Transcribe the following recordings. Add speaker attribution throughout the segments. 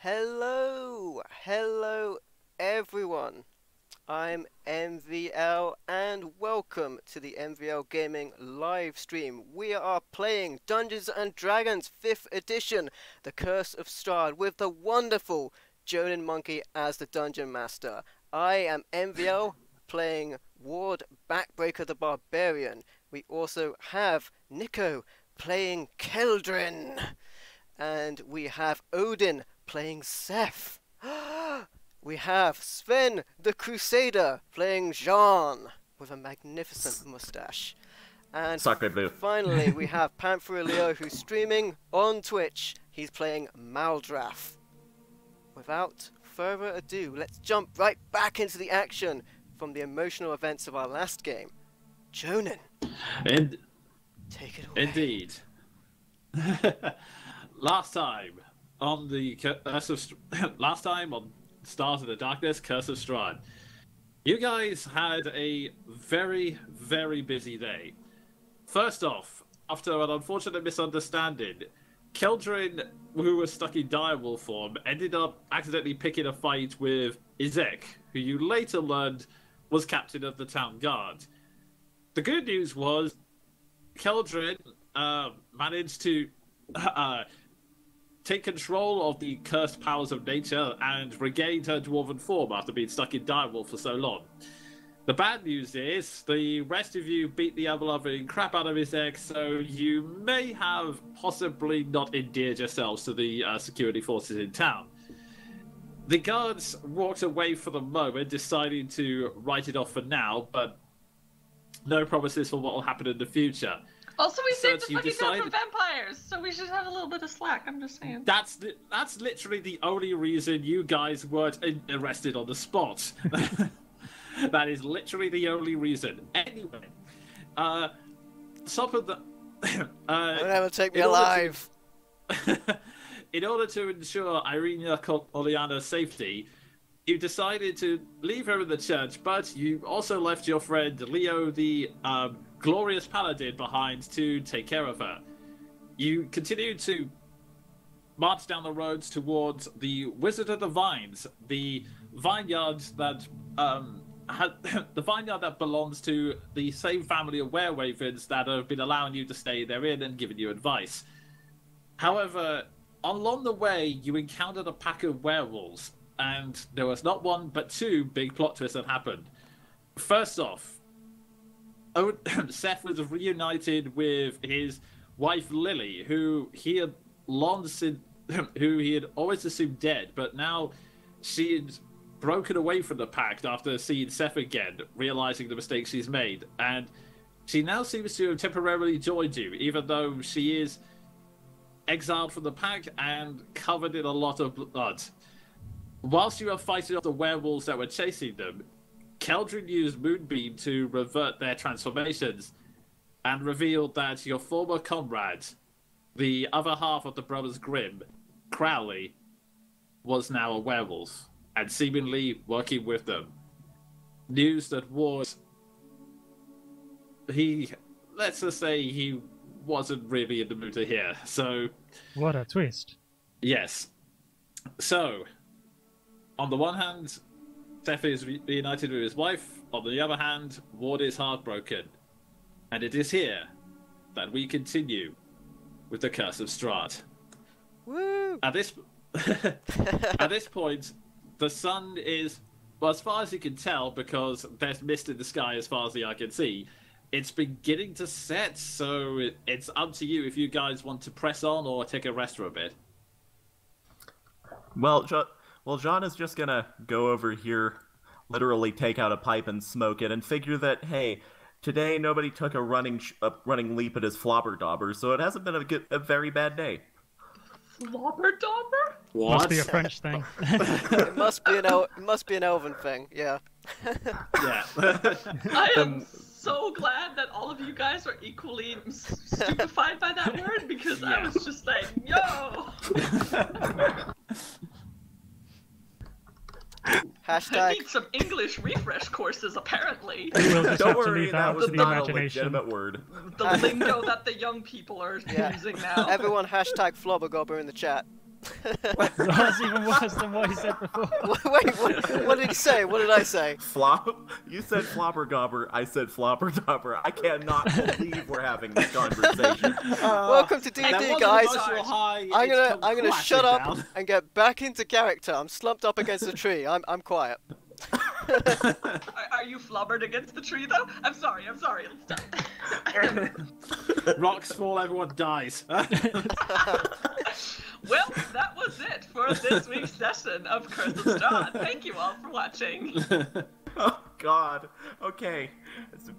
Speaker 1: Hello everyone. I'm MVL and welcome to the MVL Gaming live stream. We are playing Dungeons and Dragons 5th edition, The Curse of Strahd, with the wonderful Jonin Monkey as the Dungeon Master. I am MVL playing Ward Backbreaker the Barbarian. We also have Nico playing Keldrin. And we have Odin playing Seth. We have Sven the Crusader playing Jean with a magnificent moustache. And finally we have Panther Leo who's streaming on Twitch. He's playing Maldrath. Without further ado, let's jump right back into the action from the emotional events of our last game. Jonin, take it away.
Speaker 2: Indeed. Last time on Stars of the Darkness, Curse of Strahd, you guys had a very, very busy day. First off, after an unfortunate misunderstanding, Keldrin, who was stuck in direwolf form, ended up accidentally picking a fight with Izek, who you later learned was captain of the town guard. The good news was Keldrin managed to take control of the cursed powers of nature and regained her dwarven form after being stuck in direwolf for so long. The bad news is the rest of you beat the ever-loving crap out of Izek, so you may have possibly not endeared yourselves to the security forces in town. The guards walked away for the moment, deciding to write it off for now, but no promises for what will happen in the future.
Speaker 3: Also, we saved the fucking town from vampires, so we should have a little bit of slack, I'm just saying.
Speaker 2: That's literally the only reason you guys weren't arrested on the spot. That is literally the only reason. Anyway, some of the...
Speaker 1: Don't ever take me alive!
Speaker 2: In order to ensure Irina Oliana's safety, you decided to leave her in the church, but you also left your friend Leo the glorious paladin behind to take care of her. You continued to march down the roads towards the Wizard of the Vines, the vineyard that belongs to the same family of werewolves that have been allowing you to stay therein and giving you advice. However, along the way, you encountered a pack of werewolves, and there was not one but two big plot twists that happened. First off, Seth was reunited with his wife Lily, who he had always assumed dead, but now she had broken away from the pact after seeing Seth again, realizing the mistake she's made, and she now seems to have temporarily joined you, even though she is exiled from the pact and covered in a lot of blood. Whilst you were fighting off the werewolves that were chasing them, Keldrin used Moonbeam to revert their transformations and revealed that your former comrade, the other half of the Brothers Grimm, Crowley, was now a werewolf and seemingly working with them. News that was... let's just say he wasn't really in the mood to hear, so...
Speaker 4: What a twist.
Speaker 2: Yes. So, on the one hand, Seth is reunited with his wife. On the other hand, Ward is heartbroken. And it is here that we continue with the Curse of Strahd.
Speaker 1: Woo!
Speaker 2: At this point, the sun is, well, as far as you can tell, because there's mist in the sky as far as the eye can see, it's beginning to set, so it's up to you if you guys want to press on or take a rest for a bit.
Speaker 5: Well, John is just gonna go over here, literally take out a pipe and smoke it, and figure that, hey, today nobody took a running leap at his flobber dauber, so it hasn't been a very bad day.
Speaker 3: Flobber dauber?
Speaker 2: What?
Speaker 4: Must be a French thing.
Speaker 1: It must be an elven thing, yeah.
Speaker 2: Yeah.
Speaker 3: I am so glad that all of you guys are equally stupefied by that word, because I was just like, yo! I need some English refresh courses, apparently.
Speaker 4: We'll just
Speaker 5: Don't
Speaker 4: have to
Speaker 5: worry,
Speaker 4: leave
Speaker 5: that
Speaker 4: out
Speaker 5: was
Speaker 4: to the
Speaker 5: not a
Speaker 4: imagination.
Speaker 5: legitimate word.
Speaker 3: The lingo that the young people are using now.
Speaker 1: Everyone hashtag flobbergobber in the chat.
Speaker 4: That's even worse than what he said before.
Speaker 1: Wait, what did he say? What did I say?
Speaker 5: You said flopper gobber. I said flopper dobber. I cannot believe we're having this conversation.
Speaker 1: Welcome to
Speaker 2: That
Speaker 1: D&D,
Speaker 2: was an
Speaker 1: guys.
Speaker 2: emotional high,
Speaker 1: I'm
Speaker 2: it's
Speaker 1: gonna
Speaker 2: come
Speaker 1: shut
Speaker 2: crashing
Speaker 1: up
Speaker 2: down.
Speaker 1: and get back into character. I'm slumped up against the tree. I'm quiet.
Speaker 3: Are you flubbered against the tree though? I'm sorry. Let's stop.
Speaker 2: Rocks fall, everyone dies.
Speaker 3: Well, that was it for this week's session of Curse of Strahd. Thank you all for watching.
Speaker 5: Oh God. Okay.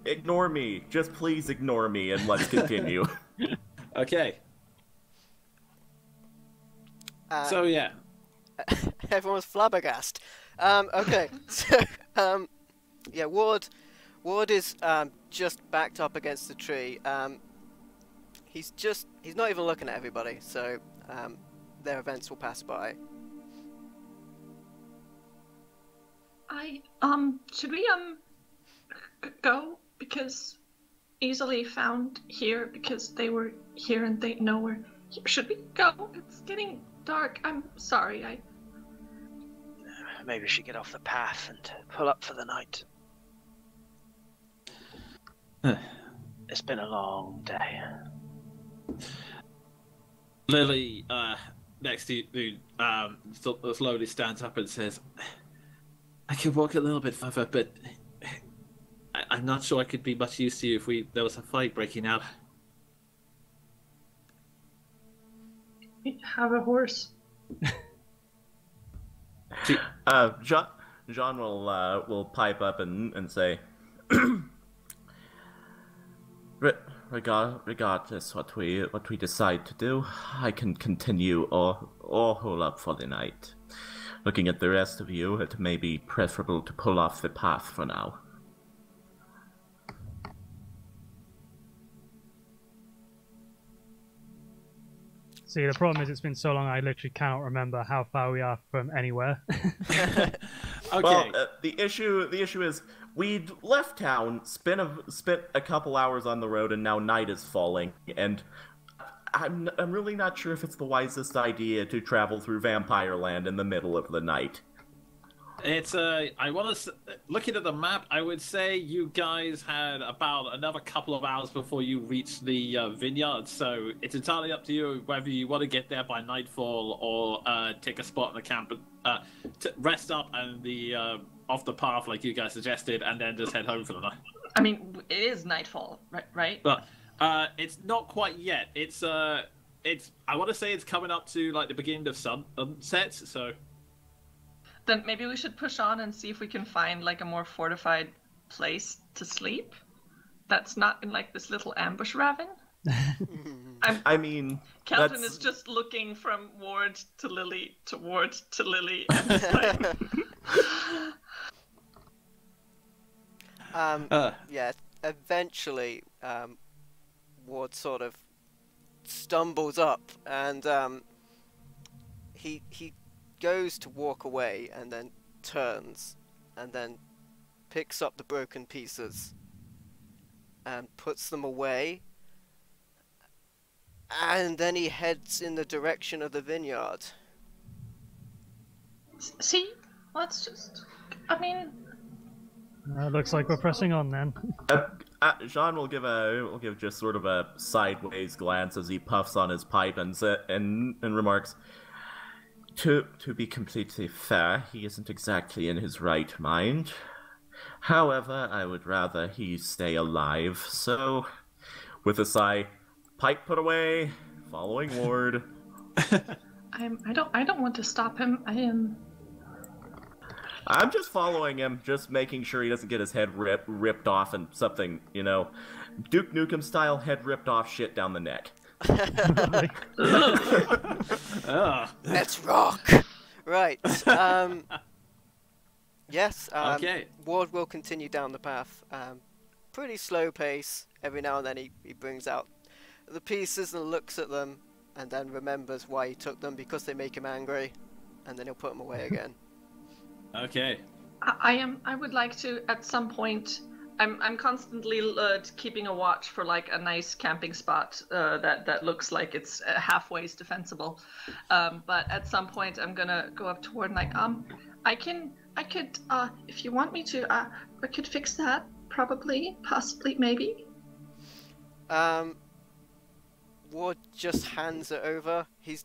Speaker 5: Ignore me. Just please ignore me and let's continue.
Speaker 2: Okay. So yeah.
Speaker 1: Everyone's flabbergasted. Okay, so yeah, Ward is just backed up against the tree. He's not even looking at everybody, so their events will pass by.
Speaker 3: Should we go, because easily found here because they were here and they know we're here. Should we go? It's getting dark. I'm sorry.
Speaker 6: Maybe we should get off the path and pull up for the night. It's been a long day.
Speaker 2: Lily, next to you, slowly stands up and says, I could walk a little bit further, but I'm not sure I could be much use to you if there was a fight breaking out.
Speaker 3: We have a horse.
Speaker 5: John will pipe up and say, regardless what we decide to do, I can continue or hold up for the night. Looking at the rest of you, it may be preferable to pull off the path for now.
Speaker 4: See, the problem is it's been so long I literally cannot remember how far we are from anywhere.
Speaker 2: Okay.
Speaker 5: Well, the issue is we'd left town, spent a couple hours on the road, and now night is falling, and I'm really not sure if it's the wisest idea to travel through Vampire Land in the middle of the night.
Speaker 2: It's looking at the map, I would say you guys had about another couple of hours before you reached the vineyard, so it's entirely up to you whether you want to get there by nightfall or take a spot in the camp, to rest up and off the path like you guys suggested, and then just head home for the night.
Speaker 3: I mean, it is nightfall, right?
Speaker 2: But it's not quite yet. It's I want to say it's coming up to like the beginning of sunset, so.
Speaker 3: Then maybe we should push on and see if we can find like a more fortified place to sleep. That's not in like this little ambush ravine.
Speaker 5: Kelvin
Speaker 3: is just looking from Ward to Lily to Ward to Lily. And just like...
Speaker 1: Yeah. Eventually, Ward sort of stumbles up, and he goes to walk away, and then turns, and then picks up the broken pieces and puts them away, and then he heads in the direction of the vineyard.
Speaker 3: See? Let's just...
Speaker 4: Looks like we're pressing on then.
Speaker 5: Jean will give just sort of a sideways glance as he puffs on his pipe and remarks, To be completely fair, he isn't exactly in his right mind. However, I would rather he stay alive, so... With a sigh, pipe put away, following Ward.
Speaker 3: I don't want to stop him.
Speaker 5: I'm just following him, just making sure he doesn't get his head ripped off and something, Duke Nukem style head ripped off shit down the neck.
Speaker 1: Let's rock. Right. Yes.
Speaker 2: Okay.
Speaker 1: Ward will continue down the path. Pretty slow pace. Every now and then he brings out the pieces and looks at them, and then remembers why he took them, because they make him angry, and then he'll put them away again.
Speaker 2: Okay.
Speaker 3: I would like to at some point I'm constantly keeping a watch for like a nice camping spot that looks like it's halfway defensible. But at some point, I'm gonna go up toward like I could if you want me to I could fix that probably possibly maybe.
Speaker 1: Ward just hands it over. He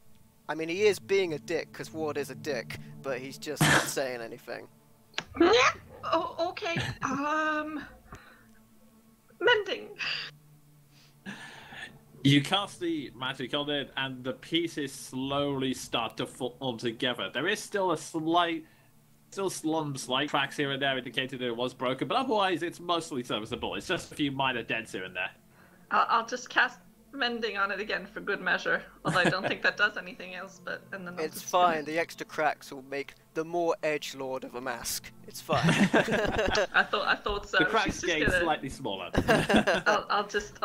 Speaker 1: is being a dick because Ward is a dick, but he's just not saying anything.
Speaker 3: Oh, okay. Mending.
Speaker 2: You cast the magic on it, and the pieces slowly start to fall together. There is still slight cracks here and there indicating that it was broken, but otherwise it's mostly serviceable. It's just a few minor dents here and there.
Speaker 3: I'll just cast mending on it again for good measure. Although I don't think that does anything else.
Speaker 1: It's fine. The extra cracks will make the more edgelord of a mask. It's fine.
Speaker 3: I thought so.
Speaker 2: The cracks get slightly smaller.
Speaker 3: I'll just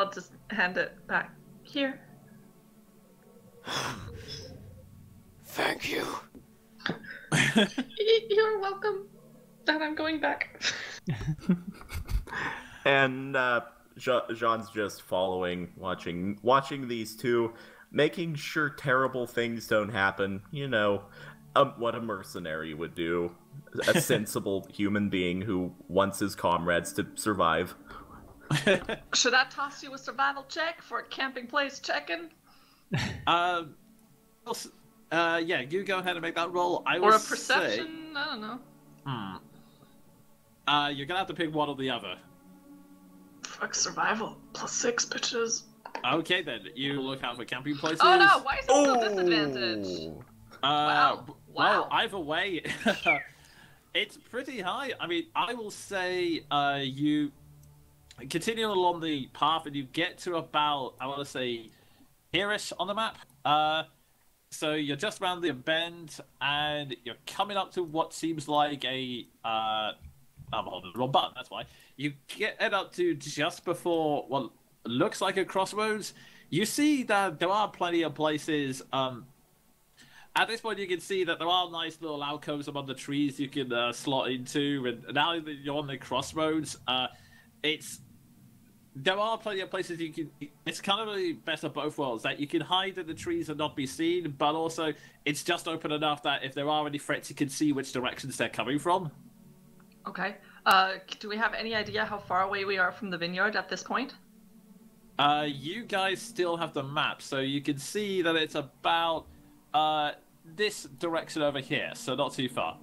Speaker 3: hand it back here.
Speaker 1: Thank you.
Speaker 3: You're welcome. And I'm going back.
Speaker 5: And Jean's just following, watching these two, making sure terrible things don't happen. You know, what a mercenary would do. A sensible human being who wants his comrades to survive.
Speaker 3: Should I toss you a survival check for a camping place check-in?
Speaker 2: Yeah, you go ahead and make that roll.
Speaker 3: Or a perception? I don't know.
Speaker 2: You're gonna have to pick one or the other.
Speaker 3: Fuck survival. +6, bitches.
Speaker 2: Okay, then. You look out for camping places.
Speaker 3: Oh no, why is it still disadvantage? Wow.
Speaker 2: Well, either way, it's pretty high. I mean, I will say you continue along the path and you get to about, I want to say, here-ish on the map. So you're just around the bend and you're coming up to what seems like I'm holding the wrong button, that's why. You get up to just before what looks like a crossroads. You see that there are plenty of places. At this point, you can see that there are nice little alcoves among the trees you can slot into. And now that you're on the crossroads, there are plenty of places you can. It's kind of the best of both worlds, that you can hide in the trees and not be seen, but also it's just open enough that if there are any threats, you can see which directions they're coming from.
Speaker 3: Okay. Do we have any idea how far away we are from the vineyard at this point?
Speaker 2: You guys still have the map, so you can see that it's about this direction over here, so not too far.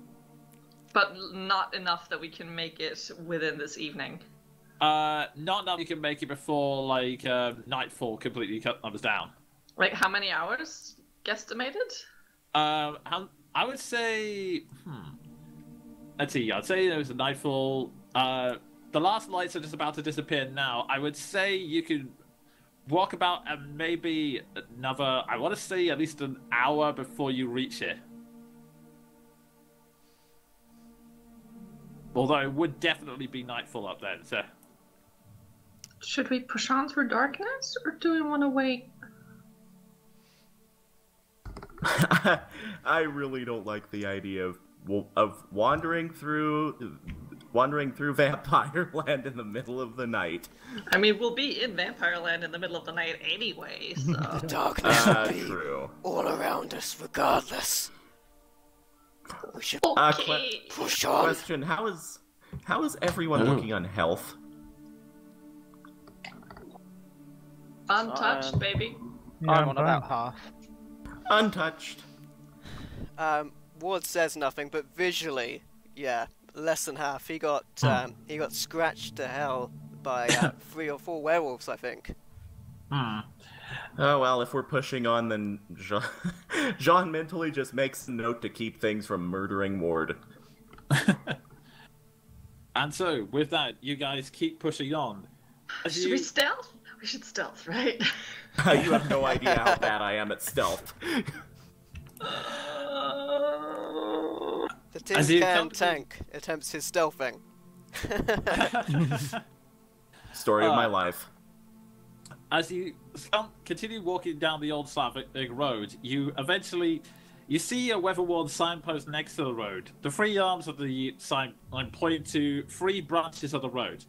Speaker 3: But not enough that we can make it within this evening.
Speaker 2: Not enough you can make it before, like, nightfall completely comes down.
Speaker 3: Like, how many hours guesstimated?
Speaker 2: I would say, let's see, I'd say there was a nightfall. The last lights are just about to disappear now. I would say you could walk about and maybe another, I want to say at least an hour before you reach it. Although it would definitely be nightfall up then, so.
Speaker 3: Should we push on through darkness, or do we want to wait?
Speaker 5: I really don't like the idea of wandering through Vampire Land in the middle of the night.
Speaker 3: I mean, we'll be in Vampire Land in the middle of the night anyway, so...
Speaker 1: The darkness will be
Speaker 5: True.
Speaker 1: all around us regardless. We should push on.
Speaker 5: Question, how is everyone looking on health?
Speaker 3: Untouched, baby.
Speaker 4: Yeah,
Speaker 6: I'm on
Speaker 4: fine.
Speaker 6: about half.
Speaker 5: Untouched.
Speaker 1: Ward says nothing, but visually, yeah, less than half. He got scratched to hell by 3 or 4 werewolves, I think.
Speaker 5: Oh well, if we're pushing on, then Jean mentally just makes a note to keep things from murdering Ward.
Speaker 2: And so, with that, you guys keep pushing on.
Speaker 3: Should we stealth? We should stealth, right?
Speaker 5: You have no idea how bad I am at stealth.
Speaker 1: The tin can tank attempts his stealthing.
Speaker 5: Story of my life.
Speaker 2: As you continue walking down the old Slavic road, you see a weather-worn signpost next to the road. The 3 arms of the sign point to 3 branches of the road.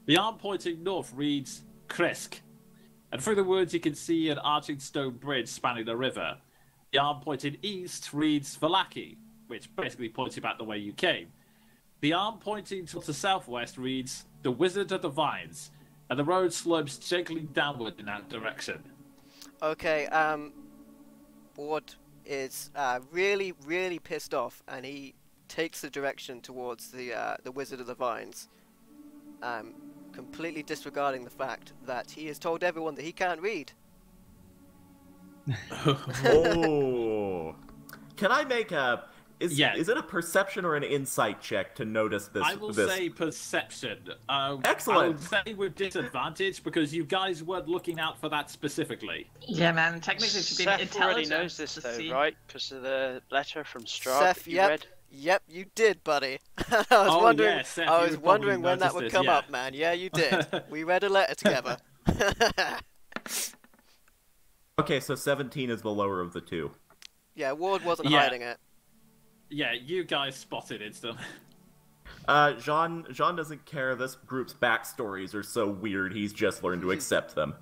Speaker 2: The arm pointing north reads Krisk, and through the woods you can see an arching stone bridge spanning the river. The arm pointing east reads Valaki, which basically points you back the way you came. The arm pointing towards the southwest reads The Wizard of the Vines, and the road slopes gently downward in that direction.
Speaker 1: Okay, Ward is really, really pissed off, and he takes the direction towards the Wizard of the Vines, completely disregarding the fact that he has told everyone that he can't read.
Speaker 5: Oh. Can I make a... Is it a perception or an insight check to notice this?
Speaker 2: I will say perception.
Speaker 5: Excellent.
Speaker 2: I would say with disadvantage because you guys weren't looking out for that specifically.
Speaker 3: Yeah, man. Technically, it should be
Speaker 6: Seth
Speaker 3: intelligence.
Speaker 6: already knows this
Speaker 3: to
Speaker 6: though,
Speaker 3: see.
Speaker 6: right? Because of the letter from Strahd
Speaker 1: Seth,
Speaker 6: that you
Speaker 1: yep.
Speaker 6: read.
Speaker 1: Yep, you did, buddy. I
Speaker 2: Seth,
Speaker 1: was
Speaker 2: you would
Speaker 1: wondering
Speaker 2: probably
Speaker 1: when that
Speaker 2: notice
Speaker 1: would
Speaker 2: this,
Speaker 1: come
Speaker 2: yeah.
Speaker 1: up, man. Yeah, you did. We read a letter together.
Speaker 5: Okay, so 17 is the lower of the two.
Speaker 1: Yeah, Ward wasn't
Speaker 2: Yeah.
Speaker 1: hiding it.
Speaker 2: Yeah, you guys spotted instantly.
Speaker 5: Jean doesn't care. This group's backstories are so weird, he's just learned to accept them.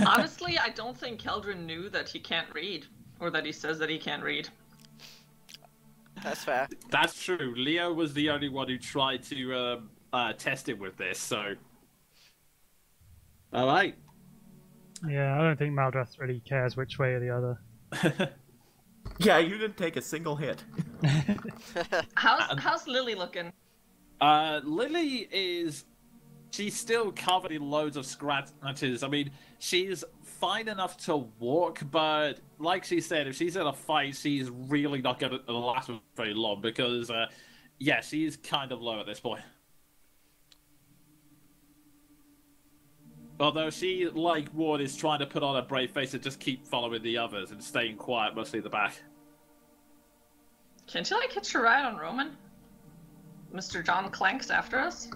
Speaker 3: Honestly, I don't think Keldrin knew that he can't read, or that he says that he can't read.
Speaker 1: That's fair.
Speaker 2: That's true. Leo was the only one who tried to test it with this, so... Alright.
Speaker 4: Yeah, I don't think Maldrath really cares which way or the other.
Speaker 5: Yeah, you didn't take a single hit.
Speaker 3: How's Lily looking?
Speaker 2: Lily is... She's still covered in loads of scratches. I mean, she's fine enough to walk, but like she said, if she's in a fight, she's really not going to last very long because, yeah, she's kind of low at this point. Although she, like Ward, is trying to put on a brave face and just keep following the others and staying quiet mostly in the back.
Speaker 3: Can't you like hitch a ride on Roman? Mr. John Clanks after us?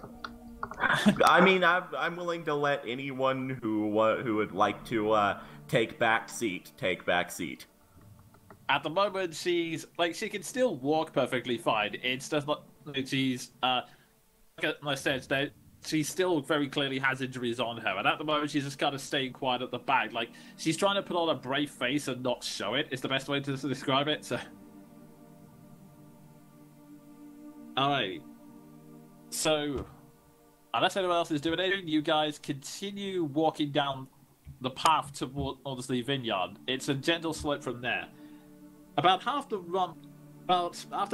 Speaker 5: I mean, I'm willing to let anyone who would like to take back seat.
Speaker 2: At the moment, she's like she can still walk perfectly fine. It's just not she's like I said, that she still very clearly has injuries on her, and at the moment she's just kind of staying quiet at the back. Like she's trying to put on a brave face and not show it. Is the best way to describe it. So, alright. So, unless anyone else is doing anything, you guys continue walking down the path towards the vineyard. It's a gentle slope from there. About after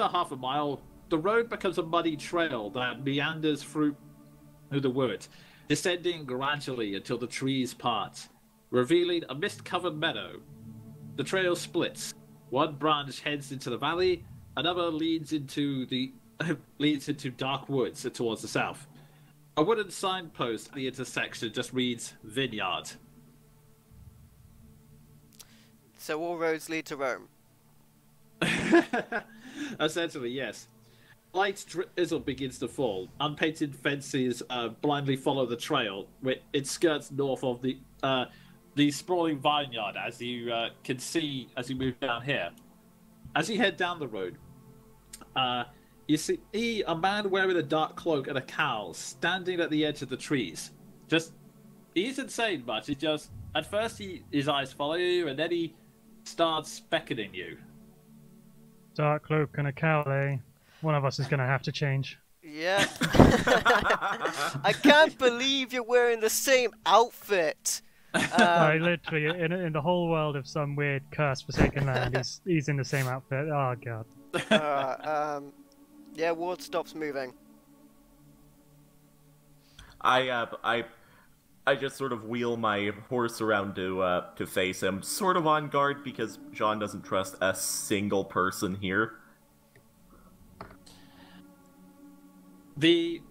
Speaker 2: half a mile, the road becomes a muddy trail that meanders through the woods, descending gradually until the trees part, revealing a mist-covered meadow. The trail splits. One branch heads into the valley, another leads into dark woods towards the south. A wooden signpost at the intersection just reads Vineyard.
Speaker 1: So all roads lead to Rome.
Speaker 2: Essentially, yes. Light drizzle begins to fall. Unpainted fences blindly follow the trail. It skirts north of the sprawling vineyard, as you can see as you move down here. As you head down the road, you see a man wearing a dark cloak and a cowl standing at the edge of the trees. He isn't saying much. He just, at first, his eyes follow you, and then he starts beckoning you.
Speaker 4: Dark cloak and a cowl, eh? One of us is going to have to change.
Speaker 1: Yeah. I can't believe you're wearing the same outfit.
Speaker 4: I literally, in the whole world of some weird cursed forsaken land, he's in the same outfit. Oh, God.
Speaker 1: Yeah, Ward stops moving.
Speaker 5: I just sort of wheel my horse around to face him, sort of on guard because John doesn't trust a single person here.
Speaker 2: The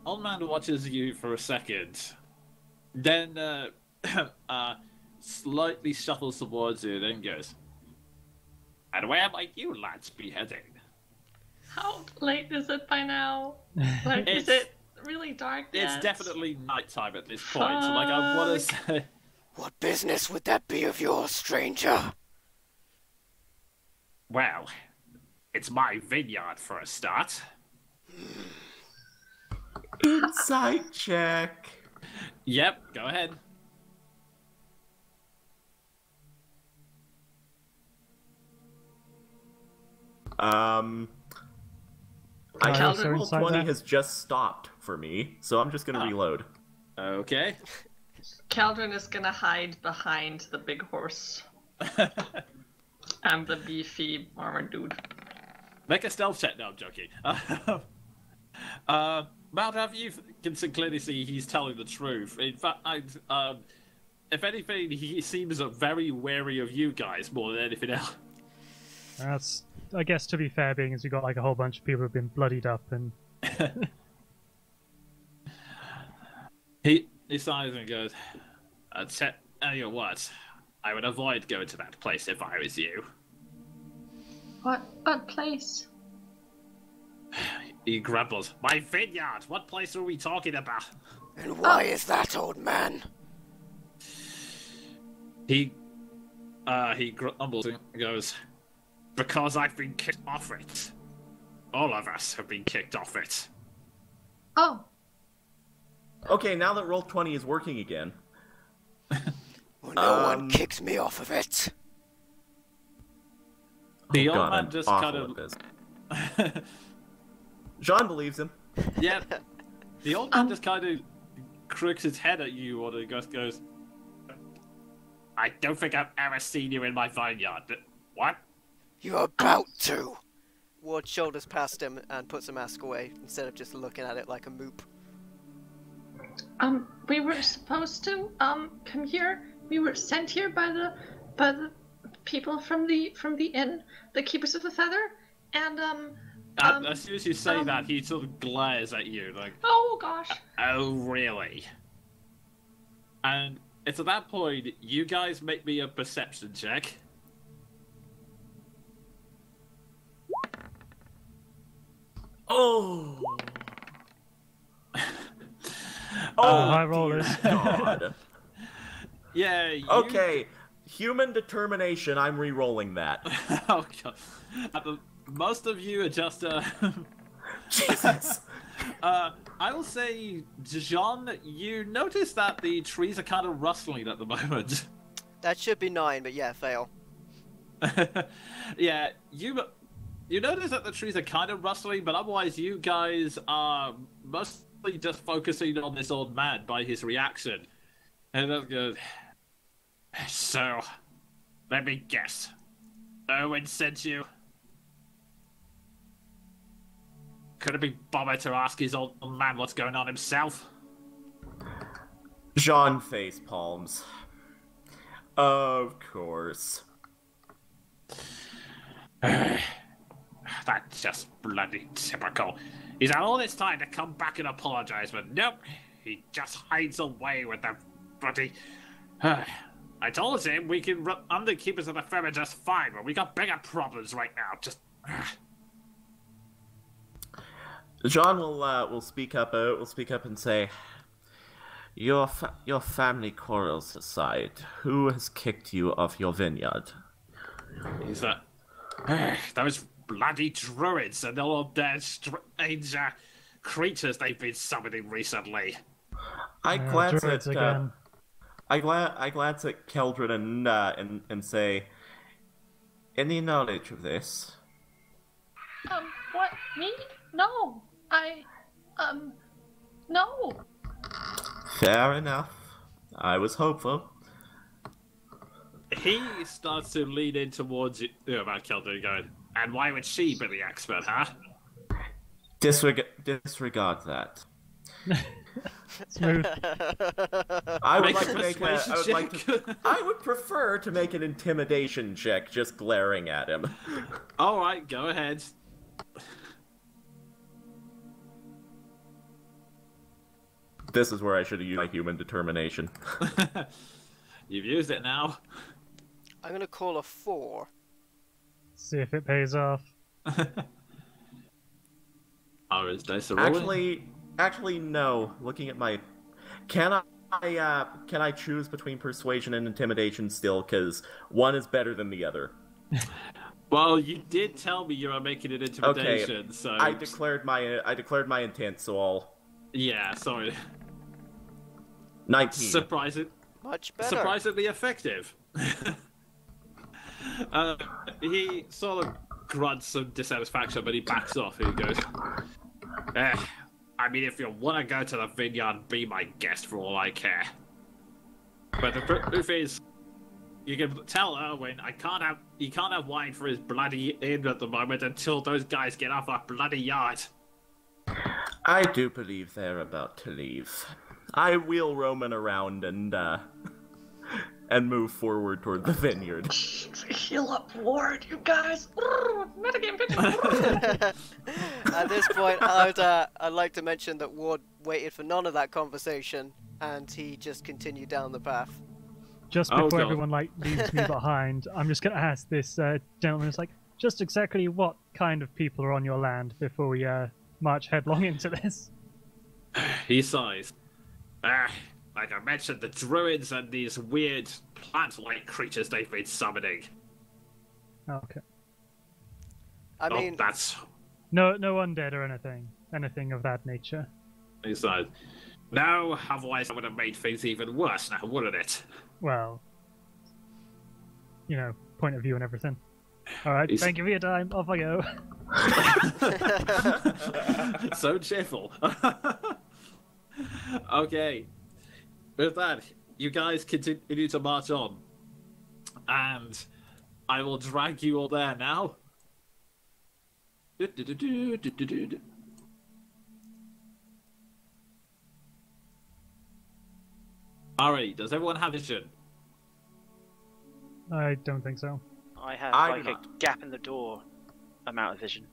Speaker 2: old man watches you for a second, then slightly shuffles towards you, then goes, "And where might you lads be heading?"
Speaker 3: How late is it by now? Like, is it really dark yet?
Speaker 2: It's definitely nighttime at this point. So, like, I want to say,
Speaker 1: What business would that be of yours, stranger?
Speaker 2: well, it's my vineyard for a start.
Speaker 5: Insight check.
Speaker 2: Yep, go ahead.
Speaker 5: I
Speaker 3: Calvin,
Speaker 5: think roll
Speaker 4: inside
Speaker 5: 20
Speaker 4: that?
Speaker 5: has just stopped for me, so I'm just gonna reload.
Speaker 2: Okay.
Speaker 3: Caldron is gonna hide behind the big horse and the beefy armored dude.
Speaker 2: Make a stealth check. No, I'm joking. Maldav, you can clearly see he's telling the truth. In fact, if anything, he seems very wary of you guys more than anything else.
Speaker 4: That's, I guess, to be fair, being as we got like a whole bunch of people who've been bloodied up and.
Speaker 2: He sighs and goes, you know what? I would avoid going to that place if I was you.
Speaker 3: What place?
Speaker 2: He grumbles. My vineyard! What place are we talking about?
Speaker 1: And why is that, old man?
Speaker 2: He grumbles and goes, because I've been kicked off it. All of us have been kicked off it.
Speaker 3: Oh,
Speaker 5: Okay, now that roll 20 is working again.
Speaker 1: Well, no one kicked me off of it.
Speaker 2: The old
Speaker 5: God,
Speaker 2: man
Speaker 5: I'm
Speaker 2: just
Speaker 5: awful
Speaker 2: kind
Speaker 5: at this. Jean believes him.
Speaker 2: Yeah. The old man just kind of crooks his head at you or he goes, I don't think I've ever seen you in my vineyard. What?
Speaker 1: You're about to. Ward shoulders past him and puts the mask away instead of just looking at it like a moop.
Speaker 3: we were supposed to come here. We were sent here by the people from the inn, the keepers of the feather, and
Speaker 2: As soon as you say that, he sort of glares at you like,
Speaker 3: oh gosh.
Speaker 2: oh really? And it's at that point, you guys make me a perception check.
Speaker 5: Oh!
Speaker 4: High rollers.
Speaker 5: God.
Speaker 2: Yeah, you...
Speaker 5: Okay, human determination, I'm re-rolling that.
Speaker 2: Oh god. Most of you are just,
Speaker 5: Jesus!
Speaker 2: I will say, Jean, you notice that the trees are kind of rustling at the moment.
Speaker 1: That should be 9, but yeah, fail.
Speaker 2: Yeah, you notice that the trees are kind of rustling, but otherwise you guys are mostly just focusing on this old man by his reaction. And that's good. So, let me guess. Owen sent you? Could it be bother to ask his old man what's going on himself?
Speaker 5: Jean face palms. Of course.
Speaker 2: That's just bloody typical. He's had all this time to come back and apologize, but nope. He just hides away with the bloody... I told him we can run under keepers of the firm just fine, but we got bigger problems right now. Just...
Speaker 5: Jean will speak up. Will speak up and say, "Your family quarrels aside, who has kicked you off your vineyard?"
Speaker 2: He's like, those bloody druids and all of their strange creatures they've been summoning recently.
Speaker 5: I glance
Speaker 4: druids
Speaker 5: at
Speaker 4: again.
Speaker 5: I glance at Keldrin and say, "Any knowledge of this?"
Speaker 3: What? Me? No. No.
Speaker 5: Fair enough. I was hopeful.
Speaker 2: He starts to lean in towards you about Keldrin going, and why would she be the expert, huh?
Speaker 5: Disregard that.
Speaker 4: Smooth.
Speaker 5: I would
Speaker 2: Make
Speaker 5: like
Speaker 2: a
Speaker 5: to make a.
Speaker 2: persuasion
Speaker 5: I would prefer to make an intimidation check, just glaring at him.
Speaker 2: Alright, go ahead.
Speaker 5: This is where I should have used my human determination.
Speaker 2: You've used it now.
Speaker 1: I'm gonna call a 4.
Speaker 4: See if it pays off.
Speaker 2: Oh, is dice a rolling?
Speaker 5: Actually, no. Looking at my, can I choose between persuasion and intimidation still? Because one is better than the other.
Speaker 2: Well, you did tell me you were making an intimidation,
Speaker 5: Okay,
Speaker 2: so
Speaker 5: I declared my intent, so I'll.
Speaker 2: Yeah, sorry.
Speaker 5: 19.
Speaker 1: Much better.
Speaker 2: Surprisingly effective. He sort of grunts some dissatisfaction, but he backs off. He goes, I mean, if you want to go to the vineyard, be my guest for all I care. But the truth is, you can tell Erwin he can't have wine for his bloody inn at the moment until those guys get off our bloody yard.
Speaker 5: I do believe they're about to leave. I wheel Roman around and move forward toward the vineyard.
Speaker 3: Heal up, Ward, you guys. Metagame pitching.
Speaker 1: At this point, I'd like to mention that Ward waited for none of that conversation, and he just continued down the path.
Speaker 4: Just
Speaker 2: Oh,
Speaker 4: before
Speaker 2: God.
Speaker 4: everyone leaves me behind, I'm just gonna ask this gentleman. It's like, just exactly what kind of people are on your land before we march headlong into this?
Speaker 2: He sighs. Like I mentioned, the druids and these weird plant-like creatures they've been summoning.
Speaker 4: Okay.
Speaker 1: I mean,
Speaker 2: That's...
Speaker 4: No undead or anything of that nature.
Speaker 2: He sighs. No, otherwise that would have made things even worse now, wouldn't it?
Speaker 4: Well, point of view and everything. All right, thank you for your time. Off I go.
Speaker 2: So cheerful. Okay. With that, you guys continue to march on. And I will drag you all there now. Alright, does everyone have vision?
Speaker 4: I don't think so.
Speaker 6: I have
Speaker 5: I
Speaker 6: like
Speaker 5: do
Speaker 6: a
Speaker 5: not.
Speaker 6: gap in the door amount of vision.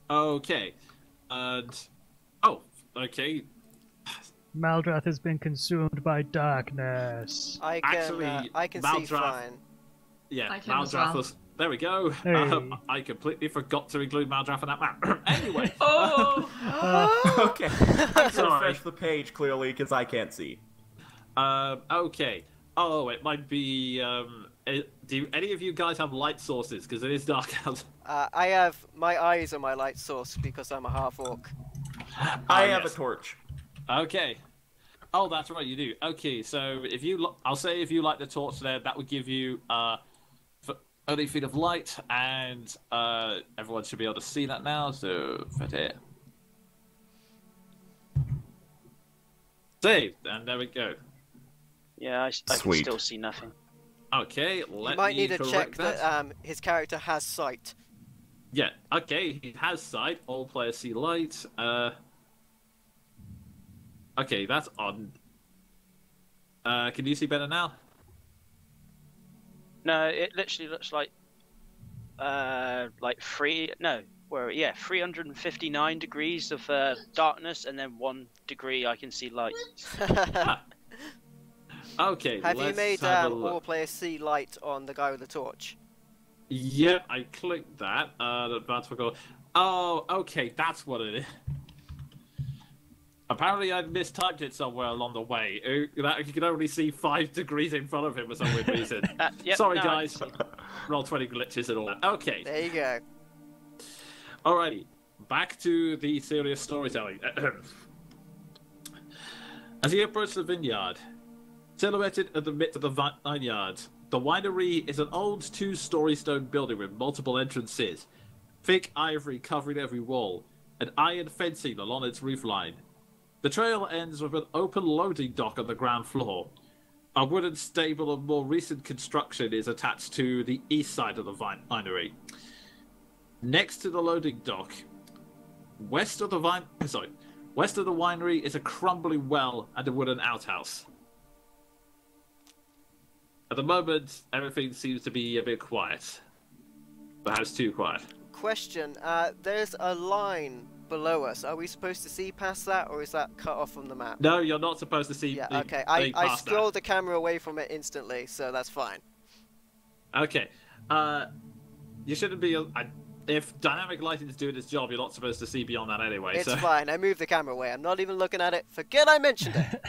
Speaker 2: Okay. And... Oh, okay.
Speaker 4: Maldrath has been consumed by darkness.
Speaker 1: I can see
Speaker 2: Maldrath-
Speaker 1: fine.
Speaker 2: Yeah,
Speaker 3: I can as
Speaker 2: Maldrath
Speaker 3: well.
Speaker 2: was... There we go.
Speaker 4: Hey.
Speaker 2: I completely forgot to include Maldrath in that map. Anyway.
Speaker 3: Oh!
Speaker 5: Okay. I'm
Speaker 2: Sorry.
Speaker 5: gonna refresh the page clearly because I can't see.
Speaker 2: Okay. Oh, it might be... do any of you guys have light sources? Because it is dark out.
Speaker 1: I have my eyes on my light source because I'm a half-orc.
Speaker 5: I have
Speaker 2: yes.
Speaker 5: a torch.
Speaker 2: Okay. Oh, that's right, you do. Okay, so if you... I'll say if you light the torch there, that would give you... 30 feet of light, and everyone should be able to see that now, so... Saved, and there we go.
Speaker 6: Yeah, I can
Speaker 5: Sweet.
Speaker 6: still see nothing.
Speaker 2: Okay,
Speaker 1: You
Speaker 2: let
Speaker 1: might
Speaker 2: me
Speaker 1: need to
Speaker 2: correct
Speaker 1: check that his character has sight.
Speaker 2: Yeah, okay, he has sight. All players see light. Okay, that's odd. Can you see better now?
Speaker 6: No, it literally looks like 359 degrees of darkness, and then 1 degree I can see light.
Speaker 2: Okay,
Speaker 1: Have you
Speaker 2: let's
Speaker 1: made
Speaker 2: have a look.
Speaker 1: all players see light on the guy with the torch?
Speaker 2: Yeah, I clicked that. That's what go. Oh, okay, that's what it is. Apparently, I mistyped it somewhere along the way. That you can only see 5 degrees in front of him for some weird reason.
Speaker 6: Yep,
Speaker 2: Sorry,
Speaker 6: no,
Speaker 2: guys. Roll 20 glitches and all that. Okay.
Speaker 1: There you go.
Speaker 2: Alrighty, back to the serious storytelling. As you approach the vineyard, silhouetted at the midst of the vineyard, the winery is an old 2-story stone building with multiple entrances, thick ivory covering every wall, and iron fencing along its roofline. The trail ends with an open loading dock on the ground floor. A wooden stable of more recent construction is attached to the east side of the winery. Next to the loading dock, west of the winery is a crumbling well and a wooden outhouse. At the moment, everything seems to be a bit quiet. Perhaps too quiet.
Speaker 1: Question, there's a line below us. Are we supposed to see past that, or is that cut off from the map?
Speaker 2: No, you're not supposed to see.
Speaker 1: Yeah,
Speaker 2: the-
Speaker 1: okay.
Speaker 2: the
Speaker 1: I
Speaker 2: past that.
Speaker 1: scrolled the camera away from it instantly, so that's fine.
Speaker 2: Okay. You shouldn't be. If dynamic lighting is doing its job, you're not supposed to see beyond that anyway.
Speaker 1: It's
Speaker 2: so.
Speaker 1: fine. I moved the camera away. I'm not even looking at it. Forget I mentioned it.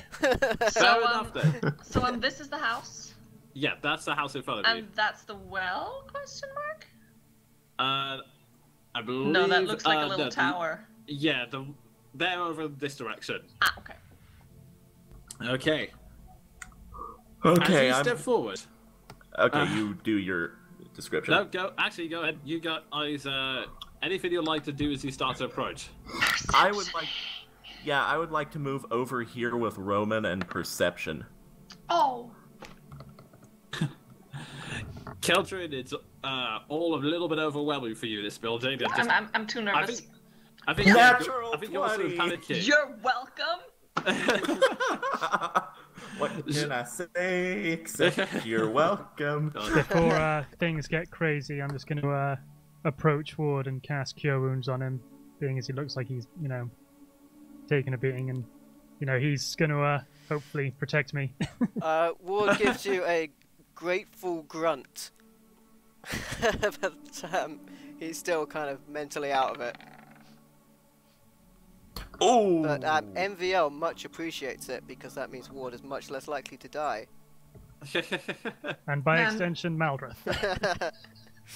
Speaker 2: Fair enough then.
Speaker 3: So this is the house,
Speaker 2: Yeah, that's the house in front of you.
Speaker 3: and that's the well? Question mark?
Speaker 2: I believe.
Speaker 3: No, that looks like a little
Speaker 2: no,
Speaker 3: tower.
Speaker 2: The they're over this direction.
Speaker 3: Ah, okay.
Speaker 2: Okay.
Speaker 5: Okay,
Speaker 2: As you step forward.
Speaker 5: Okay, you do your description.
Speaker 2: No, go. Actually, go ahead. You got eyes. Anything you'd like to do as you start to approach?
Speaker 5: I would like to move over here with Roman and Perception.
Speaker 3: Oh.
Speaker 2: Keldrin, it's all a little bit overwhelming for you, this building.
Speaker 3: I'm too nervous.
Speaker 2: I think
Speaker 5: Natural
Speaker 2: you're also
Speaker 5: 20.
Speaker 2: panicking.
Speaker 3: You're welcome.
Speaker 5: What can I say except you're welcome?
Speaker 4: Before things get crazy, I'm just going to approach Ward and cast Cure Wounds on him, being as he looks like he's, taking a beating, and, he's going to hopefully protect me.
Speaker 1: Ward gives you a grateful grunt. But he's still kind of mentally out of it.
Speaker 5: Oh!
Speaker 1: But MVL much appreciates it because that means Ward is much less likely to die.
Speaker 4: And by extension, Maldrith.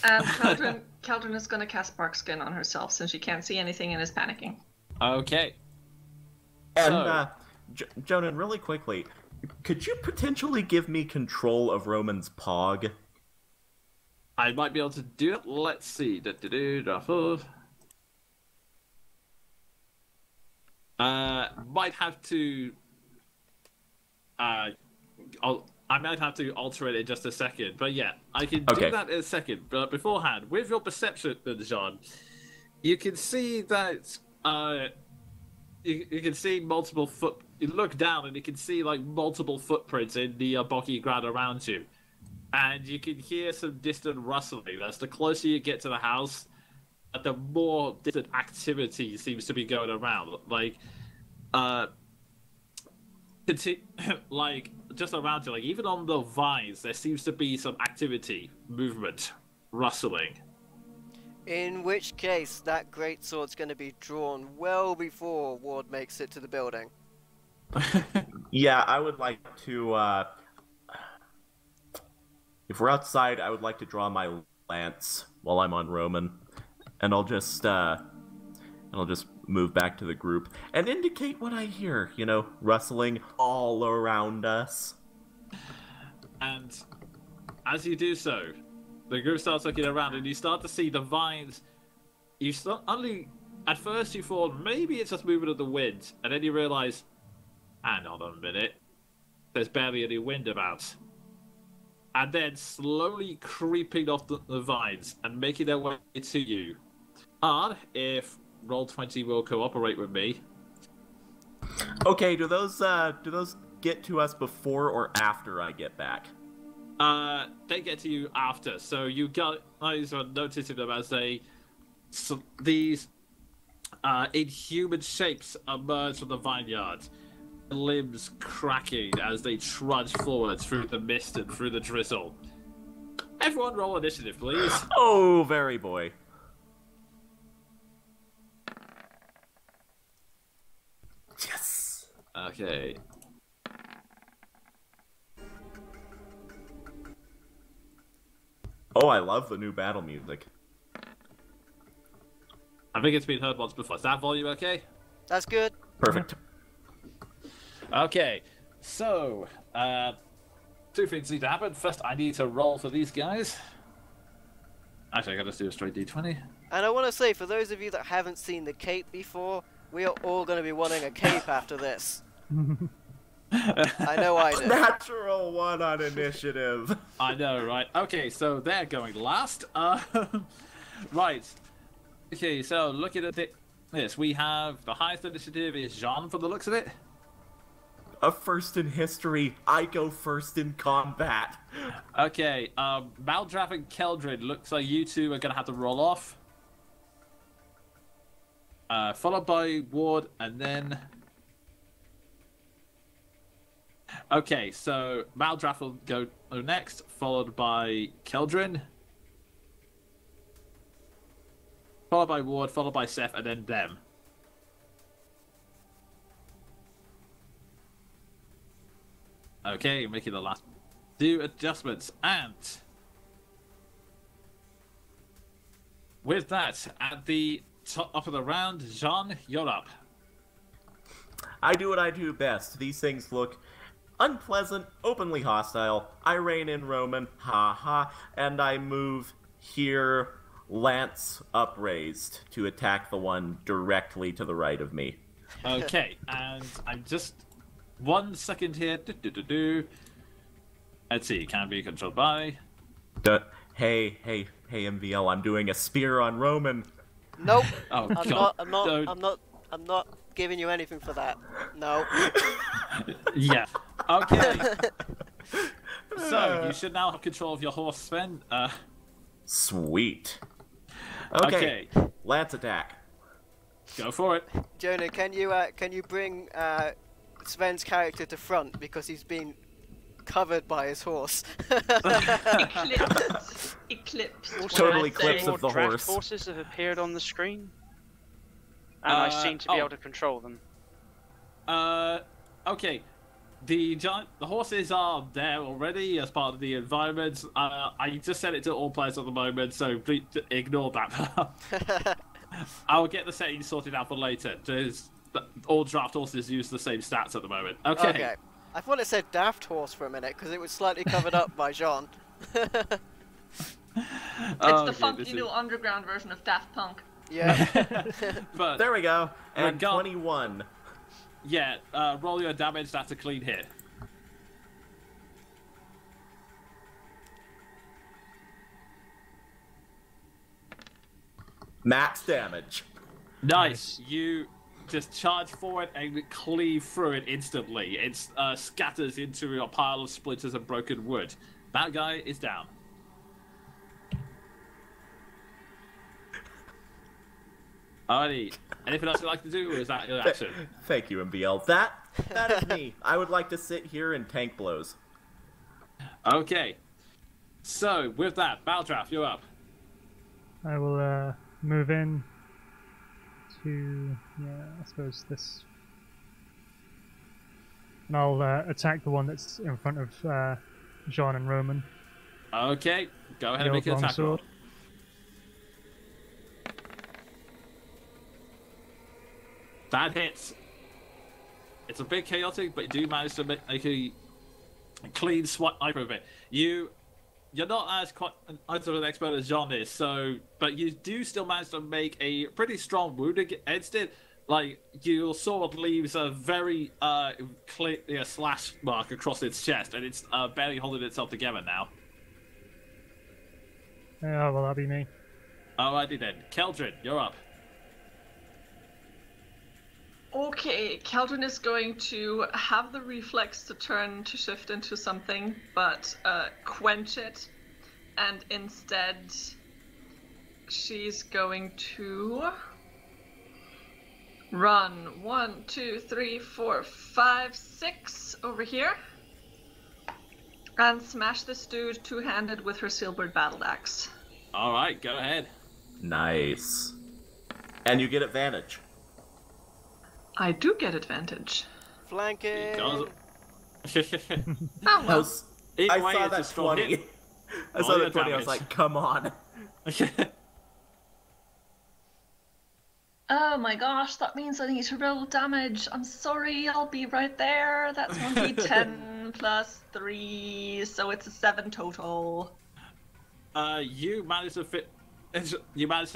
Speaker 3: Keldrin is going to cast Bark Skin on herself since she can't see anything and is panicking.
Speaker 2: Okay.
Speaker 5: And, Jonan, really quickly, could you potentially give me control of Roman's Pog?
Speaker 2: I might be able to do it. Let's see. Might have to. I might have to alter it in just a second, but yeah, I can do that in a second. But beforehand, with your perception, John, you can see that you can see multiple foot. You look down and you can see like multiple footprints in the boggy ground around you, and you can hear some distant rustling. As the closer you get to the house, the more distant activity seems to be going around. Like, like just around you, like even on the vines, there seems to be some activity, movement, rustling.
Speaker 1: In which case, that greatsword's going to be drawn well before Ward makes it to the building.
Speaker 5: Yeah, I would like to, if we're outside, I would like to draw my lance while I'm on Roman. And I'll just move back to the group and indicate what I hear, rustling all around us.
Speaker 2: And as you do so, the group starts looking around and you start to see the vines. At first you thought maybe it's just movement of the wind, and then you realize, hang on a minute, there's barely any wind about. And then slowly creeping off the vines and making their way to you. And if Roll20 will cooperate with me.
Speaker 5: Okay, do those get to us before or after I get back?
Speaker 2: They get to you after, so you guys are noticing them as these inhuman shapes emerge from the vineyard, limbs cracking as they trudge forward through the mist and through the drizzle. Everyone roll initiative, please.
Speaker 5: Oh, very boy. Yes.
Speaker 2: Okay.
Speaker 5: Oh, I love the new battle music.
Speaker 2: I think it's been heard once before. Is that volume okay?
Speaker 1: That's good.
Speaker 5: Perfect.
Speaker 2: Okay, so, two things need to happen. First, I need to roll for these guys. Actually, I gotta do a straight d20.
Speaker 1: And I want to say, for those of you that haven't seen the cape before, we are all going to be wanting a cape after this. I know I do.
Speaker 5: Natural 1 on initiative.
Speaker 2: I know, right? Okay, so they're going last. Right. Okay, so looking at this, we have the highest initiative is Jean from the looks of it.
Speaker 5: A first in history. I go first in combat.
Speaker 2: Okay, Maldraff and Keldrin, looks like you two are going to have to roll off. Followed by Ward, and then... Okay, so Maldraff will go next, followed by Keldrin. Followed by Ward, followed by Seth, and then them. Okay, making the last few adjustments, and with that, at the top of the round, Jean, you're up.
Speaker 5: I do what I do best. These things look unpleasant, openly hostile. I rein in Roman, ha ha, and I move here, lance upraised, to attack the one directly to the right of me.
Speaker 2: Okay, and I'm just 1 second here. Let's see, can be controlled by.
Speaker 5: Hey, MVL, I'm doing a spear on Roman.
Speaker 1: Nope.
Speaker 2: Oh
Speaker 1: I'm
Speaker 2: God!
Speaker 1: I'm not giving you anything for that. No.
Speaker 2: Yeah. Okay. So you should now have control of your horse, Sven.
Speaker 5: Sweet.
Speaker 2: Okay.
Speaker 5: Lance attack.
Speaker 2: Go for it.
Speaker 1: Jonah, can you bring Sven's character to front because he's been covered by his horse?
Speaker 3: Eclipse.
Speaker 5: Totally
Speaker 6: Four
Speaker 5: clips of the
Speaker 6: draft
Speaker 5: horse.
Speaker 6: horses have appeared on the screen, and I seem to be able to control them.
Speaker 2: Okay. The horses are there already as part of the environment. I just set it to all players at the moment, so please ignore that. I'll get the settings sorted out for later. All draft horses use the same stats at the moment. Okay.
Speaker 1: I thought it said daft horse for a minute because it was slightly covered up by Jean.
Speaker 3: It's the funky new underground version of Daft Punk.
Speaker 1: Yeah.
Speaker 2: But
Speaker 5: There we go. And
Speaker 2: Regard-
Speaker 5: 21.
Speaker 2: yeah, roll your damage. That's a clean hit.
Speaker 5: Max damage.
Speaker 2: Nice. You just charge forward and cleave through it instantly. It scatters into a pile of splinters and broken wood. That guy is down. Alrighty. Anything else you'd like to do, or is that your action?
Speaker 5: Thank you, MBL. That is me. I would like to sit here and tank blows.
Speaker 2: Okay. So, with that, Baldraff, you're up.
Speaker 4: I will move in to, I suppose this. And I'll attack the one that's in front of Jean and Roman.
Speaker 2: Okay. Go ahead
Speaker 4: The
Speaker 2: and make
Speaker 4: old
Speaker 2: an attack roll.
Speaker 4: longsword.
Speaker 2: That hits. It's a bit chaotic, but you do manage to make a clean swipe of it. You're not as an expert as John is, but you do still manage to make a pretty strong wound against it. Like, your sword leaves a very clear slash mark across its chest, and it's barely holding itself together now.
Speaker 4: Oh, well, that'll be me.
Speaker 2: Alrighty then. Keldrin, you're up.
Speaker 3: Okay, Keldrin is going to have the reflex to turn to shift into something, but quench it, and instead she's going to run 1, 2, 3, 4, 5, 6 over here, and smash this dude two-handed with her silvered battle axe.
Speaker 2: Alright, go ahead.
Speaker 5: Nice. And you get advantage.
Speaker 3: I do get advantage.
Speaker 1: Flanking.
Speaker 3: Oh
Speaker 5: I
Speaker 3: well.
Speaker 5: was-
Speaker 2: Either
Speaker 5: I
Speaker 2: way,
Speaker 5: saw
Speaker 2: it's a
Speaker 5: that
Speaker 2: strong
Speaker 5: 20.
Speaker 2: hit.
Speaker 5: I saw
Speaker 2: Roll your
Speaker 5: that 20. I was
Speaker 2: damage.
Speaker 5: like, come on.
Speaker 3: Oh my gosh, that means I need to roll damage. I'm sorry, I'll be right there. That's 1d10 plus 3, so it's a 7 total.
Speaker 2: You managed to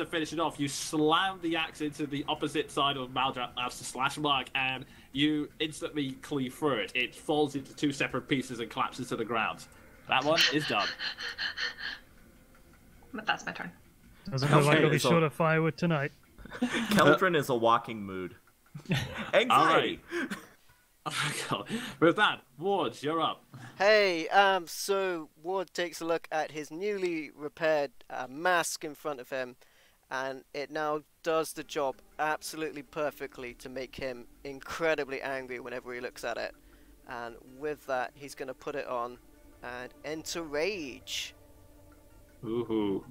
Speaker 2: finish it off. You slam the axe into the opposite side of Maldraff's slash mark, and you instantly cleave through it. It falls into two separate pieces and collapses to the ground. That one is done.
Speaker 3: But that's my turn.
Speaker 4: Doesn't look like
Speaker 2: Okay,
Speaker 4: I'll be
Speaker 5: so-
Speaker 4: short of firewood tonight.
Speaker 5: Keldrin is a walking mood. Anxiety.
Speaker 2: Oh my God. With that, Ward, you're up.
Speaker 1: Hey, so Ward takes a look at his newly repaired mask in front of him, and it now does the job absolutely perfectly to make him incredibly angry whenever he looks at it. And with that, he's going to put it on and enter rage.
Speaker 2: Ooh.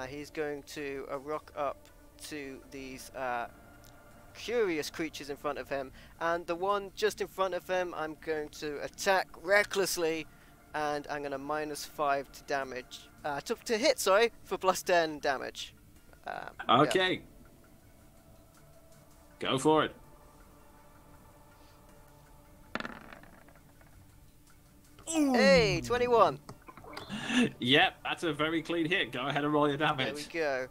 Speaker 1: He's going to rock up to these curious creatures in front of him, and the one just in front of him I'm going to attack recklessly, and I'm going to -5 to damage to hit, sorry, for +10 damage.
Speaker 2: Okay. Go for it.
Speaker 1: Hey, 21.
Speaker 2: Yep, that's a very clean hit. Go ahead and roll your
Speaker 1: There we
Speaker 2: damage.
Speaker 1: go.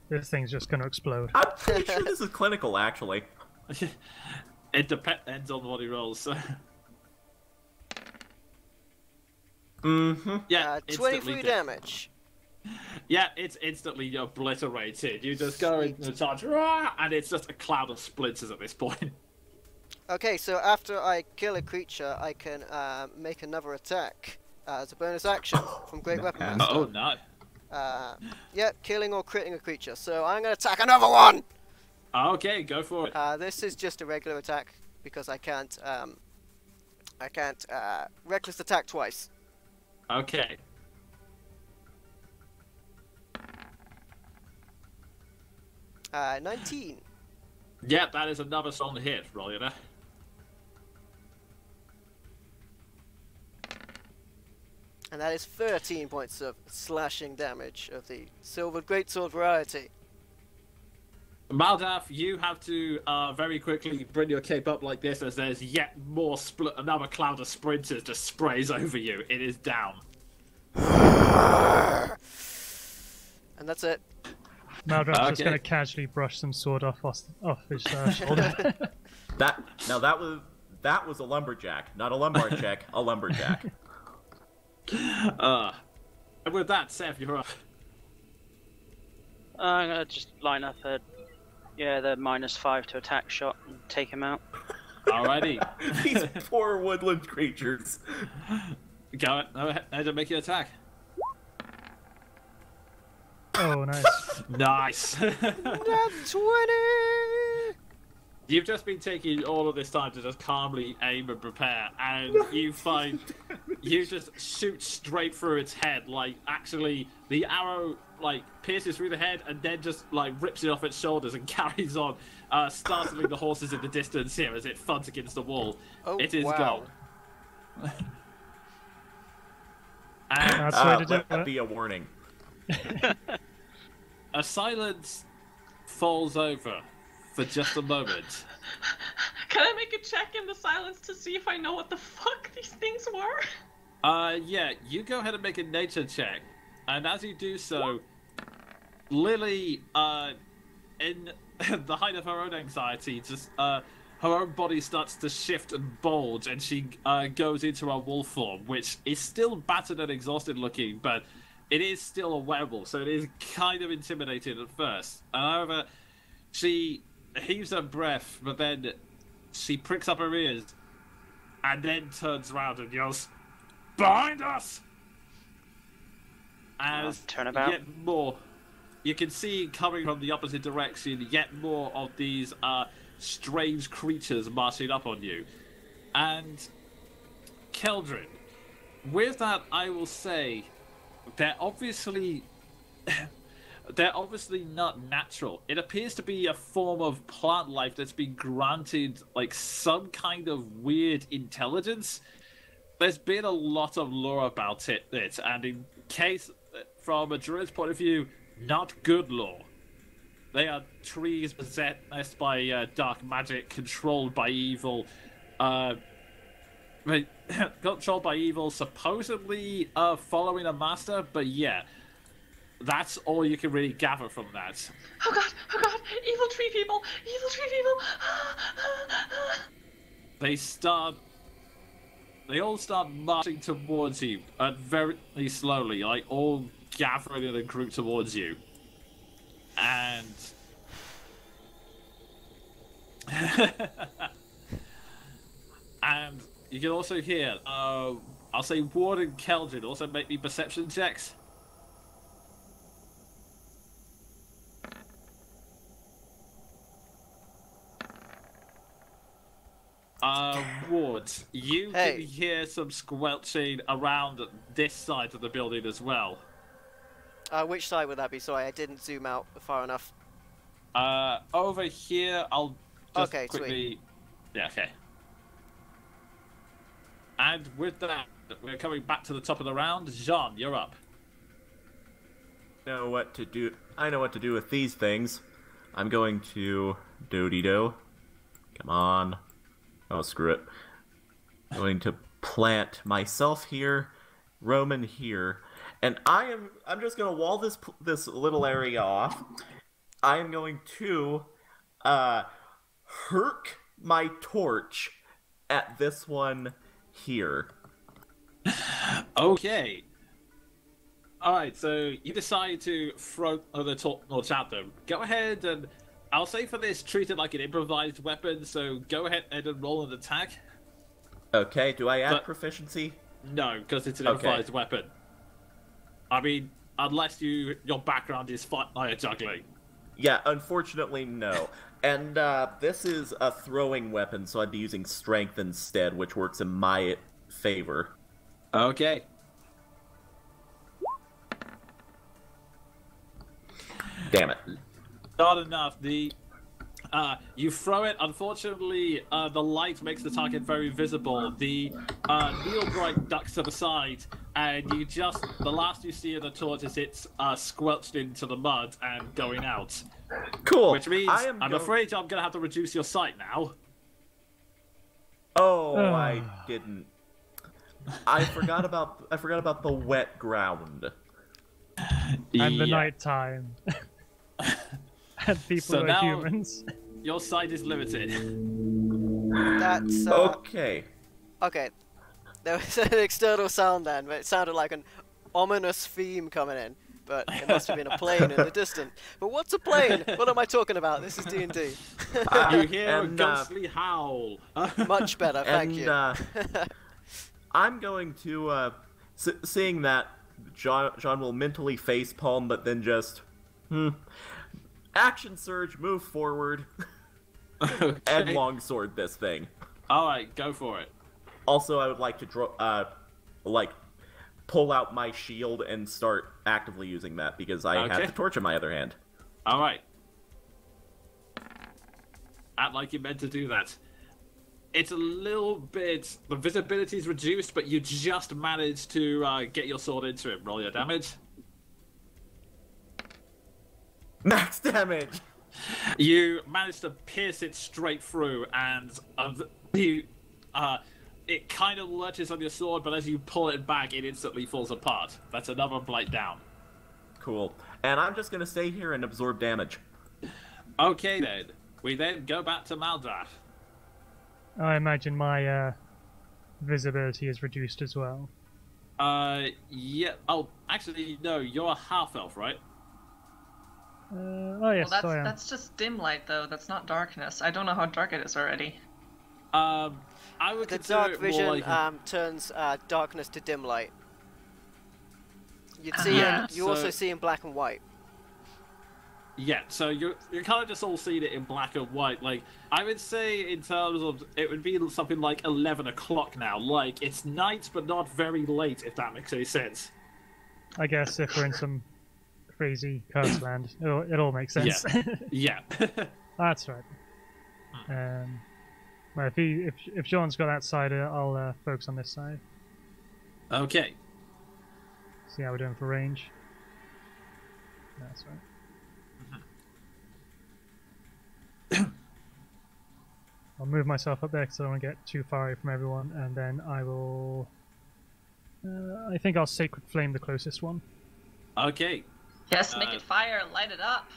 Speaker 4: This thing's just going to explode.
Speaker 5: I'm pretty sure this is clinical, actually.
Speaker 2: It depends on what he rolls.
Speaker 5: Mm-hmm.
Speaker 2: Yeah,
Speaker 1: 23
Speaker 2: instantly
Speaker 1: damage.
Speaker 2: Yeah, it's instantly obliterated. You just go into the charge, and it's just a cloud of splinters at this point.
Speaker 1: Okay, so after I kill a creature, I can make another attack as a bonus action from Great Weapon Master.
Speaker 2: Oh no.
Speaker 1: Yep, killing or critting a creature. So I'm going to attack another one!
Speaker 2: Okay, go for it.
Speaker 1: This is just a regular attack because I can't reckless attack twice.
Speaker 2: Okay.
Speaker 1: Uh, 19.
Speaker 2: Yeah, that is another strong hit, Rolliana.
Speaker 1: And that is 13 points of slashing damage of the Silver Greatsword variety.
Speaker 2: Maldaf, you have to very quickly bring your cape up like this as there's yet more another cloud of sprinters just sprays over you. It is down.
Speaker 1: And that's it.
Speaker 4: Maldrav's just
Speaker 2: Okay.
Speaker 4: going to casually brush some sword off his shoulder.
Speaker 5: That was a lumberjack, not a lumbar check, a lumberjack.
Speaker 2: And with that, Seth, you're up.
Speaker 6: I'm gonna just line up the -5 to attack shot and take him out.
Speaker 2: Alrighty.
Speaker 5: These poor woodland creatures.
Speaker 2: Go ahead and make your attack.
Speaker 4: Oh, nice.
Speaker 2: Nice.
Speaker 1: Nat 20!
Speaker 2: You've just been taking all of this time to just calmly aim and prepare, and you find you just shoot straight through its head. Like, actually, the arrow like pierces through the head and then just like rips it off its shoulders and carries on, startling the horses in the distance here as it thuds against the wall.
Speaker 1: Oh,
Speaker 2: It is
Speaker 1: wow.
Speaker 2: gone. And
Speaker 4: That's the way to do
Speaker 5: Let that
Speaker 4: it.
Speaker 5: be a warning.
Speaker 2: a silence falls over for just a moment.
Speaker 3: Can I make a check in the silence to see if I know what the fuck these things were?
Speaker 2: Yeah, you go ahead and make a nature check. And as you do so, Lily, in the height of her own anxiety, just, her own body starts to shift and bulge, and she, goes into her wolf form, which is still battered and exhausted looking, but it is still a werewolf, so it is kind of intimidating at first. However, she heaves her breath, but then she pricks up her ears, and then turns around and yells, "Behind us!" As
Speaker 6: Turnabout.
Speaker 2: yet more, you can see coming from the opposite direction, yet more of these strange creatures marching up on you. And Keldrin, with that, I will say they're obviously not natural. It appears to be a form of plant life that's been granted like some kind of weird intelligence. There's been a lot of lore about it, and in case, from a druid's point of view, not good lore. They are trees possessed by dark magic, controlled by evil, controlled by evil, supposedly following a master, but yeah, that's all you can really gather from that.
Speaker 3: Oh god, evil tree people! Evil tree people!
Speaker 2: They all start marching towards you, very slowly, like all gathering in a group towards you. And and you can also hear, I'll say Ward and Keldrin also make me perception checks. Ward, you
Speaker 1: Hey.
Speaker 2: can hear some squelching around this side of the building as well.
Speaker 1: Which side would that be? Sorry, I didn't zoom out far enough.
Speaker 2: Over here, I'll just
Speaker 1: Okay,
Speaker 2: quickly...
Speaker 1: sweet.
Speaker 2: Yeah, okay. And with that, we're coming back to the top of the round. Jean, you're up.
Speaker 5: I know what to do with these things. I'm going to do. Come on. Oh, screw it. I'm going to plant myself here, Roman here, and I'm just gonna wall this little area off. I am going to herk my torch at this one here.
Speaker 2: Okay. Alright, so you decide to throw the torch at them. Go ahead and, I'll say for this, treat it like an improvised weapon, so go ahead and roll an attack.
Speaker 5: Okay, do I add proficiency?
Speaker 2: No, because it's an improvised weapon. I mean, unless your background is fire juggling.
Speaker 5: Yeah, unfortunately, no. And this is a throwing weapon, so I'd be using strength instead, which works in my favor.
Speaker 2: Okay.
Speaker 5: Damn it.
Speaker 2: Not enough. You throw it. Unfortunately, the light makes the target very visible. The needle bright ducks to the side, and the last you see of the torch is it's squelched into the mud and going out.
Speaker 5: Cool.
Speaker 2: Which means I'm afraid I'm gonna have to reduce your sight now.
Speaker 5: Oh, I didn't. I forgot about the wet ground.
Speaker 4: And the night time. And people are humans.
Speaker 2: Your sight is limited.
Speaker 1: That's
Speaker 5: okay.
Speaker 1: Okay. There was an external sound then, but it sounded like an ominous theme coming in. But it must have been a plane in the distance. But what's a plane? What am I talking about? This is D&D.
Speaker 2: You hear a ghostly howl.
Speaker 1: Much better, thank you.
Speaker 5: I'm going to, seeing that, John will mentally facepalm, but then just, action surge, move forward, and longsword this thing.
Speaker 2: Alright, go for it.
Speaker 5: Also, I would like to draw, pull out my shield and start actively using that, because I have the torch in my other hand.
Speaker 2: Alright. Act like you meant to do that. It's a little bit... The visibility is reduced, but you just managed to get your sword into it. Roll your damage.
Speaker 5: Max damage!
Speaker 2: You managed to pierce it straight through, and it kind of lurches on your sword, but as you pull it back, it instantly falls apart. That's another blight down.
Speaker 5: Cool. And I'm just going to stay here and absorb damage.
Speaker 2: Okay, then. We then go back to Maldrath.
Speaker 4: I imagine my visibility is reduced as well.
Speaker 2: Yeah. Oh, actually, no. You're a half-elf, right?
Speaker 4: Oh yes,
Speaker 3: well,
Speaker 4: I am.
Speaker 3: that's just dim light, though. That's not darkness. I don't know how dark it is already.
Speaker 2: I would
Speaker 1: The
Speaker 2: consider
Speaker 1: dark
Speaker 2: it more
Speaker 1: vision
Speaker 2: like
Speaker 1: turns darkness to dim light. You'd see it. You also see in black and white.
Speaker 2: Yeah, so you're kind of just all seeing it in black and white. Like, I would say in terms of, it would be something like 11 o'clock now. Like, it's night, but not very late, if that makes any sense.
Speaker 4: I guess if we're in some crazy curse land, it all makes sense.
Speaker 2: Yeah.
Speaker 4: That's right. Well, if Sean's got that side, I'll focus on this side.
Speaker 2: Okay.
Speaker 4: See how we're doing for range. That's right. I'll move myself up there because I don't want to get too far away from everyone, and then I will... I think I'll Sacred Flame the closest one.
Speaker 2: Okay.
Speaker 3: Yes, make it fire, light it up.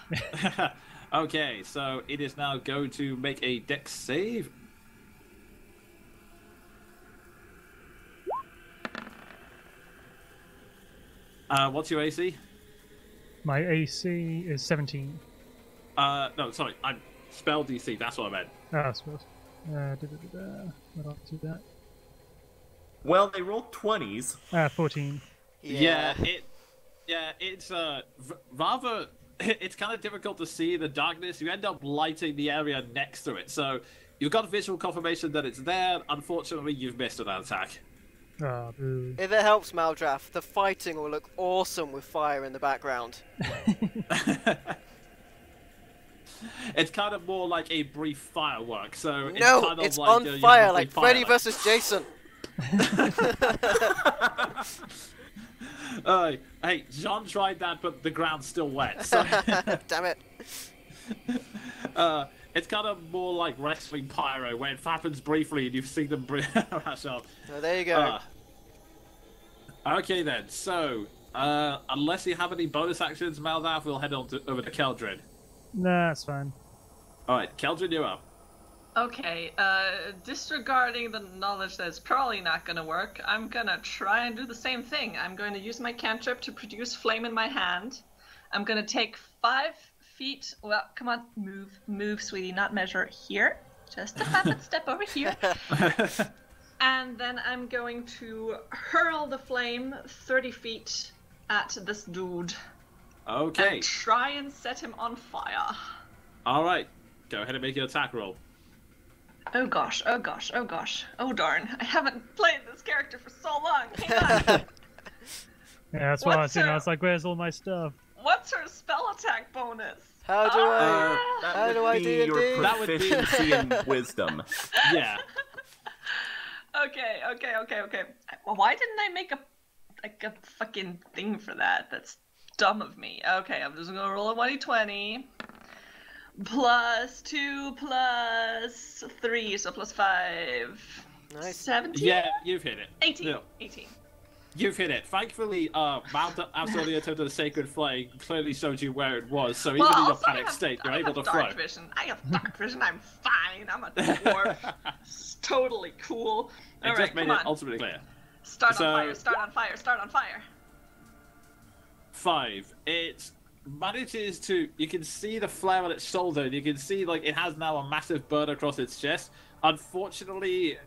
Speaker 2: Okay, so it is now going to make a dex save. What's your AC?
Speaker 4: My AC is 17.
Speaker 2: No, sorry, I'm spell DC, that's what I meant.
Speaker 4: Oh, I suppose. I don't do that.
Speaker 5: Well, they rolled 20s.
Speaker 4: 14.
Speaker 2: Yeah, it's rather. It's kind of difficult to see the darkness. You end up lighting the area next to it, so you've got visual confirmation that it's there. Unfortunately, you've missed that attack.
Speaker 4: Oh, boo.
Speaker 1: If it helps, Maldrath, the fighting will look awesome with fire in the background.
Speaker 2: It's kind of more like a brief firework, so it's
Speaker 1: No,
Speaker 2: kind of
Speaker 1: it's
Speaker 2: like
Speaker 1: on fire, like Freddy
Speaker 2: firelight.
Speaker 1: versus Jason.
Speaker 2: Hey, Jean tried that, but the ground's still wet. So
Speaker 1: Damn it.
Speaker 2: It's kind of more like wrestling pyro, where it happens briefly and you see them rush up.
Speaker 1: Oh, there you go.
Speaker 2: Okay then, so, unless you have any bonus actions, Maldav, we'll head on over to Keldrin.
Speaker 4: Nah, that's fine.
Speaker 2: Alright, Keldrin, you're up.
Speaker 3: Okay, disregarding the knowledge that it's probably not gonna work, I'm gonna try and do the same thing. I'm going to use my cantrip to produce flame in my hand. I'm gonna take 5 feet. Well, come on, move, sweetie, not measure here. Just a 5-foot step over here. And then I'm going to hurl the flame 30 feet at this dude.
Speaker 2: Okay.
Speaker 3: And try and set him on fire.
Speaker 2: Alright, go ahead and make your attack roll.
Speaker 3: Oh gosh, oh gosh, oh gosh. Oh darn, I haven't played this character for so long. Hang on.
Speaker 4: Yeah, that's why I was thinking. I was like, "Where's all my stuff?"
Speaker 3: What's her spell attack bonus?
Speaker 1: How do I
Speaker 5: That
Speaker 1: D&D?
Speaker 5: would be your
Speaker 2: That would be-
Speaker 5: proficiency in wisdom.
Speaker 2: Yeah.
Speaker 3: Okay. Well, why didn't I make a fucking thing for that? That's dumb of me. Okay, I'm just gonna roll a 1d20. Plus 2 plus 3, so plus 5.
Speaker 1: Nice.
Speaker 3: 17?
Speaker 2: Yeah, you've hit it.
Speaker 3: 18.
Speaker 2: No,
Speaker 3: 18.
Speaker 2: you've hit it. Thankfully, Mount absolutely attempt the Sacred Flame clearly showed you where it was, so even in your
Speaker 3: also
Speaker 2: panic state, you're able to throw.
Speaker 3: dark vision. I have dark vision. I'm fine. I'm a dwarf. It's totally cool.
Speaker 2: It
Speaker 3: All
Speaker 2: just
Speaker 3: right,
Speaker 2: made
Speaker 3: come
Speaker 2: it
Speaker 3: on.
Speaker 2: ultimately clear.
Speaker 3: Start
Speaker 2: So-
Speaker 3: on fire. Start on fire. Start on fire.
Speaker 2: 5. It manages to. You can see the flare on its shoulder, and you can see like it has now a massive burn across its chest. Unfortunately,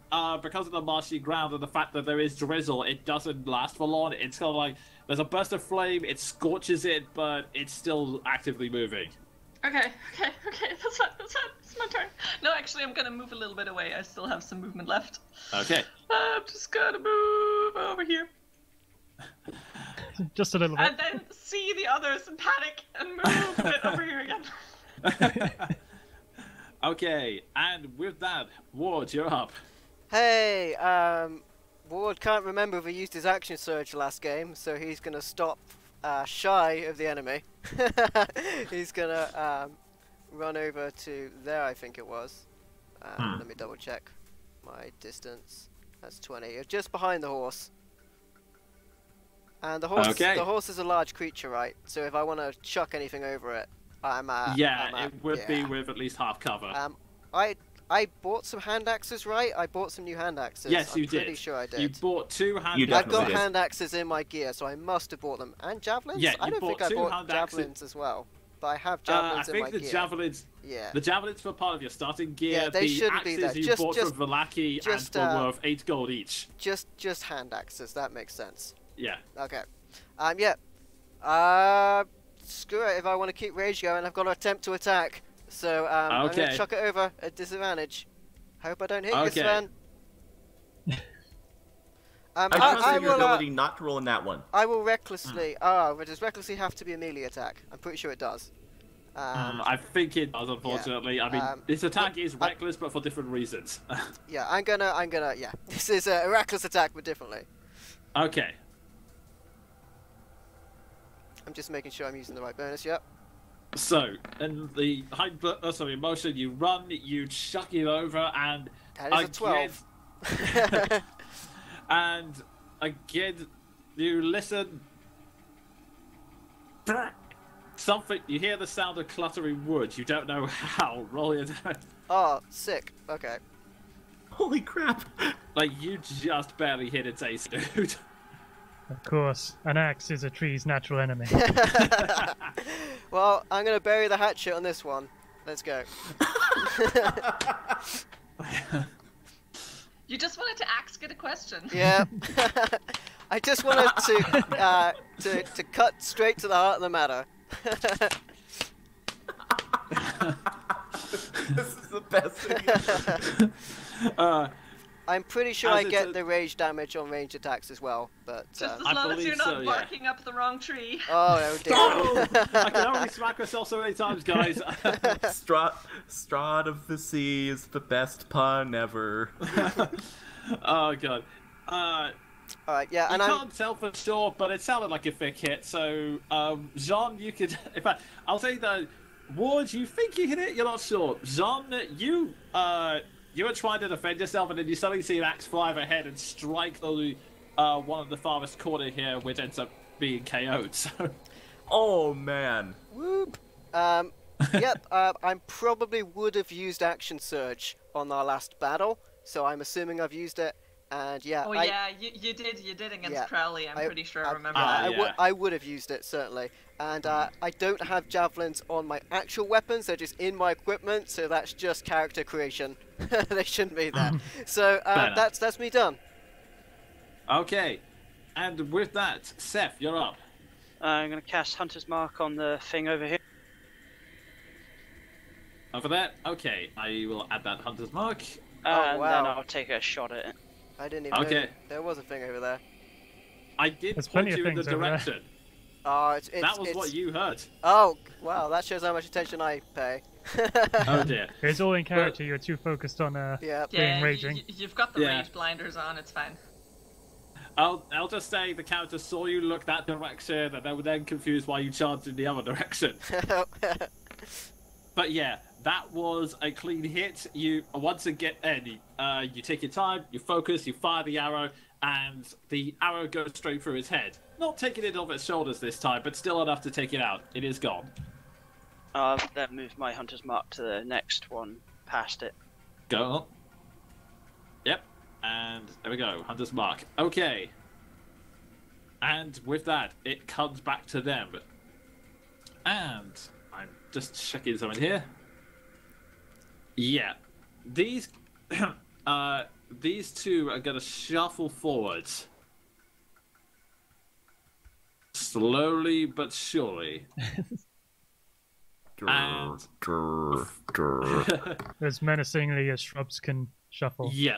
Speaker 2: because of the marshy ground and the fact that there is drizzle, it doesn't last for long. It's kind of like there's a burst of flame, it scorches it, but it's still actively moving.
Speaker 3: Okay. That's fine. It's my turn. No, actually, I'm gonna move a little bit away. I still have some movement left.
Speaker 2: Okay.
Speaker 3: I'm just gonna move over here.
Speaker 4: Just a little bit.
Speaker 3: And then see the others and panic and move a bit over here again.
Speaker 2: Okay, and with that, Ward, you're up.
Speaker 1: Hey, Ward can't remember if he used his action surge last game, so he's gonna stop shy of the enemy. He's gonna run over to there, I think it was. Let me double check my distance. That's 20. Just behind the horse. And the horse is a large creature, right? So if I want to chuck anything over it,
Speaker 2: it would be with at least half cover.
Speaker 1: I bought some hand axes, right? I bought some new hand axes.
Speaker 2: Yes, you
Speaker 1: I'm
Speaker 2: did.
Speaker 1: pretty sure I did.
Speaker 2: You bought 2 hand
Speaker 5: You
Speaker 2: axes.
Speaker 1: I've got
Speaker 5: definitely did.
Speaker 1: hand axes in my gear, so I must have bought them. And javelins?
Speaker 2: Yeah,
Speaker 1: I
Speaker 2: you
Speaker 1: don't think
Speaker 2: bought
Speaker 1: I
Speaker 2: 2
Speaker 1: bought
Speaker 2: hand
Speaker 1: javelins
Speaker 2: axes.
Speaker 1: as well. But I have
Speaker 2: I
Speaker 1: javelins in my
Speaker 2: think the
Speaker 1: gear.
Speaker 2: javelins.
Speaker 1: Yeah.
Speaker 2: The javelins were part of your starting gear.
Speaker 1: Yeah, they
Speaker 2: the
Speaker 1: shouldn't be
Speaker 2: axes
Speaker 1: there.
Speaker 2: you bought from Velaki
Speaker 1: just,
Speaker 2: and were worth 8 gold each.
Speaker 1: Just hand axes, that makes sense.
Speaker 2: Yeah.
Speaker 1: Okay. Screw it, if I want to keep rage going, I've got to attempt to attack. So, I'm going to
Speaker 2: Okay.
Speaker 1: chuck it over at disadvantage. Hope I don't hit you,
Speaker 2: Okay.
Speaker 1: Sven.
Speaker 5: I trust
Speaker 1: I
Speaker 5: in your
Speaker 1: will,
Speaker 5: ability not to roll in that one.
Speaker 1: I will recklessly... but does recklessly have to be a melee attack? I'm pretty sure it does.
Speaker 2: I think it does, unfortunately. I mean, this attack is reckless, but for different reasons.
Speaker 1: Yeah, I'm gonna, yeah. This is a reckless attack, but differently.
Speaker 2: Okay.
Speaker 1: I'm just making sure I'm using the right bonus, yep.
Speaker 2: So, in the motion, you run, you chuck it over, and
Speaker 1: That is a 12.
Speaker 2: and again, you listen. Something. You hear the sound of cluttering wood. You don't know how. Roll it.
Speaker 1: Oh, sick. Okay.
Speaker 5: Holy crap!
Speaker 2: Like you just barely hit its ace, dude.
Speaker 4: Of course, an axe is a tree's natural enemy.
Speaker 1: Well, I'm gonna bury the hatchet on this one. Let's go.
Speaker 3: You just wanted to ask it a question.
Speaker 1: Yeah. I just wanted to cut straight to the heart of the matter.
Speaker 5: This is the best thing.
Speaker 1: I'm pretty sure
Speaker 2: As
Speaker 1: I
Speaker 2: it's
Speaker 1: get
Speaker 2: a-
Speaker 1: the rage damage on ranged attacks as well, but
Speaker 3: Just as
Speaker 2: I
Speaker 3: long as
Speaker 2: believe
Speaker 3: you're not
Speaker 2: so, yeah.
Speaker 3: barking up the wrong tree.
Speaker 1: oh dear.
Speaker 2: Oh, I can only smack myself so many times, guys.
Speaker 5: Strahd of the Sea is the best pun ever.
Speaker 2: Oh god.
Speaker 1: Alright, yeah,
Speaker 2: You
Speaker 1: and I'm
Speaker 2: can't tell for sure, but it sounded like a thick hit. So, Jean, you could. In fact, I'll say that Ward, you think you hit it? You're not sure. Jean, you were trying to defend yourself, and then you suddenly see an axe fly overhead and strike the one of the farthest corner here, which ends up being KO'd. So.
Speaker 5: Oh man.
Speaker 1: Whoop. Yep. I probably would have used action surge on our last battle, so I'm assuming I've used it. And yeah.
Speaker 3: Oh yeah, you did against
Speaker 1: Yeah.
Speaker 3: Crowley. I'm pretty sure I remember
Speaker 2: Ah,
Speaker 3: that.
Speaker 2: yeah.
Speaker 1: I would have used it certainly. And I don't have javelins on my actual weapons; they're just in my equipment, so that's just character creation. They shouldn't be there. So that's me done.
Speaker 2: Okay, and with that, Seth, you're up.
Speaker 6: I'm going to cast Hunter's Mark on the thing over here.
Speaker 2: Over there. Okay, I will add that hunter's mark.
Speaker 6: And
Speaker 1: wow.
Speaker 6: then I'll take a shot at it.
Speaker 1: I didn't even know there was a thing over there.
Speaker 2: I did
Speaker 4: There's
Speaker 2: point
Speaker 4: plenty of
Speaker 2: you in the
Speaker 4: things over there.
Speaker 2: direction.
Speaker 1: Oh,
Speaker 2: That was what you heard.
Speaker 1: Oh, wow, that shows how much attention I pay.
Speaker 2: Oh dear.
Speaker 4: It's all in character. You're too focused on
Speaker 1: Yeah.
Speaker 4: being raging.
Speaker 3: You've got the
Speaker 2: Yeah.
Speaker 3: rage blinders on. It's fine.
Speaker 2: I'll just say the character saw you look that direction, and they were then confused why you charged in the other direction. But yeah, that was a clean hit. You once again, you take your time, you focus, you fire the arrow, and the arrow goes straight through his head. Not taking it off its shoulders this time, but still enough to take it out. It is gone.
Speaker 6: I'll then move my Hunter's Mark to the next one past it.
Speaker 2: Go on. Yep. And there we go. Hunter's mark. Okay. And with that, it comes back to them. And I'm just checking something here. Yeah. These these two are gonna shuffle forwards. Slowly but surely. And
Speaker 4: As menacingly as shrubs can shuffle.
Speaker 2: yeah.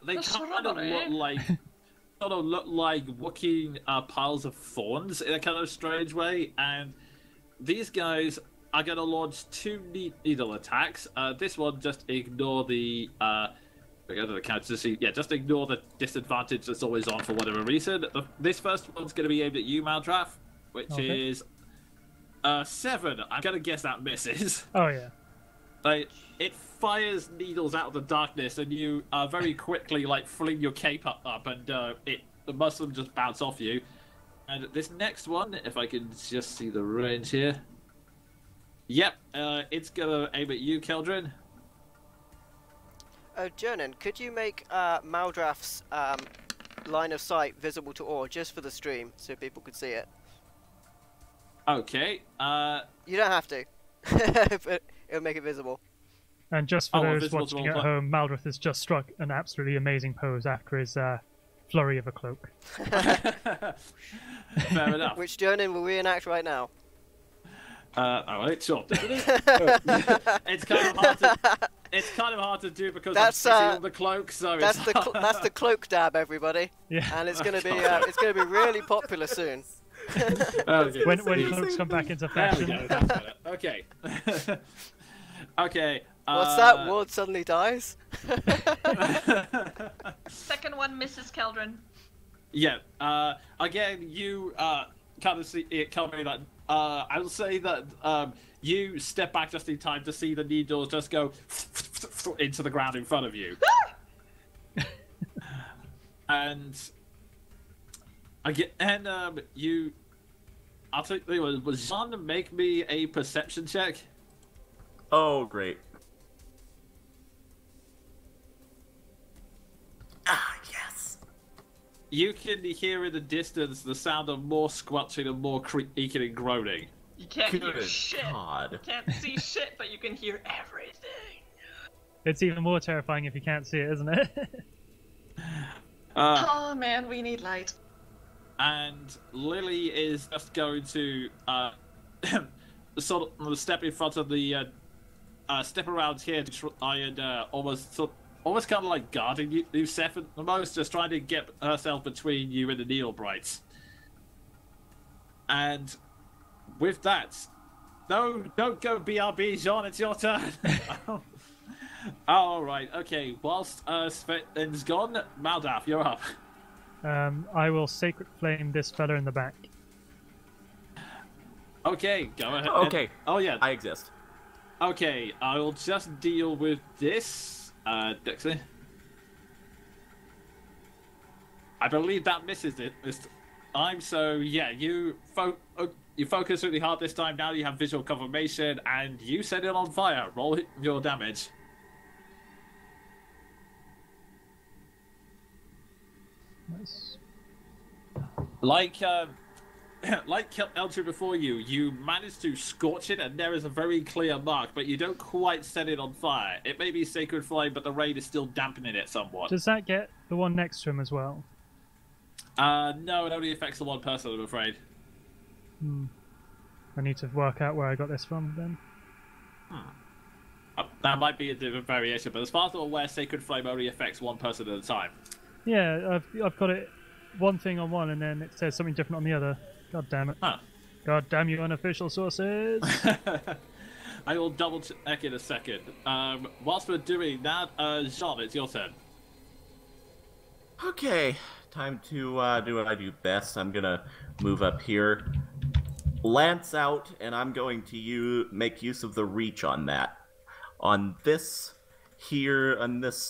Speaker 2: They kind of look like walking piles of thorns in a kind of strange way, and these guys are going to launch two needle attacks. This one, just ignore the we go to the counter to see. Yeah, just ignore the disadvantage that's always on for whatever reason. This first one's going to be aimed at you, Maldraff, which is 7. I'm going to guess that misses.
Speaker 4: Oh yeah.
Speaker 2: Like, it fires needles out of the darkness, and you very quickly fling your cape up, and most of them just bounce off you. And this next one, if I can just see the range here. Yep, it's gonna aim at you, Keldrin.
Speaker 1: Oh, Jonan, could you make Maldraff's line of sight visible to all, just for the stream, so people could see it?
Speaker 2: Okay.
Speaker 1: You don't have to, but it'll make it visible.
Speaker 4: And just for those
Speaker 2: visible
Speaker 4: watching
Speaker 2: to
Speaker 4: at
Speaker 2: all.
Speaker 4: home, Maldroth has just struck an absolutely amazing pose after his flurry of a cloak.
Speaker 2: Fair enough.
Speaker 1: Which Jonan will reenact right now.
Speaker 2: Alright, sure. It's kind of hard to do because I'm sitting on the cloak, so
Speaker 1: That's
Speaker 2: it's
Speaker 1: that's the cloak dab, everybody.
Speaker 4: Yeah.
Speaker 1: And it's gonna be really popular soon.
Speaker 2: Okay.
Speaker 4: When cloaks come back into
Speaker 2: There we
Speaker 4: fashion.
Speaker 2: go, that's better. Okay. Okay.
Speaker 1: What's that? Ward suddenly dies?
Speaker 3: Second one, Mrs. Keldrin.
Speaker 2: Yeah. Again, you kind of see it coming. I will say that you step back just in time to see the needles just go into the ground in front of you. And you. I'll tell you, was Jean make me a perception check?
Speaker 5: Oh, great. Ah, yes.
Speaker 2: You can hear in the distance the sound of more squelching and more creaking and groaning.
Speaker 3: You can't hear
Speaker 5: Good
Speaker 3: shit.
Speaker 5: God.
Speaker 3: You can't see shit, but you can hear everything.
Speaker 4: It's even more terrifying if you can't see it, isn't it?
Speaker 3: Oh man, we need light.
Speaker 2: And Lily is just going to sort of step in front of the step around here to try and almost kind of like guarding you, Seth, at the most, just trying to get herself between you and the needle brights. And with that, no, don't go BRB, Jean. It's your turn. All right, okay. Whilst Sven's gone, Maldaff, you're up.
Speaker 4: I will Sacred Flame this fella in the back.
Speaker 2: Okay, go ahead.
Speaker 5: Okay.
Speaker 2: Oh yeah.
Speaker 5: I exist.
Speaker 2: Okay, I'll just deal with this. Dixie. I believe that misses it this time. So yeah, you focus really hard this time. Now you have visual confirmation, and you set it on fire. Roll your damage.
Speaker 4: Nice.
Speaker 2: Like like Eldred before you, you managed to scorch it, and there is a very clear mark, but you don't quite set it on fire. It may be sacred flame, but the rain is still dampening it somewhat.
Speaker 4: Does that get the one next to him as well?
Speaker 2: No, it only affects the one person, I'm afraid.
Speaker 4: I need to work out where I got this from then.
Speaker 2: That might be a different variation, but as far as I'm aware, sacred flame only affects one person at a time.
Speaker 4: Yeah, I've got it one thing on one and then it says something different on the other. God damn it.
Speaker 2: Huh.
Speaker 4: God damn you unofficial sources.
Speaker 2: I will double check in a second. Whilst we're doing that, Jean, it's your turn.
Speaker 5: Okay, time to do what I do best. I'm gonna move up here, lance out, and I'm going to make use of the reach on that. On this here, on this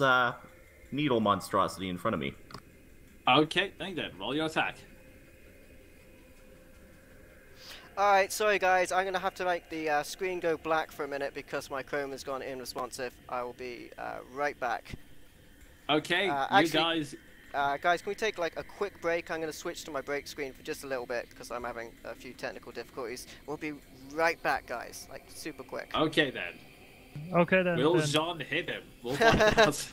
Speaker 5: needle monstrosity in front of me.
Speaker 2: Okay, then roll your attack.
Speaker 1: Alright, sorry guys, I'm going to have to make the screen go black for a minute because my Chrome has gone unresponsive. I will be right back.
Speaker 2: Okay,
Speaker 1: actually, guys, can we take like a quick break? I'm going to switch to my break screen for just a little bit because I'm having a few technical difficulties. We'll be right back, guys, like super quick.
Speaker 2: Okay then.
Speaker 4: Okay then.
Speaker 2: Will Jean hit him? We'll find out.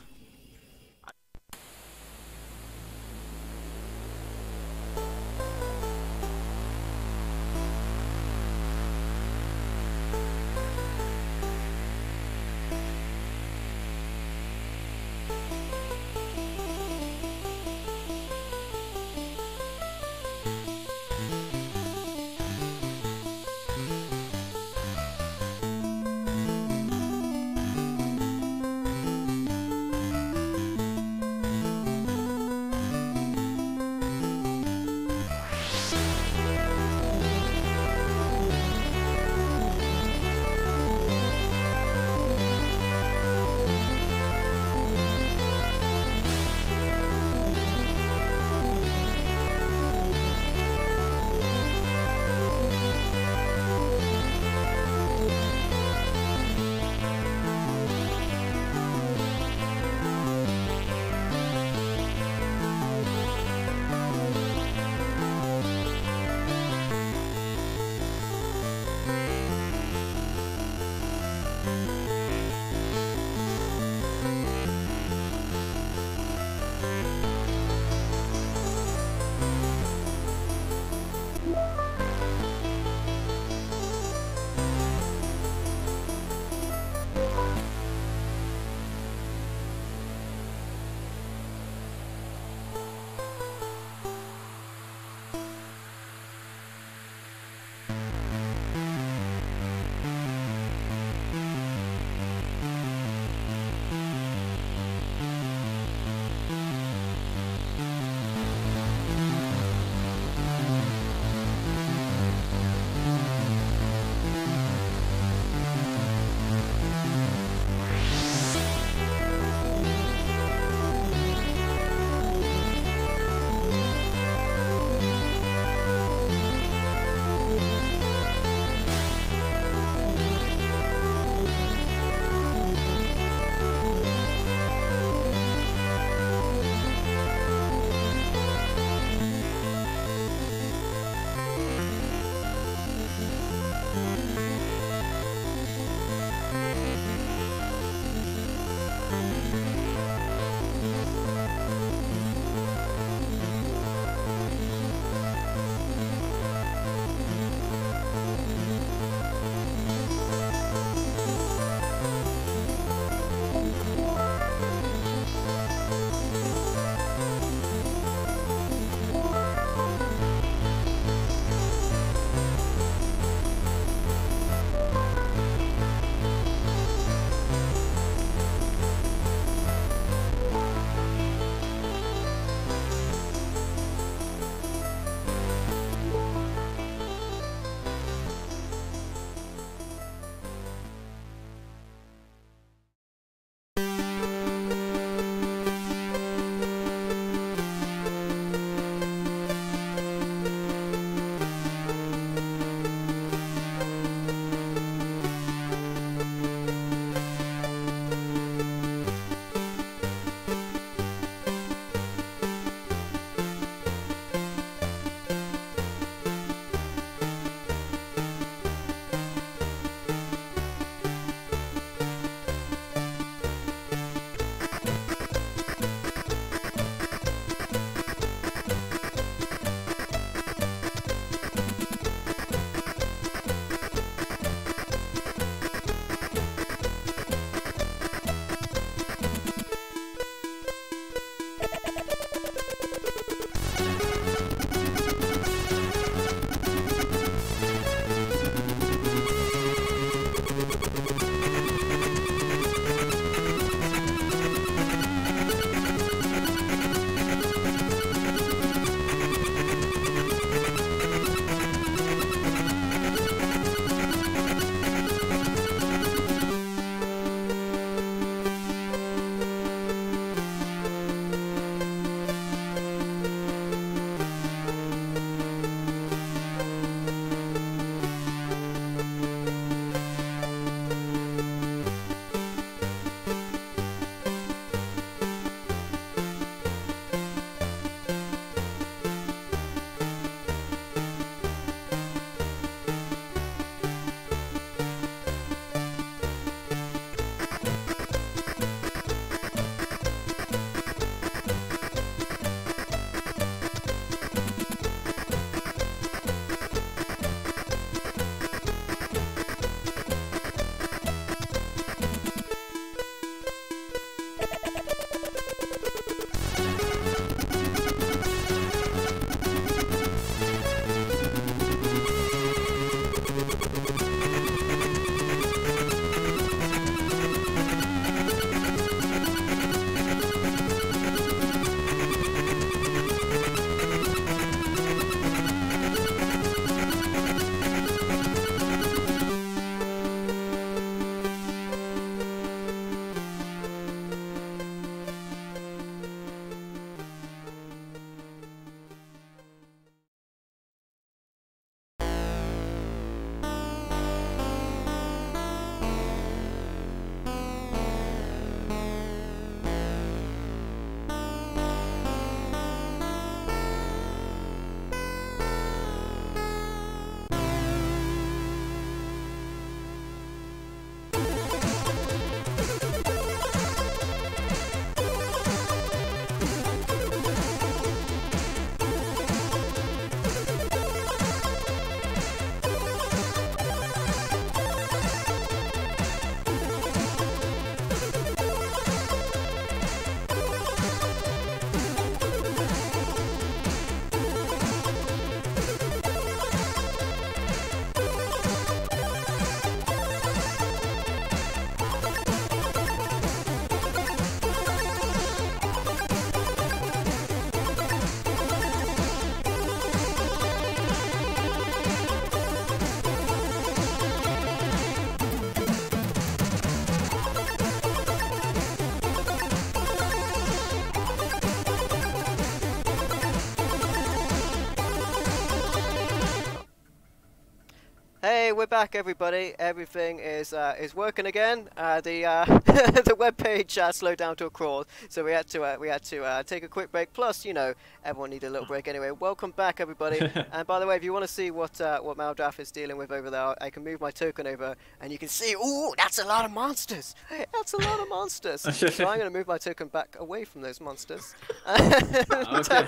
Speaker 1: Hey, we're back, everybody. Everything is working again. The the web page slowed down to a crawl, so we had to take a quick break. Plus, you know, everyone needed a little break anyway. Welcome back, everybody. And by the way, if you want to see what Maldrath is dealing with over there, I can move my token over, and you can see. Ooh, that's a lot of monsters. That's a lot of monsters. So I'm going to move my token back away from those monsters.
Speaker 2: Okay.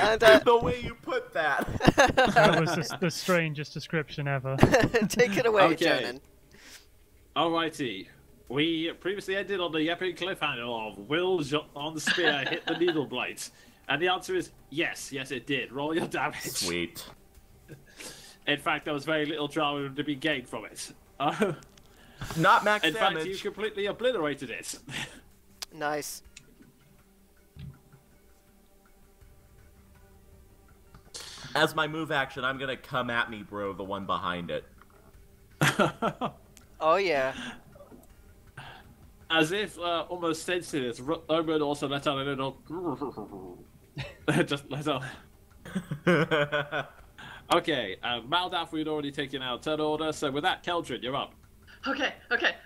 Speaker 1: And
Speaker 5: The way you put that.
Speaker 4: That was the strangest description ever.
Speaker 1: take it away,
Speaker 2: Okay.
Speaker 1: Jonan.
Speaker 2: Alrighty. We previously ended on the epic cliffhanger of will on the spear hit the needle blades? And the answer is yes, it did. Roll your damage.
Speaker 5: Sweet.
Speaker 2: In fact, there was very little drama to be gained from it.
Speaker 5: Not max
Speaker 2: In fact,
Speaker 5: damage.
Speaker 2: you completely obliterated it.
Speaker 1: Nice.
Speaker 5: As my move action, I'm gonna come at me, bro, the one behind it.
Speaker 1: Oh yeah.
Speaker 2: As if almost sensing this, Roman also let out a little. Just let out. Okay, Maldath we'd already taken our turn order, so with that, Keldrin, you're up.
Speaker 3: Okay.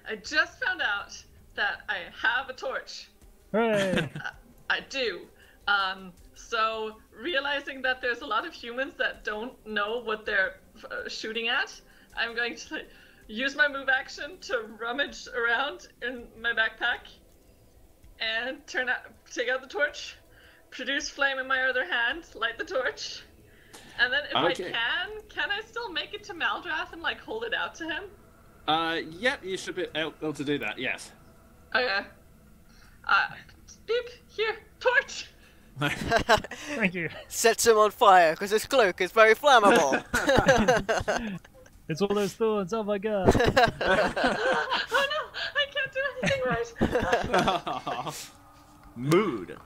Speaker 3: I just found out that I have a torch.
Speaker 4: Hooray!
Speaker 3: I do. So realizing that there's a lot of humans that don't know what they're shooting at, I'm going to use my move action to rummage around in my backpack and take out the torch, produce flame in my other hand, light the torch, and then if
Speaker 2: Okay.
Speaker 3: I can I still make it to Maldrath and like hold it out to him?
Speaker 2: Yep, you should be able to do that, yes.
Speaker 3: Okay. Beep, here, torch!
Speaker 4: Thank you.
Speaker 1: Sets him on fire because his cloak is very flammable.
Speaker 4: It's all those thorns. Oh my god.
Speaker 3: Oh no, I can't do anything right.
Speaker 5: Mood.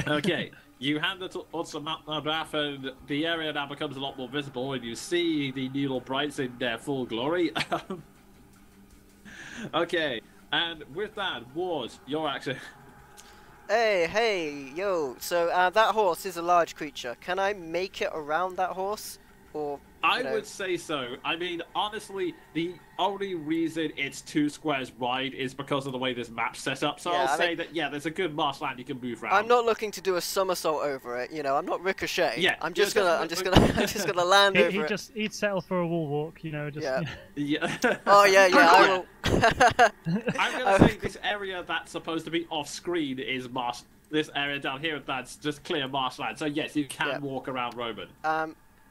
Speaker 2: Okay, you hand it on some Maldath, and the area now becomes a lot more visible, and you see the needle brights in their full glory. Okay, and with that, Ward, your action.
Speaker 1: Hey, yo. So that horse is a large creature. Can I make it around that horse? Or
Speaker 2: I
Speaker 1: you know,
Speaker 2: would say so. I mean, honestly, the only reason it's 2 squares wide is because of the way this map's set up. So
Speaker 1: Yeah,
Speaker 2: I'll
Speaker 1: I
Speaker 2: say
Speaker 1: mean-
Speaker 2: that, yeah, there's a good marshland you can move around.
Speaker 1: I'm not looking to do a somersault over it. You know, I'm not Ricochet.
Speaker 2: Yeah,
Speaker 1: I'm just
Speaker 2: you're
Speaker 1: gonna land over it.
Speaker 4: He'd settle for a wall walk, you know. Just
Speaker 1: Yeah.
Speaker 2: Yeah.
Speaker 1: Oh yeah. I will.
Speaker 2: I'm gonna say this area that's supposed to be off screen is marsh. This area down here, that's just clear marshland. So yes, you can
Speaker 1: Yeah.
Speaker 2: walk around Roman.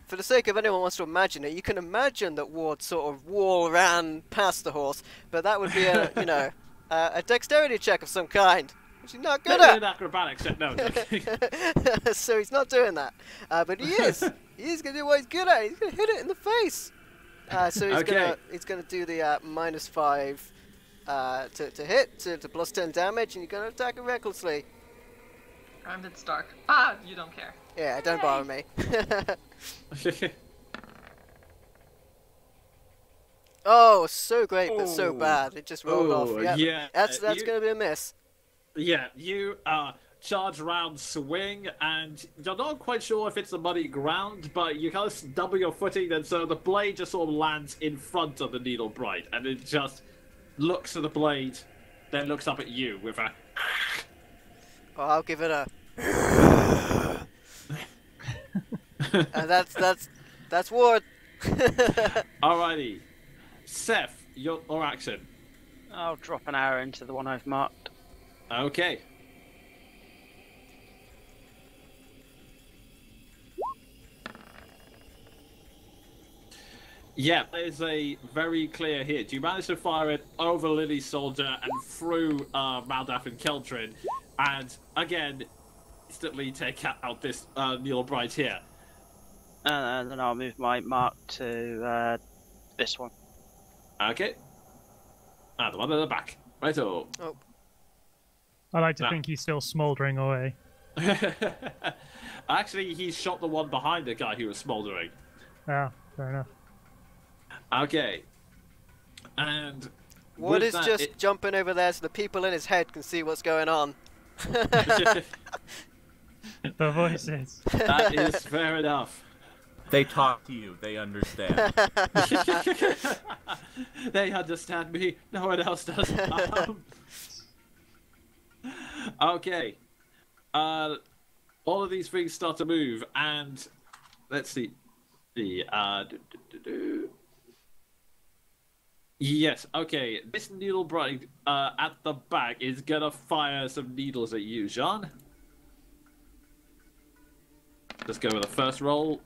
Speaker 1: For the sake of anyone who wants to imagine it, you can imagine that Ward sort of ran past the horse, but that would be a a dexterity check of some kind, which he's not good
Speaker 2: Maybe
Speaker 1: at.
Speaker 2: an acrobatics check. No.
Speaker 1: So he's not doing that, but he is. He's gonna do what he's good at. He's gonna hit it in the face. So he's gonna do the -5 to hit to +10 damage, and you're gonna attack it recklessly.
Speaker 3: It's dark. You don't care.
Speaker 1: Yeah, don't bother me. Oh, so great, but so bad. It just rolled off. Yep.
Speaker 2: Yeah,
Speaker 1: That's
Speaker 2: you-
Speaker 1: gonna be a miss.
Speaker 2: Yeah, you charge around, swing, and you're not quite sure if it's the muddy ground, but you kind of double your footing, and so the blade just sort of lands in front of the needle bright, and it just looks at the blade, then looks up at you with a.
Speaker 1: Oh, I'll give it a. And that's Ward.
Speaker 2: Alrighty, Seth, your action.
Speaker 6: I'll drop an arrow into the one I've marked.
Speaker 2: Okay. Yeah, there's a very clear hit. You managed to fire it over Lily's soldier and through Maldath and Keldrin, and again, instantly take out this needle bright here.
Speaker 6: And then I'll move my mark to this one.
Speaker 2: Okay. Ah, the one at the back. Righto.
Speaker 4: I like to
Speaker 2: Nah.
Speaker 4: think he's still smouldering away.
Speaker 2: Actually, he shot the one behind the guy who was smouldering.
Speaker 4: Ah, fair enough.
Speaker 2: Okay. And
Speaker 1: Ward
Speaker 2: with
Speaker 1: is
Speaker 2: that,
Speaker 1: just jumping over there so the people in his head can see what's going on.
Speaker 4: The voices.
Speaker 2: that is fair enough.
Speaker 5: They talk to you. They understand.
Speaker 2: They understand me. No one else does. Okay. All of these things start to move, and let's see. Yes, okay. This needle bright at the back is gonna fire some needles at you, Jean. Let's go with the first roll.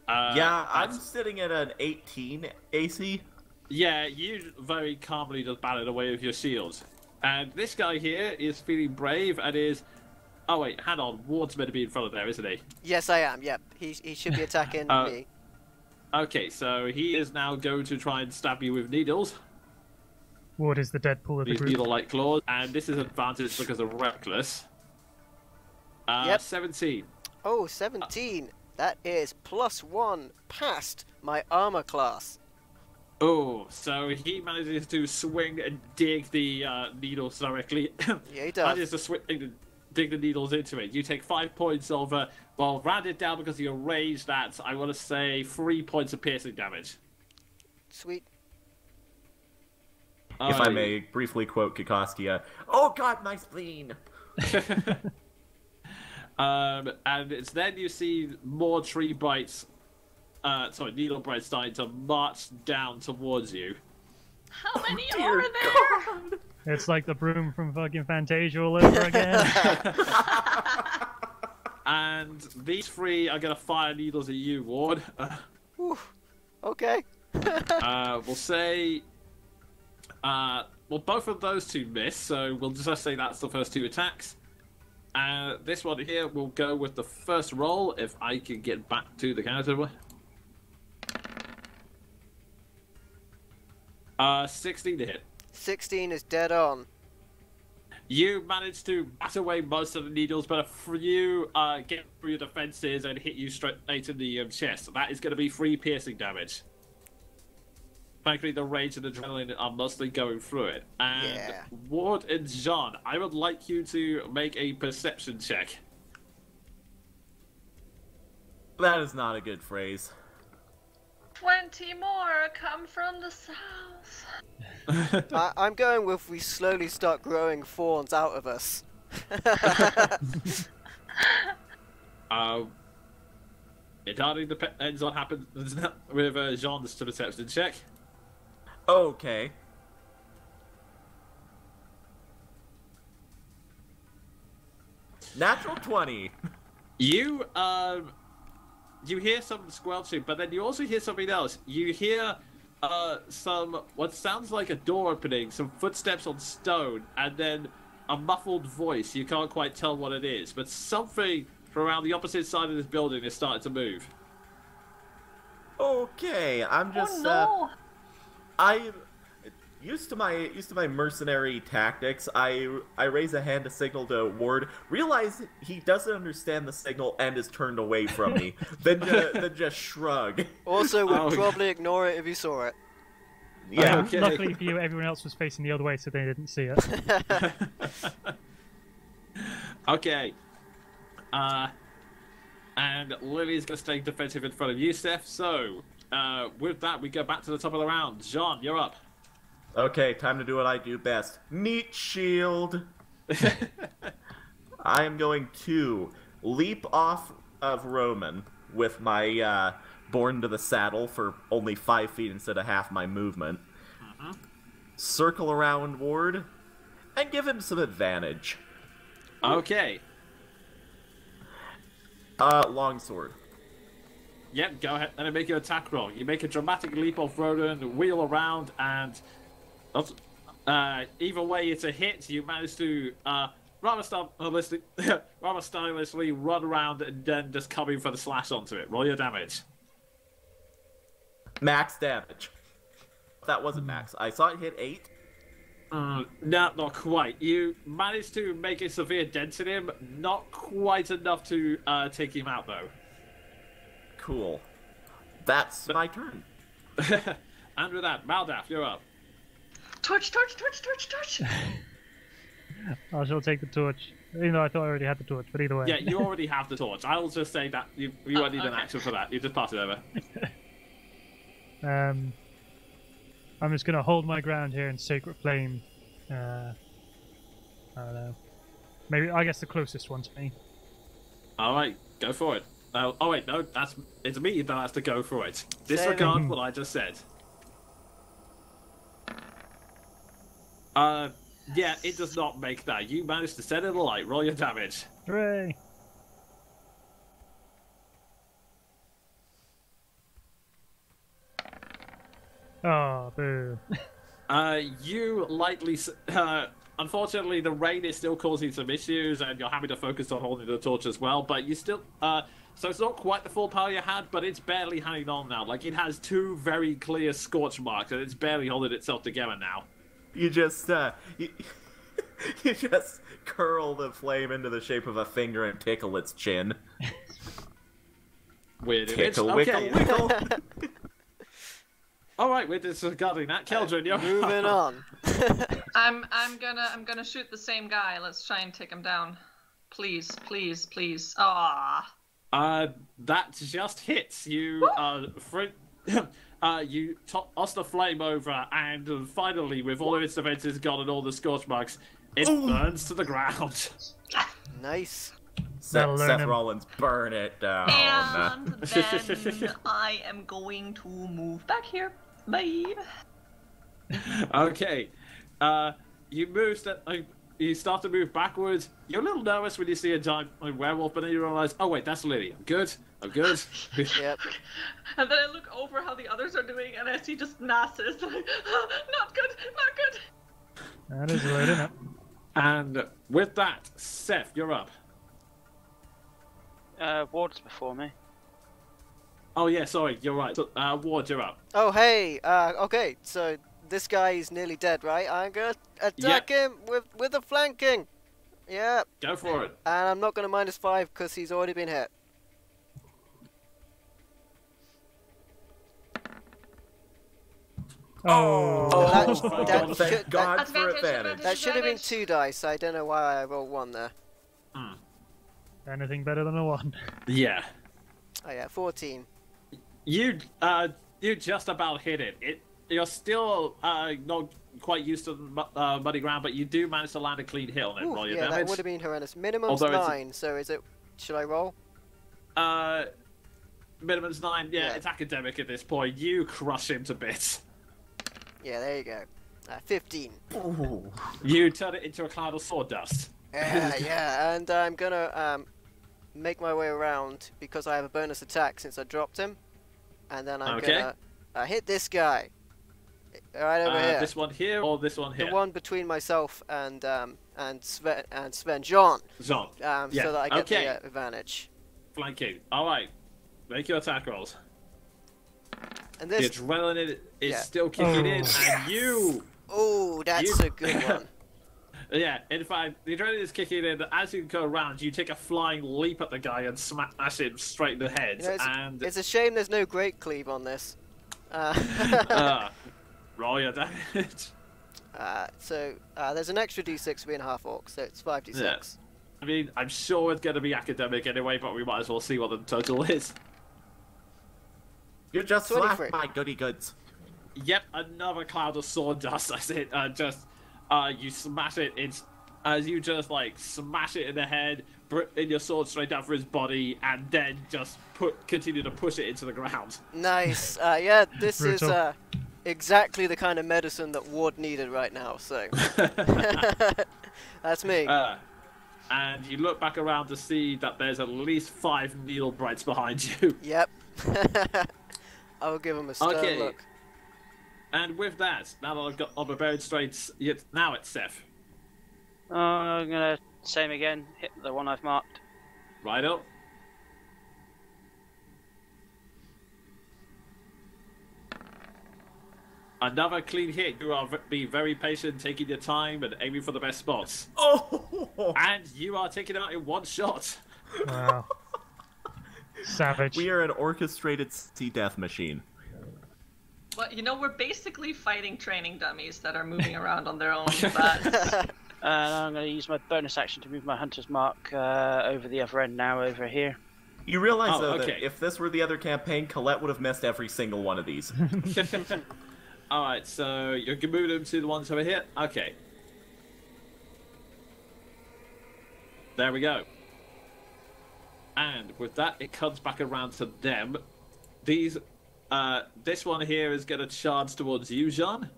Speaker 5: Yeah, I'm sitting at an 18 AC.
Speaker 2: Yeah, you very calmly just bat it away with your shield. And this guy here is feeling brave and is... Oh wait, hang on. Ward's meant to be in front of there, isn't he?
Speaker 1: Yes, I am. Yep, he should be attacking me.
Speaker 2: Okay, so he is now going to try and stab you with needles.
Speaker 4: Ward is the Deadpool of the
Speaker 2: These
Speaker 4: group.
Speaker 2: needle-like claws, and this is advantage because of reckless.
Speaker 1: Yep.
Speaker 2: 17.
Speaker 1: Oh, 17. That is +1 past my armor class.
Speaker 2: Oh, so he manages to swing and dig the needles directly.
Speaker 1: Yeah, he does.
Speaker 2: Manages to swing and dig the needles into it. You take 5 points of, well, rounded down because of your rage, that's, I want to say, 3 points of piercing damage.
Speaker 1: Sweet.
Speaker 5: If I may briefly quote Kikoskia, "Oh God, my spleen!"
Speaker 2: And it's then you see more tree bites, needle bites starting to march down towards you.
Speaker 3: How many
Speaker 5: Dear
Speaker 3: are there?
Speaker 4: It's like the broom from fucking Fantasia all over again.
Speaker 2: And these three are going to fire needles at you, Ward.
Speaker 1: Whew. Okay.
Speaker 2: We'll say... well, both of those two miss, so we'll just say that's the first two attacks. This one here will go with the first roll, if I can get back to the counter. 16 to hit.
Speaker 1: 16 is dead on.
Speaker 2: You manage to bat away most of the needles, but a few get through your defenses and hit you straight in the chest. That is going to be 3 piercing damage. Frankly, the rage and adrenaline are mostly going through it. And
Speaker 1: Yeah.
Speaker 2: Ward and Jean, I would like you to make a perception check.
Speaker 5: That is not a good phrase.
Speaker 3: 20 more come from the south.
Speaker 1: I'm going with we slowly start growing thorns out of us.
Speaker 2: It hardly depends on what happens with Jean's perception check.
Speaker 5: Okay. Natural 20.
Speaker 2: You hear some squelching, but then you also hear something else. You hear some what sounds like a door opening, some footsteps on stone, and then a muffled voice. You can't quite tell what it is, but something from around the opposite side of this building is starting to move.
Speaker 5: Okay, I'm just
Speaker 3: Oh no!
Speaker 5: I used to my mercenary tactics. I raise a hand to signal to Ward, realize he doesn't understand the signal and is turned away from me. then just shrug.
Speaker 1: Also, would
Speaker 2: Oh.
Speaker 1: probably ignore it if you saw it.
Speaker 5: Yeah.
Speaker 2: Okay.
Speaker 4: Luckily for you, everyone else was facing the other way, so they didn't see it.
Speaker 2: Okay. And Lily's going to stay defensive in front of you, Steph. So, with that, we go back to the top of the round. Jean, you're up.
Speaker 5: Okay, time to do what I do best. Meat shield. I am going to leap off of Roman with my born to the saddle for only 5 feet instead of half my movement. Circle around Ward and give him some advantage.
Speaker 2: Okay.
Speaker 5: Longsword.
Speaker 2: Yep, go ahead and make your attack roll. You make a dramatic leap off Rodan, wheel around, and either way it's a hit. You manage to rather stylishly run around and then just come in for the slash onto it. Roll your damage.
Speaker 5: Max damage. That wasn't max. I saw it hit 8.
Speaker 2: No, not quite. You managed to make a severe dent in him, not quite enough to take him out though.
Speaker 5: Cool. That's my turn.
Speaker 2: And with that, Maldaf, you're up.
Speaker 3: Torch, torch, torch, torch, torch!
Speaker 4: I shall take the torch. Even though I thought I already had the torch, but either way.
Speaker 2: Yeah, you already have the torch. I'll just say that you won't need an
Speaker 3: okay.
Speaker 2: action for that. You just pass it over.
Speaker 4: I'm just gonna hold my ground here and Sacred Flame. I don't know. Maybe I guess the closest one to me.
Speaker 2: All right, go for it. Oh wait, no, it's me that has to go for it. Disregard what I just said. Yeah, it does not make that. You managed to set it alight. Roll your damage.
Speaker 4: Hooray! Oh, boo.
Speaker 2: You lightly. Unfortunately, the rain is still causing some issues, and you're having to focus on holding the torch as well. But you still. So it's not quite the full power you had, but it's barely hanging on now. Like, it has two very clear scorch marks, and it's barely holding itself together now.
Speaker 5: You just you just curl the flame into the shape of a finger and tickle its chin.
Speaker 2: Weird image.
Speaker 5: Tickle,
Speaker 2: Okay.
Speaker 5: wickle, wiggle.
Speaker 2: All right, we're disregarding that. Keldrin, you're
Speaker 1: Moving on.
Speaker 3: I'm gonna shoot the same guy. Let's try and take him down. Please, please, please. Ah.
Speaker 2: That just hits you. You toss the flame over, and finally, with all of its defenses gone and all the scorch marks, it burns to the ground.
Speaker 1: Nice.
Speaker 4: That'll learn
Speaker 5: Seth
Speaker 4: him.
Speaker 5: Rollins, burn it down.
Speaker 3: And then I am going to move back here. Bye.
Speaker 2: Okay, you start to move backwards. You're a little nervous when you see a giant werewolf, but then you realize, oh wait, that's Lily. I'm good.
Speaker 1: Yep.
Speaker 3: And then I look over how the others are doing, and I see just masses. Not good, not good.
Speaker 4: That is right, isn't it?
Speaker 2: And with that, Seth, you're up.
Speaker 6: Ward's before me.
Speaker 2: Oh yeah, sorry, you're right. So, Ward, you're up.
Speaker 1: Oh, hey. Okay, so this guy is nearly dead, right? I'm gonna attack him with a flanking. Yeah.
Speaker 2: Go for it.
Speaker 1: And I'm not gonna -5 because he's already been hit.
Speaker 4: Oh.
Speaker 5: Thank God for
Speaker 3: Advantage,
Speaker 5: advantage.
Speaker 1: That should have been
Speaker 3: Advantage.
Speaker 1: 2 dice. I don't know why I rolled 1 there.
Speaker 4: Anything better than a 1.
Speaker 2: Yeah.
Speaker 1: Oh yeah, 14.
Speaker 2: You just about hit it. You're still not quite used to the muddy ground, but you do manage to land a clean hit on it.
Speaker 1: Ooh,
Speaker 2: Roll your
Speaker 1: yeah, that
Speaker 2: damage.
Speaker 1: would have been horrendous. Minimum's
Speaker 2: Although it's-
Speaker 1: 9, so is it... Should I roll?
Speaker 2: Minimum's 9. Yeah,
Speaker 1: Yeah.
Speaker 2: it's academic at this point. You crush him to bits.
Speaker 1: Yeah, there you go. 15.
Speaker 2: You turn it into a cloud of sawdust.
Speaker 1: Yeah, and I'm gonna make my way around because I have a bonus attack since I dropped him. And then I'm
Speaker 2: Okay.
Speaker 1: gonna hit this guy. Right over here.
Speaker 2: This one here or this one here?
Speaker 1: The one between myself and Sven John.
Speaker 2: Zon.
Speaker 1: So that I get
Speaker 2: okay.
Speaker 1: the advantage.
Speaker 2: Flanking. All right. Make your attack rolls.
Speaker 1: And
Speaker 2: The
Speaker 1: this...
Speaker 2: adrenaline is
Speaker 1: Yeah.
Speaker 2: still kicking in,
Speaker 4: Oh.
Speaker 2: and you...
Speaker 1: Oh, that's
Speaker 2: You-
Speaker 1: a good one.
Speaker 2: Yeah, in fact, the adrenaline is kicking in. As you go around, you take a flying leap at the guy and smash him straight in the head.
Speaker 1: You know,
Speaker 2: and
Speaker 1: it's a shame there's no Great Cleave on this.
Speaker 2: roll your damage.
Speaker 1: So there's an extra d6 being half-orc, so it's 5d6.
Speaker 2: Yeah. I mean, I'm sure it's going to be academic anyway, but we might as well see what the total is.
Speaker 5: You just
Speaker 1: 23.
Speaker 5: slapped my goody goods.
Speaker 2: Yep, another cloud of sawdust. I said, you smash it. As you just like smash it in the head, in your sword straight down for his body, and then just continue to push it into the ground.
Speaker 1: Nice. Yeah, this is
Speaker 4: Brutal.
Speaker 1: exactly the kind of medicine that Ward needed right now. So that's me.
Speaker 2: And you look back around to see that there's at least 5 needle brights behind you.
Speaker 1: Yep. I will give him a stern
Speaker 2: Okay.
Speaker 1: look.
Speaker 2: And with that, now that I've got on the buried straights, now it's Seth.
Speaker 6: I'm gonna same again. Hit the one I've marked.
Speaker 2: Right up. Another clean hit. You are being very patient, taking your time and aiming for the best spots.
Speaker 5: Oh!
Speaker 2: And you are taking it out in one shot.
Speaker 4: Wow. Savage.
Speaker 5: We are an orchestrated death machine.
Speaker 3: But you know, we're basically fighting training dummies that are moving around on their own. But
Speaker 6: And I'm going to use my bonus action to move my hunter's mark over the other end now, over here.
Speaker 5: You realize, though,
Speaker 2: okay.
Speaker 5: that if this were the other campaign, Colette would have missed every single one of these.
Speaker 2: Alright, so you can move them to the ones over here? Okay. There we go. And with that, it comes back around to them. These, this one here is going to charge towards you, Jean.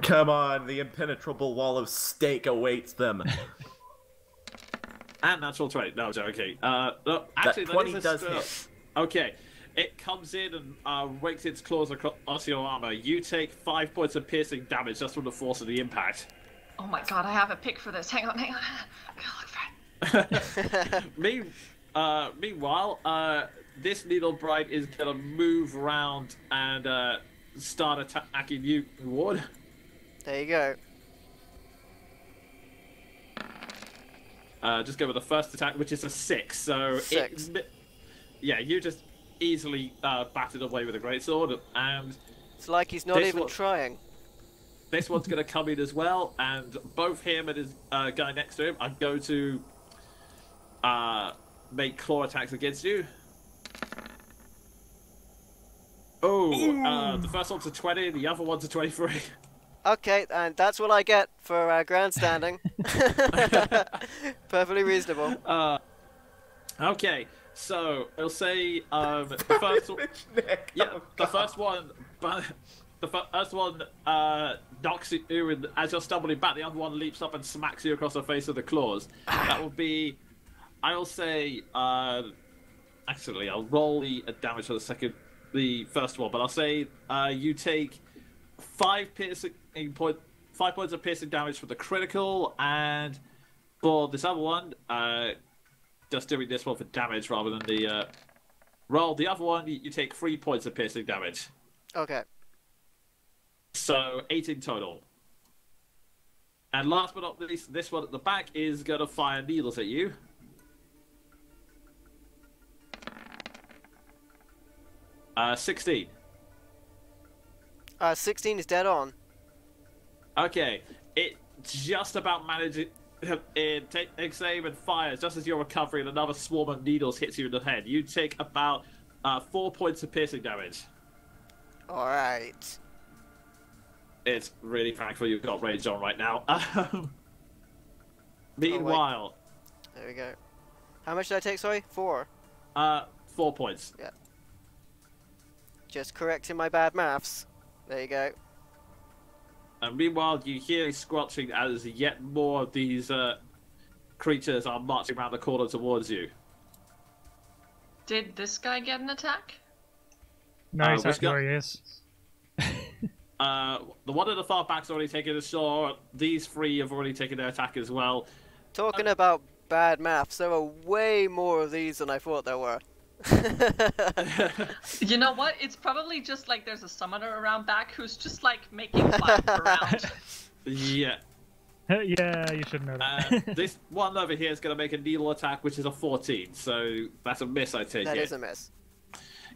Speaker 5: Come on, the impenetrable wall of steak awaits them.
Speaker 2: And natural 20. No, okay. No, actually,
Speaker 5: that 20
Speaker 2: is
Speaker 5: does hit.
Speaker 2: Okay. It comes in and rakes its claws across your armor. You take 5 points of piercing damage just from the force of the impact.
Speaker 3: Oh my god, I have a pick for this. Hang on. I gotta look for it.
Speaker 2: Meanwhile, this needle bright is gonna move around and start attacking you, Ward.
Speaker 1: There you go.
Speaker 2: Just go with the first attack, which is a 6. So
Speaker 1: 6.
Speaker 2: Yeah, you just easily batted away with a greatsword, and
Speaker 1: It's like he's not
Speaker 2: This
Speaker 1: even
Speaker 2: one-
Speaker 1: trying.
Speaker 2: this one's gonna come in as well. And both him and his guy next to him are going to make claw attacks against you. Oh, the first one's a 20, the other one's a 23.
Speaker 1: Okay, and that's what I get for grandstanding. Perfectly reasonable.
Speaker 2: Okay, so I'll say the first one.
Speaker 5: Nick,
Speaker 2: Yeah,
Speaker 5: oh,
Speaker 2: the
Speaker 5: God.
Speaker 2: first one. But the first one knocks you, and as you're stumbling back, the other one leaps up and smacks you across the face with the claws. That will be. I'll say. Actually, I'll roll the damage for the first one, but I'll say you take 5 points of piercing damage for the critical, and for this other one, just doing this one for damage rather than the roll. The other one, you take 3 points of piercing damage.
Speaker 1: Okay.
Speaker 2: So 8 in total. And last but not least, this one at the back is going to fire needles at you. Uh, 16.
Speaker 1: 16 is dead on.
Speaker 2: Okay, it just about manages. It takes aim and fires just as you're recovering. Another swarm of needles hits you in the head. You take about 4 points of piercing damage.
Speaker 1: Alright.
Speaker 2: It's really thankful you've got rage on right now. Meanwhile,
Speaker 1: There we go. How much did I take, sorry? 4.
Speaker 2: 4 points.
Speaker 1: Just correcting my bad maths. There you go.
Speaker 2: And meanwhile, you hear squelching as yet more of these creatures are marching around the corner towards you.
Speaker 3: Did this guy get an attack?
Speaker 4: No, he's
Speaker 2: which
Speaker 4: actually
Speaker 2: guy?
Speaker 4: where he is.
Speaker 2: The one at the far back's already taken a shot. These 3 have already taken their attack as well.
Speaker 1: Talking about bad maths, there are way more of these than I thought there were.
Speaker 3: You know what? It's probably just like there's a summoner around back who's just like making fun around.
Speaker 2: Yeah.
Speaker 4: Yeah, you should know that.
Speaker 2: This one over here is going to make a needle attack, which is a 14. So that's a miss, I take
Speaker 1: That
Speaker 2: it.
Speaker 1: is a miss.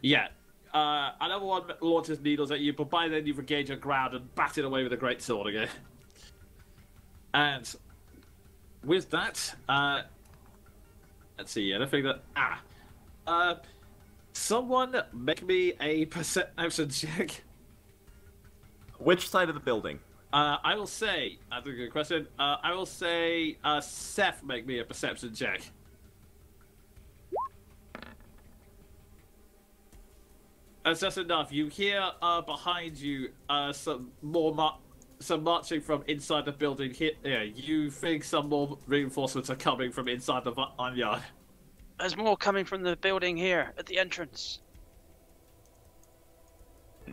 Speaker 2: Yeah. Another one launches needles at you, but by then you've regained your ground and batted away with a great sword again. And with that, let's see, anything that... someone make me a perception check.
Speaker 5: Which side of the building?
Speaker 2: I will say, that's a good question. I will say, Seth make me a perception check. That's just enough. You hear behind you some marching from inside the building. Here, you think some more reinforcements are coming from inside the vineyard.
Speaker 6: There's more coming from the building here at the entrance.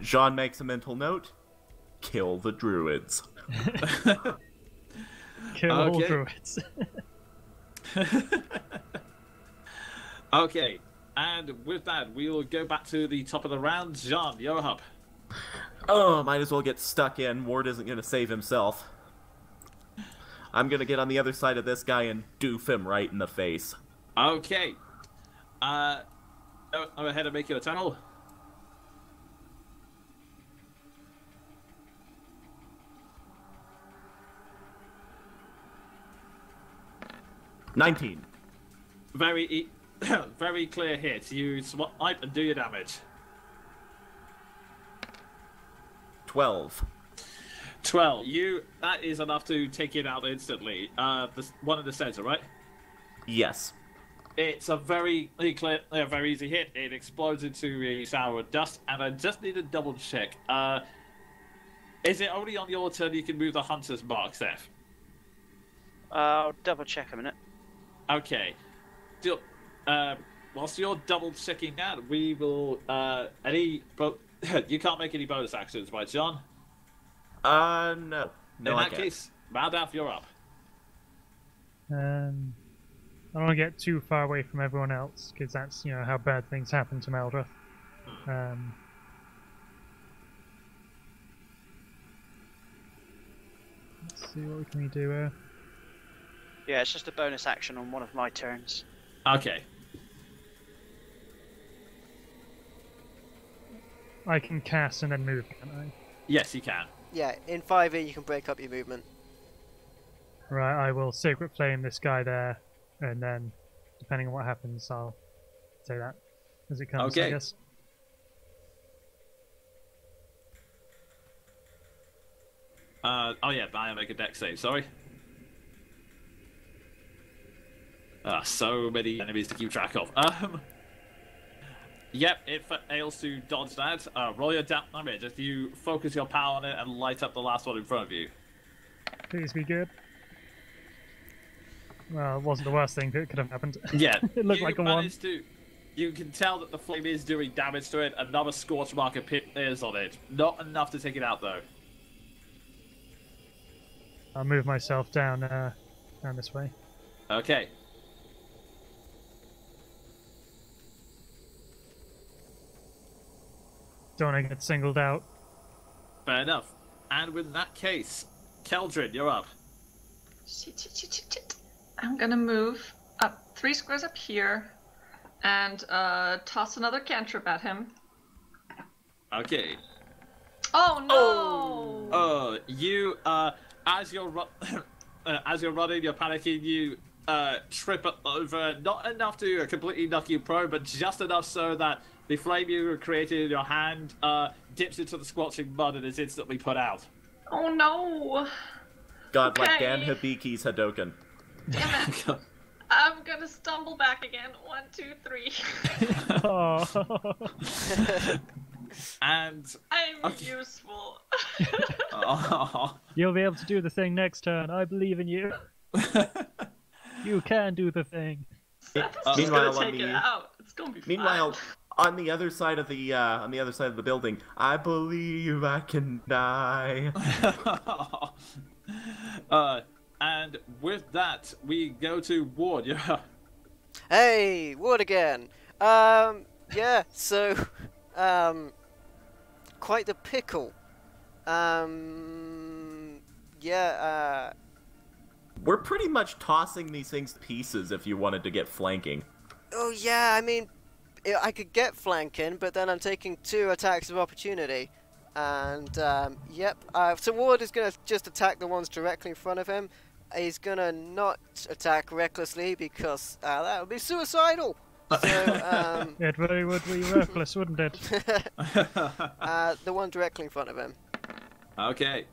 Speaker 5: Jean makes a mental note. Kill the druids.
Speaker 4: Kill all
Speaker 2: Okay.
Speaker 4: druids.
Speaker 2: Okay, and with that, we will go back to the top of the round. Jean, you're up.
Speaker 5: Oh, might as well get stuck in. Ward isn't going to save himself. I'm going to get on the other side of this guy and doof him right in the face.
Speaker 2: Okay. I'm ahead of making a tunnel.
Speaker 5: 19.
Speaker 2: Very, very clear hit. You swipe and do your damage.
Speaker 5: 12.
Speaker 2: 12. That is enough to take it out instantly. The one in the center, right?
Speaker 5: Yes.
Speaker 2: It's a very clear, very easy hit. It explodes into a sour dust, and I just need to double check. Is it only on your turn you can move the hunter's mark, Seth?
Speaker 6: I'll double check a minute.
Speaker 2: Okay. Whilst you're double checking that, we will you can't make any bonus actions, right, John?
Speaker 5: No.
Speaker 2: In that case, Maldaf, you're up.
Speaker 4: I don't want to get too far away from everyone else, because that's, how bad things happen to Meldreth. Let's see, what can we do here?
Speaker 6: Yeah, it's just a bonus action on one of my turns.
Speaker 2: Okay.
Speaker 4: I can cast and then move, can't I?
Speaker 2: Yes, you can.
Speaker 1: Yeah, in 5e you can break up your movement.
Speaker 4: Right, I will Sacred Flame this guy there, and then, depending on what happens, I'll say that as it comes,
Speaker 2: Okay.
Speaker 4: I guess.
Speaker 2: Oh yeah, I make a dex save, sorry. So many enemies to keep track of. Yep, it fails to dodge that. Roll your damage if you focus your power on it and light up the last one in front of you.
Speaker 4: Please be good. Well, it wasn't the worst thing that could have happened.
Speaker 2: Yeah,
Speaker 4: It looked like a one.
Speaker 2: You can tell that the flame is doing damage to it. Another scorch mark appears on it. Not enough to take it out, though.
Speaker 4: I'll move myself down this way.
Speaker 2: Okay.
Speaker 4: Don't want to get singled out.
Speaker 2: Fair enough. And with that case, Keldrin, you're up.
Speaker 3: Shit. I'm gonna move up 3 squares up here and toss another cantrip at him.
Speaker 2: Okay.
Speaker 3: Oh no!
Speaker 2: You as you're running, you're panicking. You trip over, not enough to completely knock you prone, but just enough so that the flame you created in your hand dips into the squelching mud and is instantly put out.
Speaker 3: Oh no!
Speaker 5: God, like
Speaker 3: Okay.
Speaker 5: Dan Hibiki's Hadoken.
Speaker 3: Damn it. I'm gonna stumble back again. 1, 2, 3.
Speaker 4: Oh.
Speaker 2: And
Speaker 3: I'm useful.
Speaker 4: You'll be able to do the thing next turn. I believe in you. You can do the thing.
Speaker 3: That's
Speaker 5: Meanwhile,
Speaker 3: gonna take it out. It's gonna be fine.
Speaker 5: Meanwhile, on the other side of the building, I believe I can die.
Speaker 2: And with that, we go to Ward. Yeah.
Speaker 1: Hey, Ward again. Yeah, so, quite the pickle. Yeah,
Speaker 5: We're pretty much tossing these things to pieces if you wanted to get flanking.
Speaker 1: oh yeah, I mean, I could get flanking, but then I'm taking 2 attacks of opportunity. And, yep, so Ward is going to just attack the ones directly in front of him. He's going to not attack recklessly because that would be suicidal. So,
Speaker 4: It really would be reckless, wouldn't it?
Speaker 1: the one directly in front of him.
Speaker 2: Okay.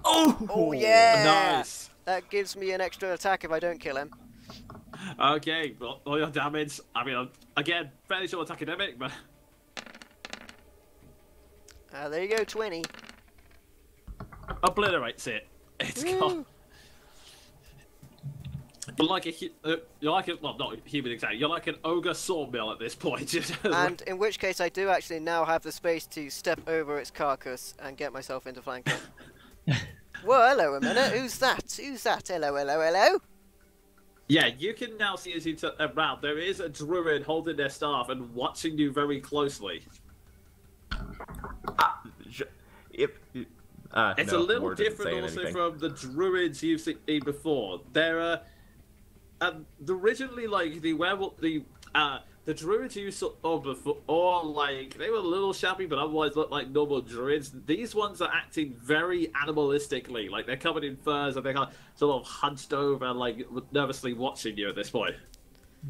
Speaker 1: Oh yeah!
Speaker 2: Nice.
Speaker 1: That gives me an extra attack if I don't kill him.
Speaker 2: Okay, well, all your damage. I mean, again, fairly short academic, but
Speaker 1: There you go, 20.
Speaker 2: obliterates it. It's gone. You're like well, not human exactly. You're like an ogre sawmill at this point.
Speaker 1: And in which case I do actually now have the space to step over its carcass and get myself into flanking. Whoa, hello a minute. Who's that? Who's that? Hello, hello, hello.
Speaker 2: Yeah, you can now see as you turn around, there is a druid holding their staff and watching you very closely. It's a little different also from the druids you've seen before. They're originally like the werewolf, the the druids you saw before, like, they were a little shabby, but otherwise looked like normal druids. These ones are acting very animalistically. Like, they're covered in furs and they're kind of sort of hunched over, like, nervously watching you at this point.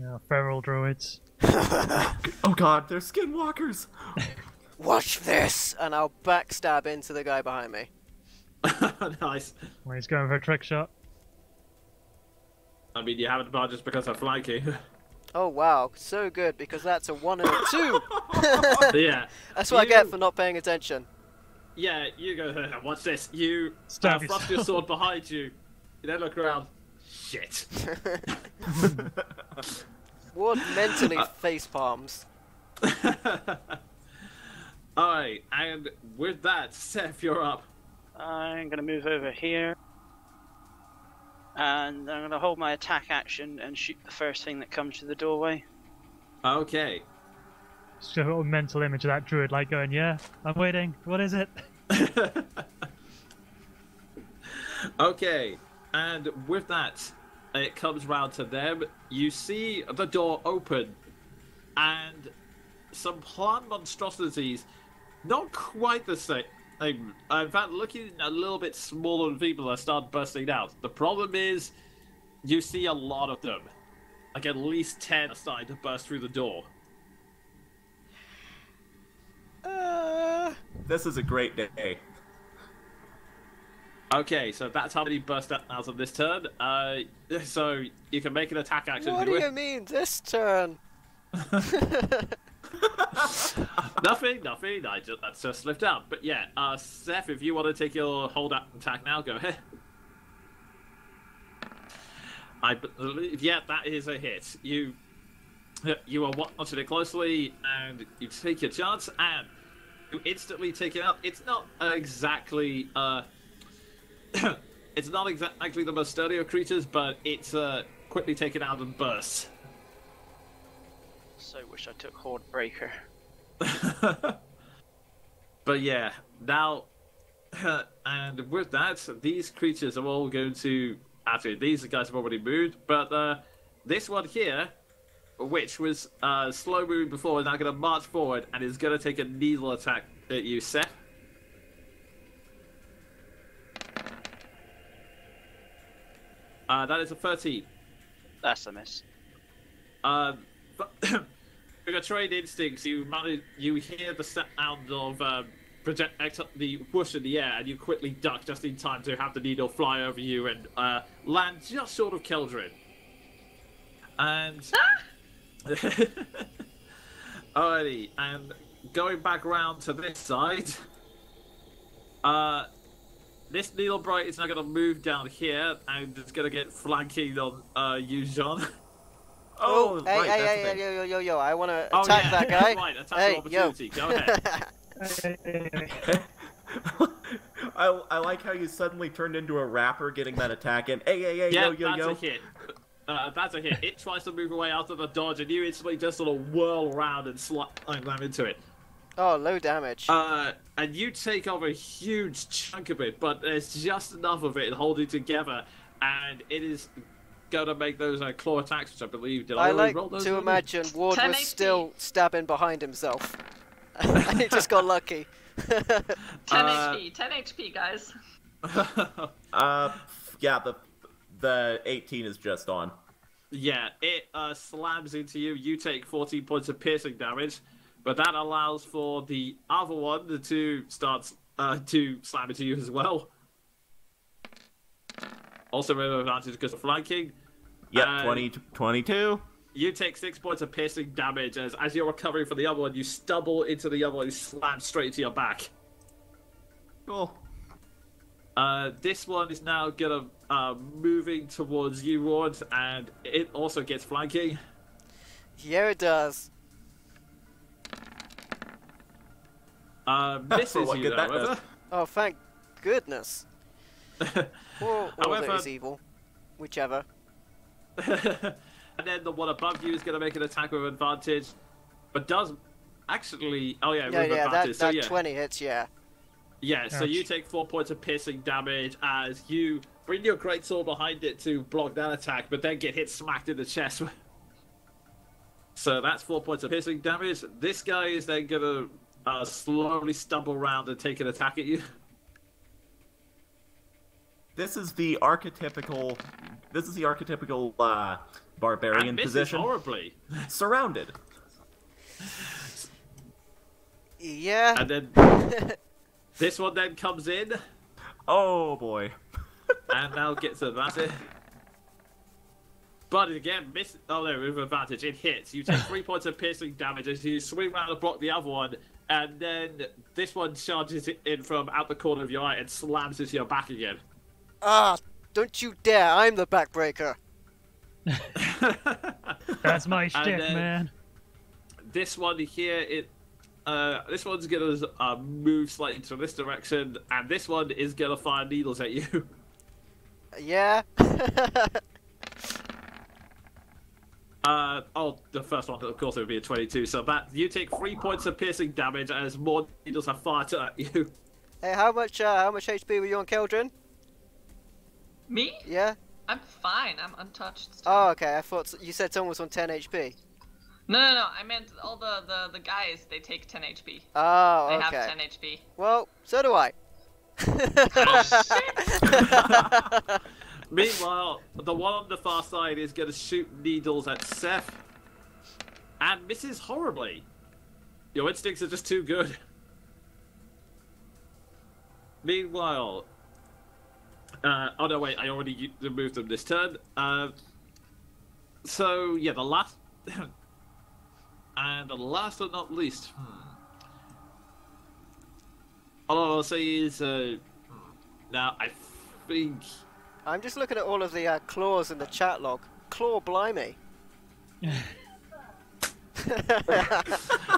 Speaker 4: Yeah, feral druids.
Speaker 5: Oh god, they're skinwalkers!
Speaker 1: Watch this, and I'll backstab into the guy behind me.
Speaker 2: Nice.
Speaker 4: Well, he's going for a trick shot.
Speaker 2: I mean, you have advantage because I'm flanking.
Speaker 1: Oh wow, so good because that's a 1 and a 2.
Speaker 2: Yeah.
Speaker 1: That's what I get for not paying attention.
Speaker 2: Yeah, you go there. Watch this. You
Speaker 4: Stab
Speaker 2: thrust your sword behind you. You then look around. Shit.
Speaker 1: Ward mentally face palms.
Speaker 2: Alright, and with that, Seth, you're up.
Speaker 6: I'm going to move over here. And I'm going to hold my attack action and shoot the first thing that comes to the doorway.
Speaker 2: Okay.
Speaker 4: Just a little mental image of that druid, like going, "Yeah, I'm waiting. What is it?"
Speaker 2: Okay, and with that, it comes round to them. You see the door open, and some plant monstrosities, not quite the same. In fact, looking a little bit smaller than people, start bursting out. The problem is, you see a lot of them. Like at least 10 are starting to burst through the door.
Speaker 5: This is a great day.
Speaker 2: Okay, so that's how many burst out of this turn. So you can make an attack action.
Speaker 1: What do you mean this turn?
Speaker 2: Nothing. That's just slipped out. But yeah, Seth, if you want to take your hold up attack now, go ahead. I believe, yeah, that is a hit. You are watching it closely, and you take your chance, and you instantly take it out. It's not exactly it's not exactly the most sturdy of creatures, but it's quickly taken out and bursts.
Speaker 6: So wish I took Horde Breaker.
Speaker 2: But yeah, now, and with that, these creatures are all going to, actually, these guys have already moved, but this one here, which was slow moving before, is now going to march forward and is going to take a needle attack at you, Seth. That is a 13.
Speaker 6: That's a miss.
Speaker 2: With your trained instincts, you hear the sound of project the whoosh in the air, and you quickly duck just in time to have the needle fly over you and land just short of Keldrin. And alrighty, and going back round to this side, this needle bright is now going to move down here, and it's going to get flanking on you, Jean.
Speaker 5: Oh,
Speaker 1: hey,
Speaker 5: right,
Speaker 1: hey,
Speaker 5: that's
Speaker 1: hey,
Speaker 5: the thing.
Speaker 1: yo, I want to attack that guy.
Speaker 2: Right, attack
Speaker 1: Hey,
Speaker 2: opportunity. Go ahead.
Speaker 5: I like how you suddenly turned into a rapper getting that attack and hey,
Speaker 2: Yeah,
Speaker 5: yo.
Speaker 2: that's a hit. That's a hit. It tries to move away out of the dodge, and you instantly just sort of whirl around and slam into it.
Speaker 1: Oh, low damage.
Speaker 2: And you take off a huge chunk of it, but there's just enough of it holding together, and it is going to make those claw attacks, which I believe. Did I
Speaker 1: like
Speaker 2: roll those?
Speaker 1: to imagine Ward
Speaker 3: 10
Speaker 1: was
Speaker 3: HP.
Speaker 1: still stabbing behind himself. And he just got lucky.
Speaker 3: 10 HP, guys.
Speaker 5: Yeah, the 18 is just on.
Speaker 2: Yeah, it slams into you. You take 14 points of piercing damage, but that allows for the other one to start to slam into you as well. Also, with advantage because of flanking.
Speaker 5: Yep, 22.
Speaker 2: You take 6 points of piercing damage as you're recovering from the other one. You stumble into the other one and slam straight into your back.
Speaker 5: Cool.
Speaker 2: This one is now gonna moving towards you, Ward, and it also gets flanking.
Speaker 1: Yeah, it does.
Speaker 2: Misses
Speaker 5: what
Speaker 2: you
Speaker 5: good
Speaker 2: though,
Speaker 5: that
Speaker 2: however.
Speaker 5: does.
Speaker 1: Oh, thank goodness. Or
Speaker 2: However-
Speaker 1: that is evil. Whichever.
Speaker 2: And then the one above you is going to make an attack with advantage, but does actually. Oh yeah,
Speaker 1: Yeah,
Speaker 2: with
Speaker 1: yeah,
Speaker 2: advantage.
Speaker 1: that
Speaker 2: So
Speaker 1: 20 hits, yeah.
Speaker 2: yeah. So you
Speaker 4: Ouch.
Speaker 2: take 4 points of piercing damage as you bring your greatsword behind it to block that attack, but then get hit smacked in the chest. So that's 4 points of piercing damage. This guy is then gonna slowly stumble around and take an attack at you.
Speaker 5: This is the archetypical. Barbarian
Speaker 2: And misses
Speaker 5: position.
Speaker 2: horribly.
Speaker 5: Surrounded.
Speaker 1: Yeah.
Speaker 2: And then this one then comes in
Speaker 5: Oh boy.
Speaker 2: and now gets advantage. But again, miss. Oh no, with advantage, it hits. You take 3 points of piercing damage as you swing around and block the other one, and then this one charges in from out the corner of your eye and slams into your back again.
Speaker 1: Ah, don't you dare! I'm the backbreaker.
Speaker 4: That's my
Speaker 2: And
Speaker 4: shtick,
Speaker 2: then
Speaker 4: man.
Speaker 2: This one here, this one's gonna move slightly to this direction, and this one is gonna fire needles at you.
Speaker 1: Yeah.
Speaker 2: The first one, of course, it would be a 22. So that you take 3 points of piercing damage as more needles are fired at you.
Speaker 1: Hey, how much HP were you on, Keldrin?
Speaker 3: Me?
Speaker 1: Yeah.
Speaker 3: I'm fine. I'm untouched. Still.
Speaker 1: Oh, okay. I thought you said someone was on 10 HP.
Speaker 3: No. I meant all the guys. They take 10 HP.
Speaker 1: Oh,
Speaker 3: They
Speaker 1: okay.
Speaker 3: have 10 HP.
Speaker 1: Well, so do I.
Speaker 2: Meanwhile, the one on the far side is going to shoot needles at Seth and misses horribly. Your instincts are just too good. Meanwhile, oh no, wait, I already removed them this turn. So yeah, the last and the last but not least. All I'll say is now I think.
Speaker 1: I'm just looking at all of the claws in the chat log. Claw blimey.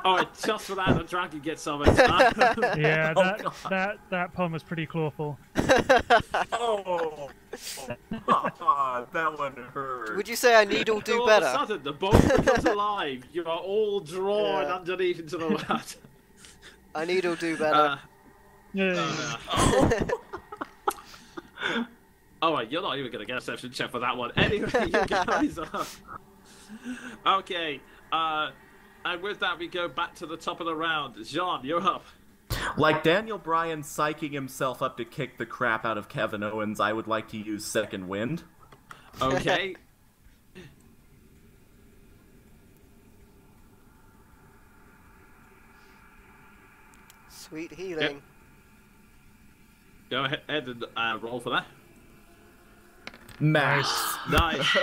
Speaker 2: Alright, just for that, the dragon gets summoned.
Speaker 4: Yeah,
Speaker 5: Oh,
Speaker 4: that pun was pretty clawful.
Speaker 5: Oh. That one hurt.
Speaker 1: Would you say I need all do
Speaker 2: all
Speaker 1: better?
Speaker 2: of a sudden, the bone becomes alive. You are all drawn
Speaker 1: Yeah.
Speaker 2: underneath into the water.
Speaker 1: I need all do better.
Speaker 4: Yeah.
Speaker 2: Alright, you're not even going to get a perception check for that one. Anyway, you guys are... Okay, and with that, we go back to the top of the round. Jean, you're up.
Speaker 5: Like Daniel Bryan psyching himself up to kick the crap out of Kevin Owens, I would like to use Second Wind.
Speaker 2: Okay.
Speaker 1: Sweet healing.
Speaker 2: Go ahead and roll for that.
Speaker 5: Max.
Speaker 2: Nice.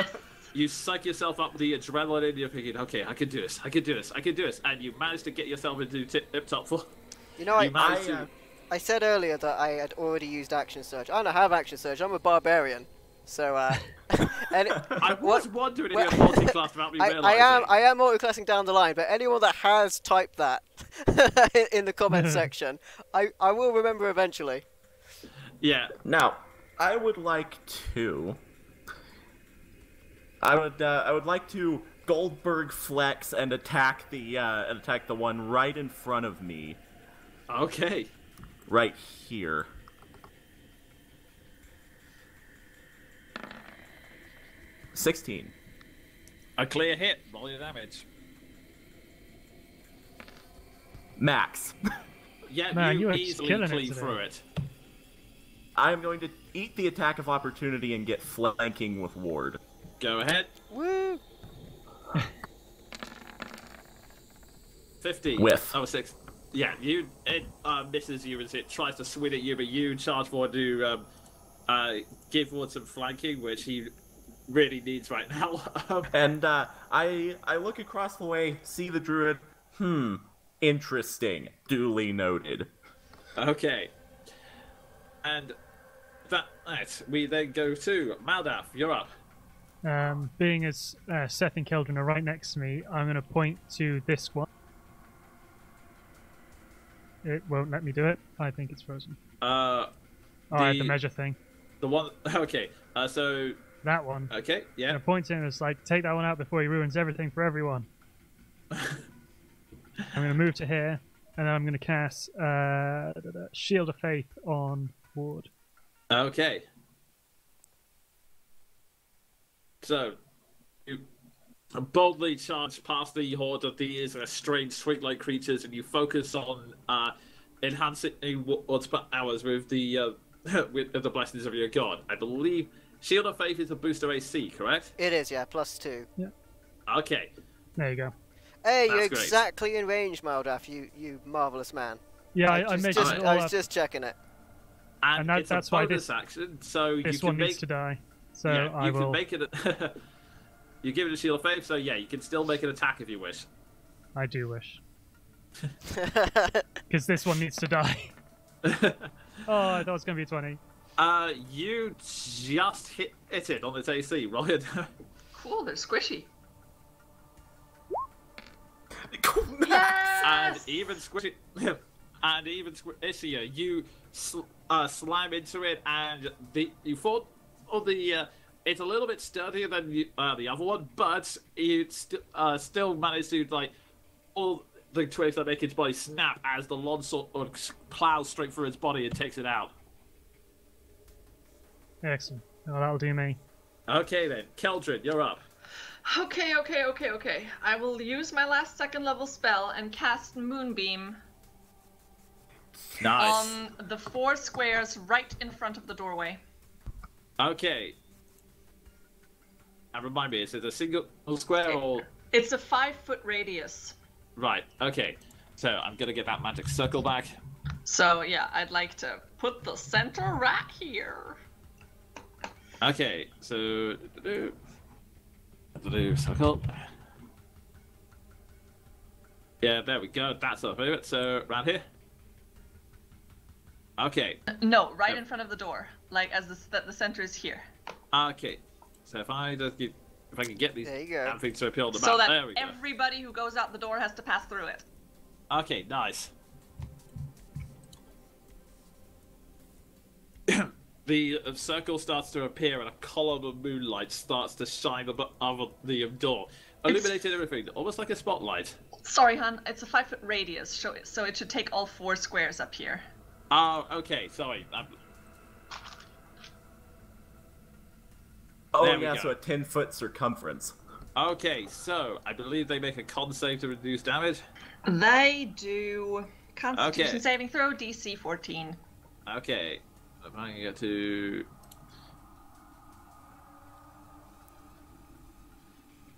Speaker 2: You psych yourself up with the adrenaline and you're thinking, okay, I can do this, I can do this, I can do this. And you manage to get yourself into tip-top form.
Speaker 1: You know,
Speaker 2: You managed to...
Speaker 1: I said earlier that I had already used Action Surge. I don't have Action Surge. I'm a barbarian. So, and
Speaker 2: I was wondering if you're multi-class without me realizing.
Speaker 1: I am multi-classing down the line, but anyone that has typed that in the comment section, I will remember eventually.
Speaker 2: Yeah.
Speaker 5: Now, I would like to. I would like to Goldberg flex and attack the one right in front of me.
Speaker 2: Okay.
Speaker 5: Right here. $16.
Speaker 2: A clear hit. Roll your damage.
Speaker 5: Max.
Speaker 2: Yeah,
Speaker 4: Man,
Speaker 2: you
Speaker 4: you are
Speaker 2: easily
Speaker 4: killing it
Speaker 2: clean
Speaker 4: today.
Speaker 2: through it.
Speaker 5: I am going to eat the attack of opportunity and get flanking with Ward.
Speaker 2: Go ahead.
Speaker 1: Woo!
Speaker 2: 50.
Speaker 5: Whiff.
Speaker 2: Oh, 6. Yeah, it misses you as it tries to swing at you, but you charge forward to give Ward some flanking, which he really needs right now.
Speaker 5: And I look across the way, see the druid. Interesting. Duly noted.
Speaker 2: Okay. And that we then go to Maldaf. You're up.
Speaker 4: Being as Seth and Keldrin are right next to me, I'm going to point to this one. It won't let me do it. I think it's frozen. Alright, the measure thing.
Speaker 2: The one. Okay. So.
Speaker 4: That one.
Speaker 2: Okay.
Speaker 4: I'm
Speaker 2: Yeah.
Speaker 4: going to point to him and it's like, take that one out before he ruins everything for everyone. I'm going to move to here, and then I'm going to cast Shield of Faith on Ward.
Speaker 2: Okay. So, you boldly charge past the horde of these strange twig-like creatures, and you focus on enhancing what's powers with the with the blessings of your god. I believe Shield of Faith is a booster AC, correct?
Speaker 1: It is, yeah, +2.
Speaker 2: Okay.
Speaker 4: There you go.
Speaker 1: Hey, you're
Speaker 2: That's great.
Speaker 1: exactly in range, Maldaf, you marvelous man.
Speaker 4: Yeah,
Speaker 1: I
Speaker 4: I
Speaker 1: just,
Speaker 4: made
Speaker 1: just,
Speaker 4: it
Speaker 1: I
Speaker 4: all
Speaker 1: was
Speaker 4: up.
Speaker 1: just checking it.
Speaker 2: And
Speaker 4: And
Speaker 2: it's
Speaker 4: that's
Speaker 2: a
Speaker 4: why
Speaker 2: bonus
Speaker 4: this-
Speaker 2: action, so you
Speaker 4: This
Speaker 2: can
Speaker 4: one
Speaker 2: make...
Speaker 4: needs to die. So
Speaker 2: yeah,
Speaker 4: I
Speaker 2: you
Speaker 4: will.
Speaker 2: can make it... you give it a Shield of Faith, so yeah, you can still make an attack if you wish.
Speaker 4: I do wish. Because this one needs to die. Oh, I thought it was going to be 20.
Speaker 2: You just hit it on its AC, right?
Speaker 3: Cool, they're squishy.
Speaker 2: And
Speaker 3: Yes!
Speaker 2: even squishy, and even squishier, you slam into it, and you thought it's a little bit sturdier than the other one, but it still managed to like all the twigs that make its body snap as the longsword plows straight through its body and takes it out.
Speaker 4: Excellent. Well, that'll do me.
Speaker 2: Okay then, Keldrin, you're up.
Speaker 3: Okay. I will use my last second level spell and cast Moonbeam
Speaker 2: Nice.
Speaker 3: on the 4 squares right in front of the doorway.
Speaker 2: Okay. And remind me, is it a single square or...
Speaker 3: It's a 5-foot radius.
Speaker 2: Right, okay. So I'm gonna get that magic circle back.
Speaker 3: So yeah, I'd like to put the center right here.
Speaker 2: Okay, so... circle. Yeah, there we go. That's our favorite. So, around here. Okay.
Speaker 3: No, right in front of the door. Like as the center is here.
Speaker 2: Okay. So if I just get... If I can get these
Speaker 1: There you go.
Speaker 2: damn things to appear on the
Speaker 3: So
Speaker 2: map.
Speaker 3: that
Speaker 2: There we go.
Speaker 3: everybody who goes out the door has to pass through it.
Speaker 2: Okay, nice. The circle starts to appear and a column of moonlight starts to shine above the door, illuminating everything, almost like a spotlight.
Speaker 3: Sorry, hon. It's a 5-foot radius, so it should take all 4 squares up here.
Speaker 2: Oh, okay, sorry.
Speaker 5: Oh
Speaker 2: There we
Speaker 5: yeah,
Speaker 2: go.
Speaker 5: so a 10-foot circumference.
Speaker 2: Okay, so I believe they make a con save to reduce damage.
Speaker 3: They do. Constitution
Speaker 2: Okay.
Speaker 3: saving throw, DC 14.
Speaker 2: Okay, if I can get to...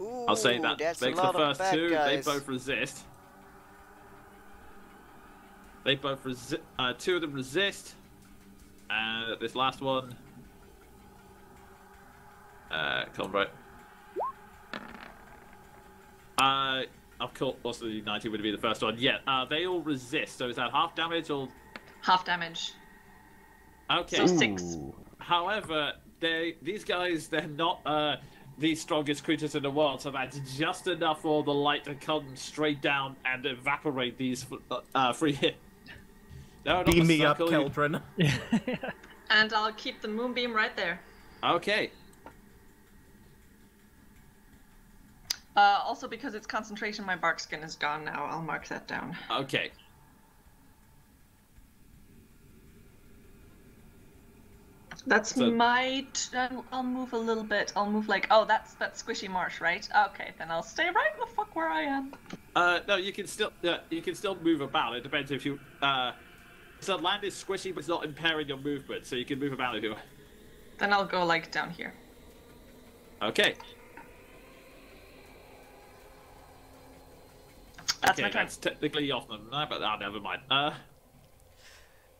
Speaker 1: Ooh,
Speaker 2: I'll say that
Speaker 1: that's a
Speaker 2: makes the
Speaker 1: lot of
Speaker 2: first
Speaker 1: bad
Speaker 2: 2,
Speaker 1: guys.
Speaker 2: they both resist. They both resist, 2 of them resist. And this last one... Convert. Of course, the 19 would be the first one. Yeah, they all resist. So is that half damage or...
Speaker 3: Half damage.
Speaker 2: Okay.
Speaker 3: So 6.
Speaker 5: Ooh.
Speaker 2: However, these guys, they're not the strongest creatures in the world, so that's just enough for the light to come straight down and evaporate these free hit. No, not
Speaker 5: Beam
Speaker 2: the
Speaker 5: me up,
Speaker 2: circle, you-
Speaker 5: Keldrin.
Speaker 3: And I'll keep the moonbeam right there.
Speaker 2: Okay.
Speaker 3: Also, because it's concentration, my bark skin is gone now. I'll mark that down.
Speaker 2: Okay.
Speaker 3: That's
Speaker 2: So-
Speaker 3: my... I'll move a little bit. I'll move like... Oh, that's squishy marsh, right? Okay, then I'll stay right the fuck where I am.
Speaker 2: No, you can still move about. It depends if you so land is squishy, but it's not impairing your movement, so you can move about if you.
Speaker 3: Then I'll go like down here.
Speaker 2: Okay.
Speaker 3: That's
Speaker 2: Okay,
Speaker 3: my turn.
Speaker 2: that's technically off them, but never mind.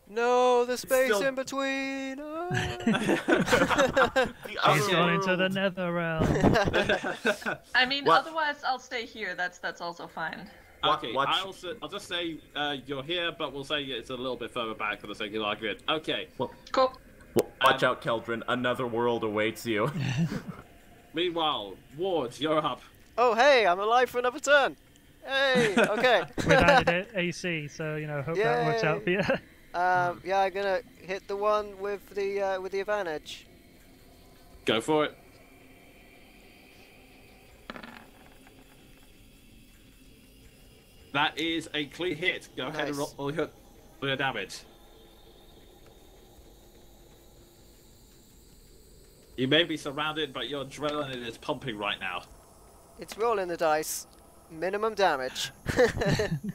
Speaker 1: No, the space
Speaker 5: Still-
Speaker 1: in between. Oh.
Speaker 5: The
Speaker 4: He's
Speaker 5: other
Speaker 4: gone into the
Speaker 5: world.
Speaker 4: nether realm.
Speaker 3: I mean,
Speaker 5: What?
Speaker 3: otherwise I'll stay here. That's also fine.
Speaker 2: Okay,
Speaker 5: Watch-
Speaker 2: I'll just say you're here, but we'll say it's a little bit further back for the sake of argument. Okay.
Speaker 3: Cool.
Speaker 5: Watch out, Keldrin. Another world awaits you.
Speaker 2: Meanwhile, Ward, you're up.
Speaker 1: Oh, hey, I'm alive for another turn. Hey, okay.
Speaker 4: With added AC, so hope that works out for you.
Speaker 1: Yeah, I'm gonna hit the one with the advantage.
Speaker 2: Go for it. That is a clean hit. Go ahead and
Speaker 1: Nice.
Speaker 2: roll your damage. You may be surrounded, but your adrenaline is pumping right now.
Speaker 1: It's rolling the dice. Minimum damage.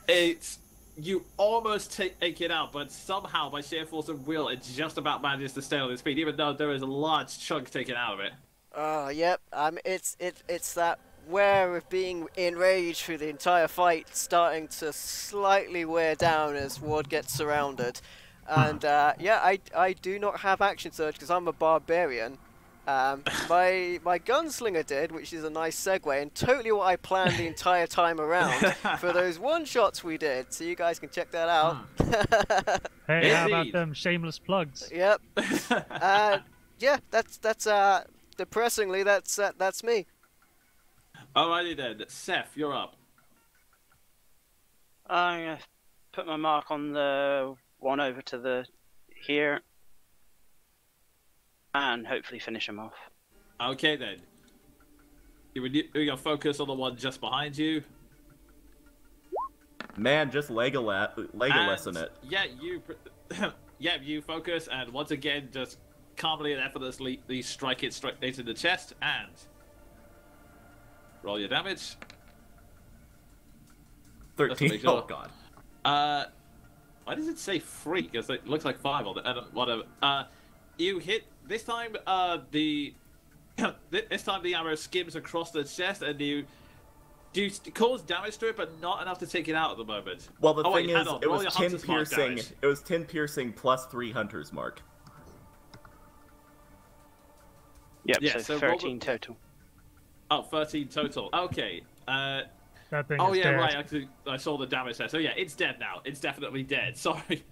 Speaker 2: It's you almost take it out, but somehow by sheer force of will, it just about manages to stay on its feet, even though there is a large chunk taken out of it.
Speaker 1: Oh, yep. It's that wear of being enraged through the entire fight starting to slightly wear down as Ward gets surrounded. And yeah, I do not have action surge because I'm a barbarian. My gunslinger did, which is a nice segue, and totally what I planned the entire time around for those one-shots we did. So you guys can check that out.
Speaker 4: Hey, how about
Speaker 2: Indeed.
Speaker 4: them shameless plugs?
Speaker 1: Yep. Yeah, that's depressingly that's me.
Speaker 2: Alrighty then, Seth, you're up.
Speaker 6: I'm gonna put my mark on the one over to the here, and hopefully finish him off.
Speaker 2: Okay then. You're gonna focus on the one just behind you.
Speaker 5: Man, just Legolas in
Speaker 2: And,
Speaker 5: it.
Speaker 2: Yeah, you focus, and once again, just calmly and effortlessly strike it straight into the chest, and roll your damage.
Speaker 5: 13.
Speaker 2: make sure.
Speaker 5: Oh god.
Speaker 2: Why does it say 3? Because it looks like 5 on it. Whatever. You hit this time. This time the arrow skims across the chest, and you cause damage to it, but not enough to take it out at the moment.
Speaker 5: Well, the
Speaker 2: wait,
Speaker 5: thing
Speaker 2: hang
Speaker 5: is,
Speaker 2: on.
Speaker 5: it
Speaker 2: Roll
Speaker 5: was
Speaker 2: your
Speaker 5: 10
Speaker 2: Hunter's Mark
Speaker 5: piercing.
Speaker 2: damage.
Speaker 5: It was 10 piercing plus 3 hunter's mark.
Speaker 6: Yep,
Speaker 2: Yeah,
Speaker 6: so
Speaker 2: so roll
Speaker 6: 13 total.
Speaker 2: Oh, 13 total. Okay.
Speaker 4: That thing
Speaker 2: Oh
Speaker 4: is
Speaker 2: yeah,
Speaker 4: dead.
Speaker 2: right. Actually, I saw the damage there. So yeah, it's dead now. It's definitely dead. Sorry.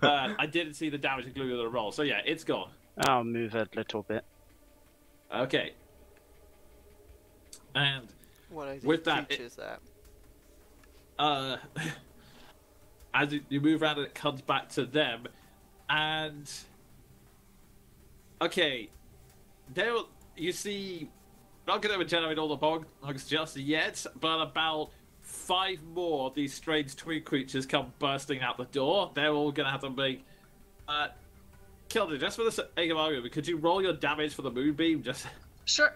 Speaker 2: I didn't see the damage included in the roll. So yeah, it's gone.
Speaker 6: I'll move a little bit.
Speaker 2: Okay. And
Speaker 1: What are these
Speaker 2: with that,
Speaker 1: creatures that?
Speaker 2: as you move around, it comes back to them, and okay, there you see. Not going to regenerate all the bugs just yet, but about 5 more of these strange twig creatures come bursting out the door. They're all going to have to make. Kilda, just for the sake of argument, could you roll your damage for the moonbeam? Just.
Speaker 3: Sure.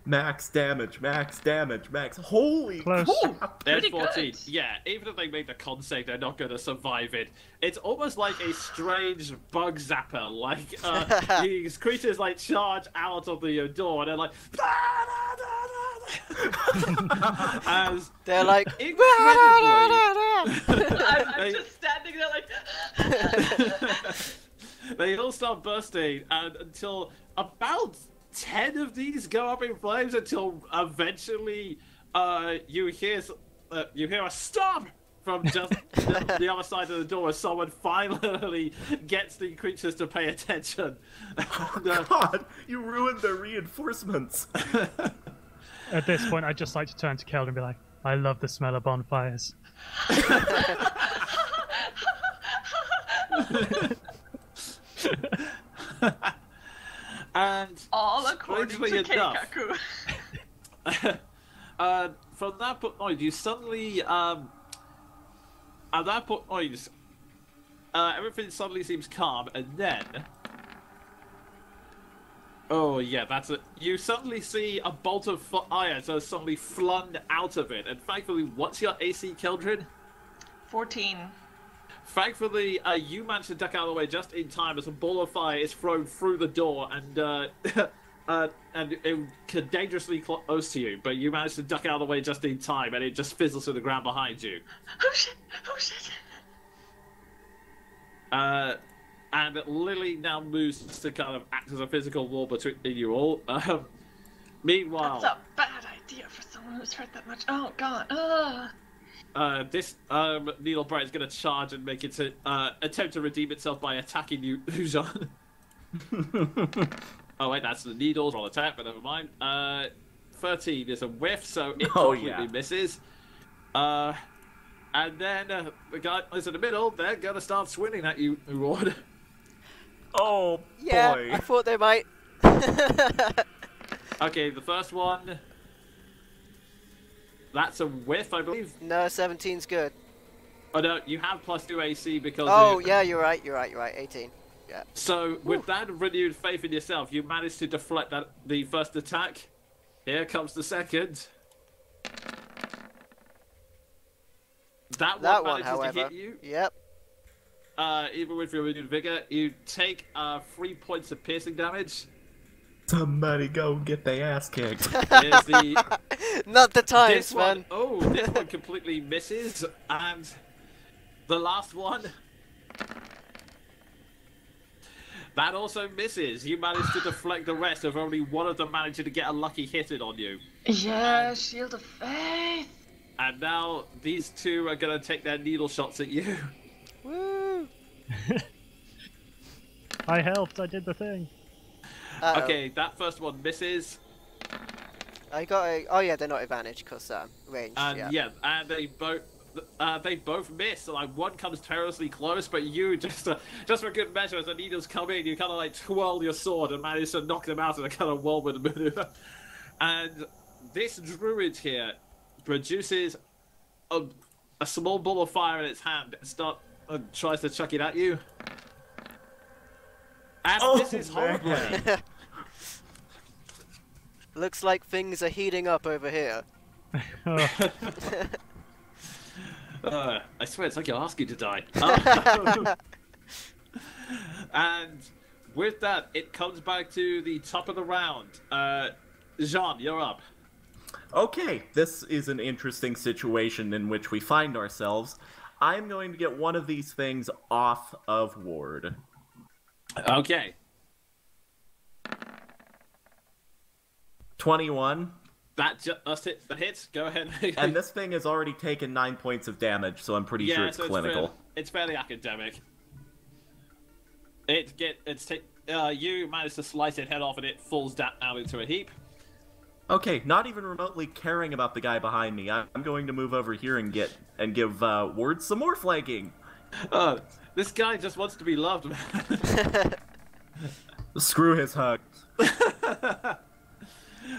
Speaker 5: Max damage, max damage, max. Holy
Speaker 4: Close.
Speaker 5: crap.
Speaker 2: There's
Speaker 3: Pretty
Speaker 2: 14.
Speaker 3: good.
Speaker 2: Yeah, even if they make the con save, they're not going to survive it. It's almost like a strange bug zapper. Like, these creatures, like, charge out of the door, and they're like... As
Speaker 1: They're like,
Speaker 2: incredibly...
Speaker 3: I'm just standing there like.
Speaker 2: they all start bursting, and until about 10 of these go up in flames, until eventually you hear a stop from just the other side of the door as someone finally gets the creatures to pay attention.
Speaker 5: God, you ruined their reinforcements.
Speaker 4: At this point, I'd just like to turn to Kel and be like, I love the smell of bonfires.
Speaker 2: And
Speaker 3: All according
Speaker 2: strangely
Speaker 3: to
Speaker 2: enough,
Speaker 3: Keikaku.
Speaker 2: from that point, you suddenly, at that point, everything suddenly seems calm, and then, oh yeah, that's it. You suddenly see a bolt of fire so suddenly flung out of it, and thankfully, what's your AC, Kildred?
Speaker 3: 14.
Speaker 2: Thankfully, you managed to duck out of the way just in time as a ball of fire is thrown through the door, and it could dangerously close to you, but you managed to duck out of the way just in time, and it just fizzles to the ground behind you.
Speaker 3: Oh shit! Oh shit!
Speaker 2: And Lily now moves to kind of act as a physical wall between you all. Meanwhile,
Speaker 3: That's a bad idea for someone who's hurt that much. Oh god.
Speaker 2: this Needle Bright is going to charge and make it attempt to redeem itself by attacking you, Lujan. Oh wait, that's the needles on attack, but never mind. 13 is a whiff, so it completely misses. And then the guy is in the middle. They're going to start swinging at you, Ward.
Speaker 5: Oh,
Speaker 1: yeah,
Speaker 5: boy.
Speaker 1: I thought they might.
Speaker 2: Okay, the first one. That's a whiff, I believe.
Speaker 1: No, 17's good.
Speaker 2: Oh no, you have +2 AC because.
Speaker 1: Oh, yeah, you're right. 18. Yeah.
Speaker 2: So with that renewed faith in yourself, you managed to deflect the first attack. Here comes the second. That
Speaker 1: That
Speaker 2: one
Speaker 1: one,
Speaker 2: manages to
Speaker 1: however.
Speaker 2: hit you.
Speaker 1: Yep.
Speaker 2: Even with your renewed vigor, you take 3 points of piercing damage.
Speaker 5: Somebody go get their ass kicked.
Speaker 2: Here's the
Speaker 1: Not the times,
Speaker 2: this one.
Speaker 1: man.
Speaker 2: Oh, this one completely misses, and the last one. That also misses. You managed to deflect the rest of only one of them managing to get a lucky hit in on you.
Speaker 3: Yeah, shield of faith.
Speaker 2: And now these two are going to take their needle shots at you.
Speaker 1: Woo.
Speaker 4: I helped. I did the thing.
Speaker 1: Uh-oh.
Speaker 2: Okay, that first one misses.
Speaker 1: I got a. Oh yeah, they're not advantage because range.
Speaker 2: And
Speaker 1: yeah.
Speaker 2: and they both miss. Like one comes perilously close, but you just for good measure, as the needles come in, you kind of like twirl your sword and manage to knock them out in a kind of whirlwind maneuver. And this druid here produces a small ball of fire in its hand and tries to chuck it at you. And this is horrible.
Speaker 1: Looks like things are heating up over here.
Speaker 4: Oh,
Speaker 2: I swear, it's like you're asking to die. And with that, it comes back to the top of the round. Jean, you're up.
Speaker 5: Okay, this is an interesting situation in which we find ourselves. I'm going to get one of these things off of ward.
Speaker 2: Okay.
Speaker 5: 21.
Speaker 2: That hits. Go ahead.
Speaker 5: And this thing has already taken 9 points of damage, so I'm pretty sure it's clinical.
Speaker 2: It's fairly academic. You manage to slice its head off, and it falls down into a heap.
Speaker 5: Okay, not even remotely caring about the guy behind me. I'm going to move over here and give Ward some more flanking.
Speaker 2: This guy just wants to be loved, man.
Speaker 5: Screw his hugs.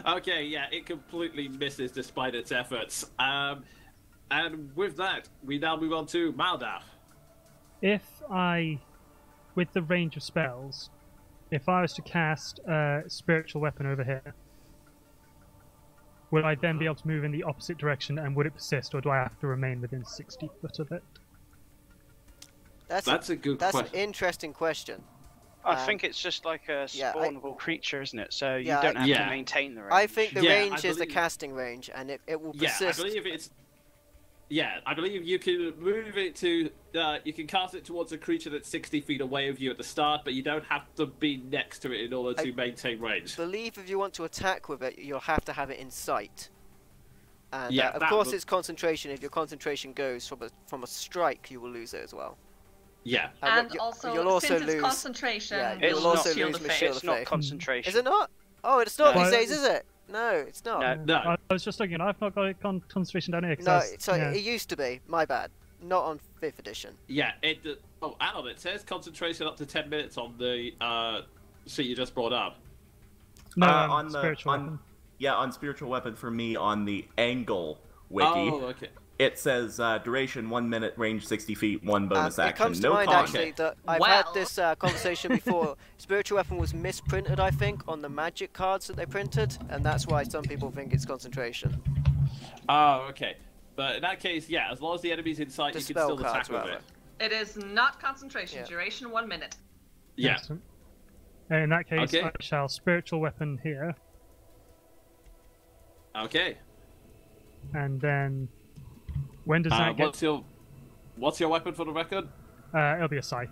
Speaker 2: Okay, yeah, it completely misses despite its efforts. And with that, we now move on to Maldaf.
Speaker 4: if I, with the range of spells, if I was to cast a spiritual weapon over here, would I then be able to move in the opposite direction, and would it persist, or do I have to remain within 60 foot of it?
Speaker 2: That's a good
Speaker 1: That's
Speaker 2: question.
Speaker 1: an interesting question.
Speaker 6: I think it's just like a
Speaker 1: yeah,
Speaker 6: spawnable creature, isn't it? So you
Speaker 1: Yeah,
Speaker 6: don't have
Speaker 2: Yeah.
Speaker 6: to maintain the range.
Speaker 1: I think the
Speaker 2: Yeah,
Speaker 1: range
Speaker 2: I
Speaker 1: is the
Speaker 2: believe-
Speaker 1: casting range, and it will
Speaker 2: Yeah,
Speaker 1: persist.
Speaker 2: I believe it's. Yeah, I believe you can move it to. You can cast it towards a creature that's 60 feet away of you at the start, but you don't have to be next to it in order to maintain range.
Speaker 1: believe if you want to attack with it, you'll have to have it in sight. And
Speaker 2: Yeah,
Speaker 1: of
Speaker 2: that
Speaker 1: course,
Speaker 2: would-
Speaker 1: it's concentration. If your concentration goes from a strike, you will lose it as well.
Speaker 2: Yeah.
Speaker 3: And
Speaker 1: you-
Speaker 3: also,
Speaker 1: you'll also
Speaker 3: since
Speaker 1: lose.
Speaker 3: it's concentration,
Speaker 1: Yeah,
Speaker 6: It's
Speaker 1: you'll
Speaker 6: not
Speaker 1: also
Speaker 6: shield
Speaker 1: lose
Speaker 6: of
Speaker 1: my
Speaker 6: faith.
Speaker 1: shield
Speaker 6: It's
Speaker 1: of
Speaker 6: not
Speaker 1: faith.
Speaker 6: concentration.
Speaker 1: Is it not? Oh, it's not
Speaker 4: No.
Speaker 1: these days, is it? No, it's not.
Speaker 6: No.
Speaker 4: I was just looking, I've not got a concentration down here. 'cause
Speaker 1: No,
Speaker 4: I was-
Speaker 1: so
Speaker 4: yeah.
Speaker 1: it used to be. My bad. Not on 5th edition.
Speaker 2: Yeah, it. Oh, hang on. It says concentration up to 10 minutes on the sheet you just brought up.
Speaker 4: No,
Speaker 5: on the
Speaker 4: spiritual
Speaker 5: on
Speaker 4: weapon.
Speaker 5: yeah on spiritual weapon for me on the angle wiki.
Speaker 2: Oh, okay.
Speaker 5: It says duration 1 minute, range 60 feet, one bonus
Speaker 1: It
Speaker 5: action.
Speaker 1: comes to
Speaker 5: No
Speaker 1: mind
Speaker 5: cost.
Speaker 1: actually that I've
Speaker 3: Well.
Speaker 1: had this conversation before. Spiritual weapon was misprinted, I think, on the magic cards that they printed, and that's why some people think it's concentration.
Speaker 2: Oh, okay. But in that case, yeah, as long as the enemy's in sight,
Speaker 1: The
Speaker 2: you can
Speaker 1: spell
Speaker 2: still attack
Speaker 1: cards,
Speaker 2: with
Speaker 1: rather.
Speaker 2: it.
Speaker 3: it is not concentration.
Speaker 1: Yeah.
Speaker 3: Duration 1 minute.
Speaker 2: Yeah.
Speaker 4: Excellent. In that case,
Speaker 2: Okay.
Speaker 4: I shall spiritual weapon here,
Speaker 2: Okay.
Speaker 4: and then when does that get?
Speaker 2: What's your weapon for the record?
Speaker 4: It'll be a scythe.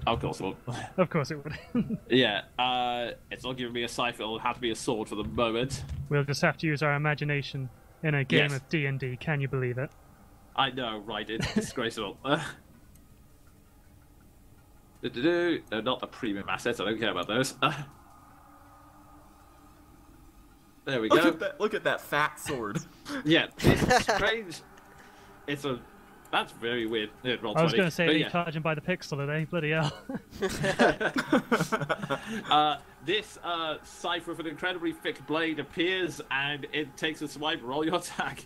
Speaker 2: Of course it will.
Speaker 4: Of course it would.
Speaker 2: Yeah. It's not giving me a scythe. It'll have to be a sword for the moment.
Speaker 4: We'll just have to use our imagination in a game
Speaker 2: Yes.
Speaker 4: of D&D. Can you believe it?
Speaker 2: I know, right? It's disgraceful. They're not the premium assets. I don't care about those. There we go.
Speaker 5: Look at that fat sword.
Speaker 2: Yeah, it's strange. That's very weird. Yeah, roll
Speaker 4: I was
Speaker 2: 20.
Speaker 4: going to say
Speaker 2: But
Speaker 4: they're
Speaker 2: yeah.
Speaker 4: charging by the pixel today. Bloody hell.
Speaker 2: This scythe with an incredibly thick blade appears and it takes a swipe. Roll your attack.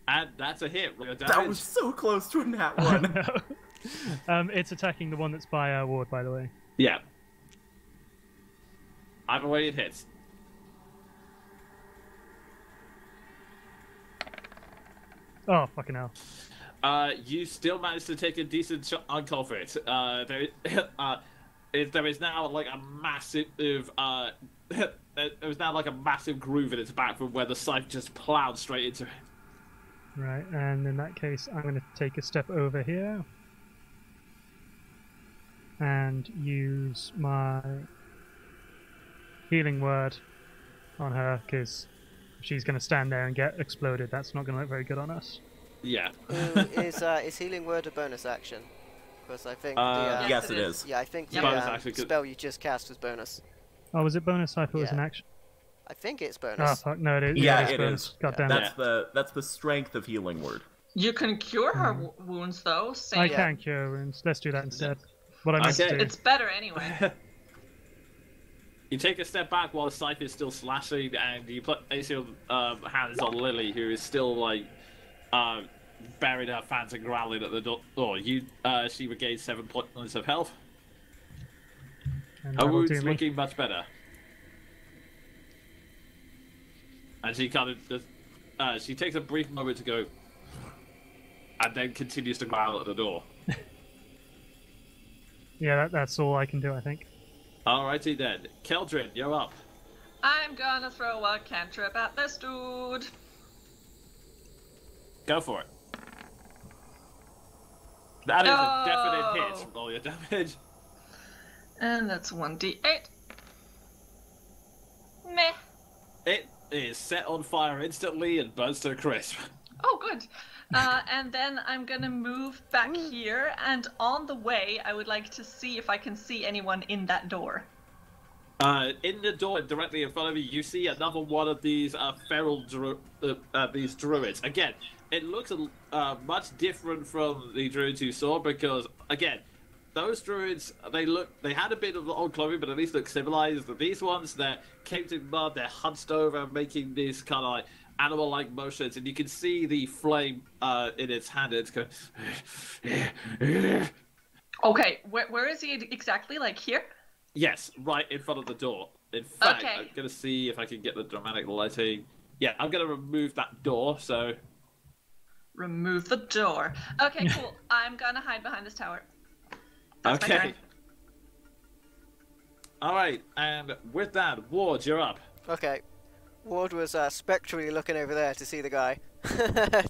Speaker 2: And that's a hit. Roll your damage.
Speaker 5: That was so close to a nat one.
Speaker 4: It's attacking the one that's by Ward, by the way.
Speaker 2: Yeah. Either way, it hits.
Speaker 4: Oh, fucking hell.
Speaker 2: You still managed to take a decent shot on it. There is now like a massive there is now like a massive groove in its back from where the scythe just plowed straight into it.
Speaker 4: Right, and in that case, I'm going to take a step over here and use my healing word on her, because if she's going to stand there and get exploded, that's not going to look very good on us.
Speaker 2: Yeah.
Speaker 1: Is healing word a bonus action? Because I think
Speaker 5: yes, it is.
Speaker 1: Yeah, I think
Speaker 3: Yeah.
Speaker 1: the
Speaker 2: Bonus action,
Speaker 1: spell you just cast was bonus.
Speaker 4: Oh, was it bonus? I thought it was
Speaker 1: Yeah.
Speaker 4: an action.
Speaker 1: I think it's
Speaker 4: Oh,
Speaker 1: bonus.
Speaker 4: fuck, no, it is.
Speaker 5: Yeah,
Speaker 4: it's
Speaker 5: it
Speaker 4: bonus.
Speaker 5: is.
Speaker 4: God damn it.
Speaker 5: That's the strength of healing word.
Speaker 3: You can cure her wounds, though. Same.
Speaker 4: I can cure wounds. Let's do that instead. What I meant to
Speaker 2: Okay.
Speaker 4: do.
Speaker 3: It's better anyway.
Speaker 2: You take a step back while the scythe is still slashing, and you place your hands on Lily, who is still like buried her fans and growling at the door. She regains 7 points of health.
Speaker 4: And
Speaker 2: Her
Speaker 4: that will
Speaker 2: wound's
Speaker 4: do me.
Speaker 2: looking much better. And she kind of just, she takes a brief moment to go, and then continues to growl at the door.
Speaker 4: Yeah, that's all I can do, I think.
Speaker 2: Alrighty then. Keldrin, you're up.
Speaker 3: I'm gonna throw a cantrip at this dude.
Speaker 2: Go for it. That is a
Speaker 3: No.
Speaker 2: definite hit. Roll your damage.
Speaker 3: And that's 1d8. Meh.
Speaker 2: It is set on fire instantly and burns to a crisp.
Speaker 3: Oh, good. And then I'm gonna move back here, and on the way, I would like to see if I can see anyone in that door.
Speaker 2: In the door directly in front of you, you see another one of these feral these druids. Again, it looks much different from the druids you saw because, again, those druids, they had a bit of old clothing, but at least look civilized. These ones, they're caked in mud, they're hunched over, making these kind of like animal-like motions, and you can see the flame in its hand. It's going.
Speaker 3: Okay, where is he exactly? Like here?
Speaker 2: Yes, right in front of the door. In fact,
Speaker 3: Okay.
Speaker 2: I'm gonna see if I can get the dramatic lighting. Yeah, I'm gonna remove that door. So.
Speaker 3: Remove the door. Okay, cool. I'm gonna hide behind this tower. That's my
Speaker 2: Okay.
Speaker 3: turn.
Speaker 1: Oh.
Speaker 2: All right, and with that, Ward, you're up.
Speaker 1: Okay. Ward was spectrally looking over there to see the guy,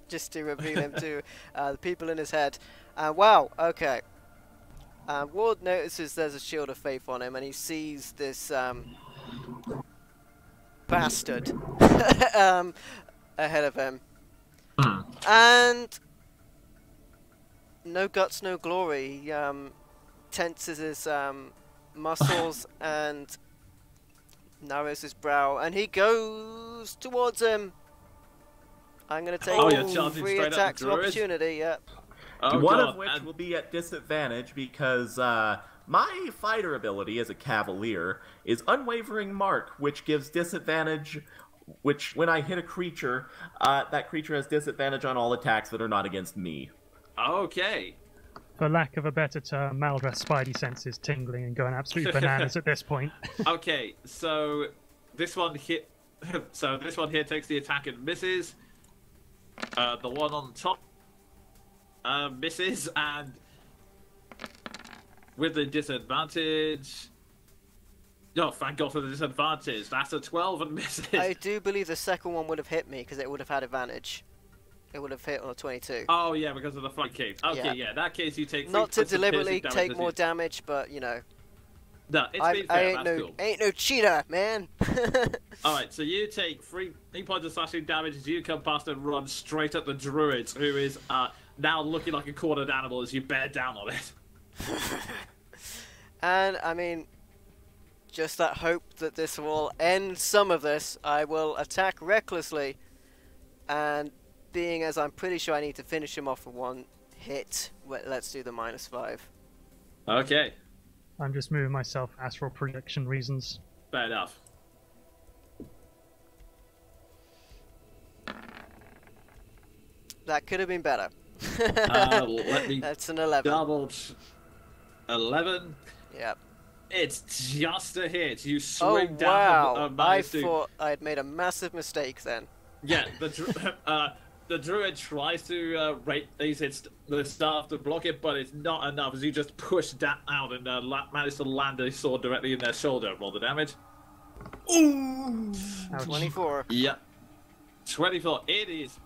Speaker 1: just to reveal him to the people in his head. Wow. Okay. Ward notices there's a shield of faith on him, and he sees this bastard ahead of him. And no guts, no glory. He tenses his muscles and narrows his brow, and he goes towards him. I'm going to take
Speaker 2: Oh, you're charging
Speaker 1: 3
Speaker 2: straight at the
Speaker 1: attacks of
Speaker 2: druid?
Speaker 1: opportunity. Yep.
Speaker 2: Oh,
Speaker 5: One
Speaker 2: God,
Speaker 5: of which
Speaker 2: and-
Speaker 5: will be at disadvantage because my fighter ability as a cavalier is Unwavering Mark, which gives disadvantage. Which, when I hit a creature, that creature has disadvantage on all attacks that are not against me.
Speaker 2: Okay.
Speaker 4: For lack of a better term, Maldrath's spidey senses tingling and going absolutely bananas at this point.
Speaker 2: Okay, so this one hit. So this one here takes the attack and misses. The one on top misses, and with the disadvantage. Oh, thank God for the disadvantage. That's a 12 and misses.
Speaker 1: I do believe the second one would have hit me because it would have had advantage. It would have hit on a 22.
Speaker 2: Oh yeah, because of the flank kick. Okay,
Speaker 1: Yeah.
Speaker 2: yeah. In that case, you take.
Speaker 1: Not to
Speaker 2: 3 points of
Speaker 1: deliberately
Speaker 2: piercing damage
Speaker 1: take
Speaker 2: as
Speaker 1: more
Speaker 2: you-
Speaker 1: damage, but you know,
Speaker 2: No, it's
Speaker 1: I
Speaker 2: been fair.
Speaker 1: ain't
Speaker 2: That's
Speaker 1: no
Speaker 2: cool.
Speaker 1: ain't no cheater, man.
Speaker 2: All right, so you take 3 points of slashing damage as you come past and run straight at the druid, who is now looking like a cornered animal as you bear down on it.
Speaker 1: And I mean, just that hope that this will end some of this, I will attack recklessly, and being as I'm pretty sure I need to finish him off with 1 hit, let's do the -5.
Speaker 2: Okay,
Speaker 4: I'm just moving myself for astral projection reasons.
Speaker 2: fair enough.
Speaker 1: That could have been better.
Speaker 2: Let me
Speaker 1: That's an 11.
Speaker 2: double. 11.
Speaker 1: Yep.
Speaker 2: It's just a hit. You
Speaker 1: Oh
Speaker 2: swing down
Speaker 1: wow!
Speaker 2: and
Speaker 1: I
Speaker 2: manage to.
Speaker 1: thought I'd made a massive mistake then.
Speaker 2: Yeah, the druid tries to raise the staff to block it, but it's not enough as you just push that out and manage to land a sword directly in their shoulder. Roll the damage.
Speaker 5: Ooh.
Speaker 4: Ouch.
Speaker 1: 24.
Speaker 2: Yeah. 24. It is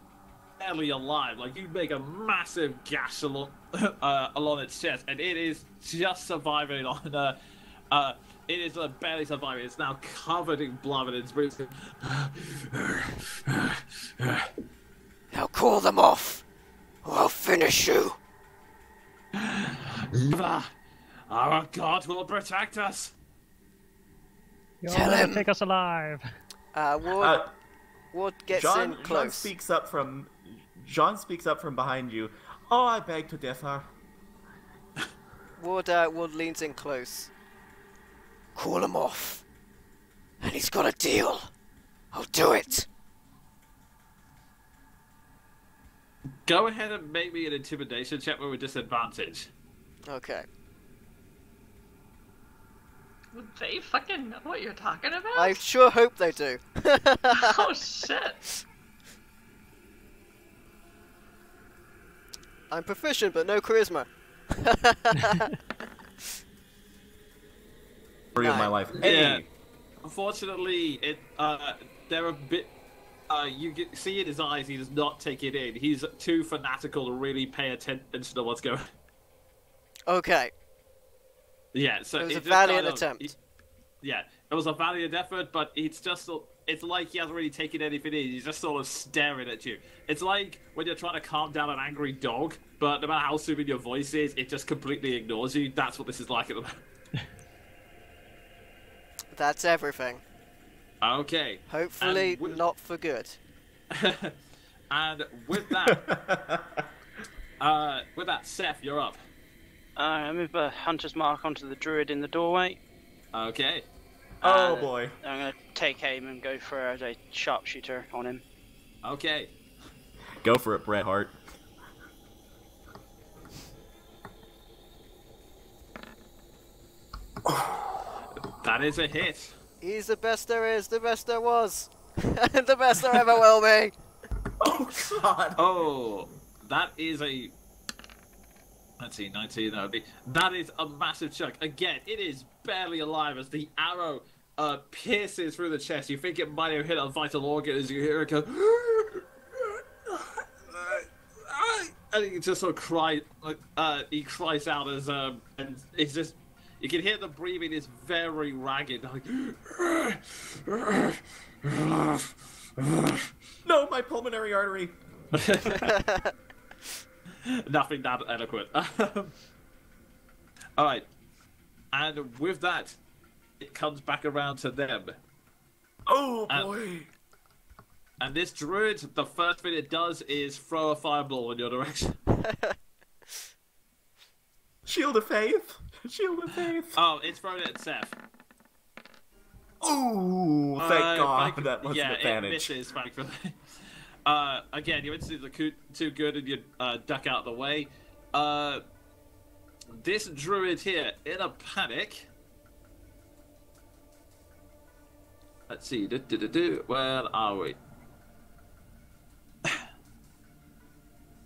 Speaker 2: barely alive. Like, you make a massive gash along its chest, and it is just surviving on. It is barely surviving. It's now covered in blood and it's bruising.
Speaker 1: Now call them off, or I'll finish you.
Speaker 2: Never. Our god will protect us.
Speaker 4: You're
Speaker 1: Tell
Speaker 4: gonna
Speaker 1: him.
Speaker 4: take us alive.
Speaker 1: Ward gets
Speaker 5: John,
Speaker 1: in close.
Speaker 5: John speaks up from behind you. Oh, I beg to differ.
Speaker 1: Ward leans in close. Call him off, and he's got a deal. I'll do it.
Speaker 2: Go ahead and make me an intimidation check with disadvantage.
Speaker 1: Okay.
Speaker 3: Would they fucking know what you're talking about?
Speaker 1: I sure hope they do.
Speaker 3: Oh shit.
Speaker 1: I'm proficient, but no charisma.
Speaker 5: Story of my life.
Speaker 2: Yeah.
Speaker 5: Hey.
Speaker 2: Unfortunately, they're a bit. See in his eyes, he does not take it in. He's too fanatical to really pay attention to what's going on.
Speaker 1: Okay.
Speaker 2: Yeah, so
Speaker 1: It was a
Speaker 2: just
Speaker 1: valiant
Speaker 2: kind of-
Speaker 1: attempt.
Speaker 2: Yeah, it was a valiant effort, but it's like he hasn't really taken anything in. He's just sort of staring at you. It's like when you're trying to calm down an angry dog, but no matter how soothing your voice is, it just completely ignores you. That's what this is like at the moment.
Speaker 1: That's everything.
Speaker 2: Okay.
Speaker 1: Hopefully
Speaker 2: And
Speaker 1: not for good.
Speaker 2: And with that, Seth, you're up.
Speaker 6: I move a hunter's mark onto the druid in the doorway.
Speaker 2: Okay.
Speaker 5: Oh boy.
Speaker 6: I'm gonna take aim and go for a sharpshooter on him.
Speaker 2: Okay.
Speaker 5: Go for it, Bret Hart.
Speaker 2: That is a hit.
Speaker 1: He's the best there is, the best there was, and the best there ever will be.
Speaker 5: Oh god.
Speaker 2: Oh, that is a. Let's see, 19. That is a massive chunk. Again, it is barely alive as the arrow pierces through the chest. You think it might have hit a vital organ as you hear it go. And he just sort of cries. He cries out as and it's just. You can hear the breathing is very ragged. Like,
Speaker 5: No, my pulmonary artery.
Speaker 2: nothing that eloquent. Alright. And with that, it comes back around to them.
Speaker 5: Oh boy.
Speaker 2: And this druid, the first thing it does is throw a fireball in your direction.
Speaker 5: Shield of faith. Shield of faith.
Speaker 2: Oh, it's thrown it at Seth.
Speaker 5: Ooh, thank God that was
Speaker 2: yeah,
Speaker 5: an advantage.
Speaker 2: it misses, thankfully. Again, your instincts are too good and you duck out of the way. This druid here, in a panic... Let's see, where are we?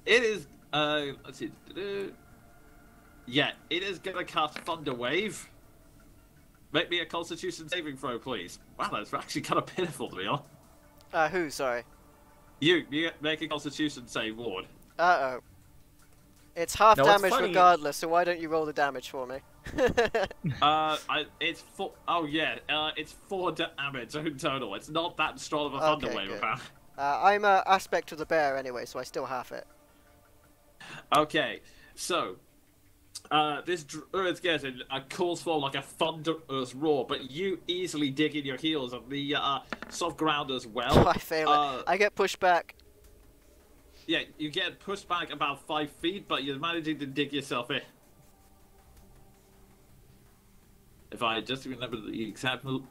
Speaker 2: It is, let's see, yeah, it is gonna cast Thunder Wave. Make me a Constitution saving throw, please. Wow, that's actually kind of pitiful to be honest.
Speaker 1: Who? Sorry.
Speaker 2: You make a Constitution save, Ward.
Speaker 1: Uh-oh. It's half
Speaker 5: No, it's
Speaker 1: damage
Speaker 5: funny.
Speaker 1: regardless, so why don't you roll the damage for me?
Speaker 2: It's 4. Oh yeah, it's 4 damage in total. It's not that strong of a Thunder
Speaker 1: Okay,
Speaker 2: Wave,
Speaker 1: good.
Speaker 2: apparently.
Speaker 1: I'm a aspect of the bear anyway, so I still have it.
Speaker 2: Okay, so this druid gets in calls for like a thunderous roar, but you easily dig in your heels on the soft ground as well.
Speaker 1: I fail it. I get pushed back.
Speaker 2: Yeah, you get pushed back about 5 feet, but you're managing to dig yourself in. If I just remember the example,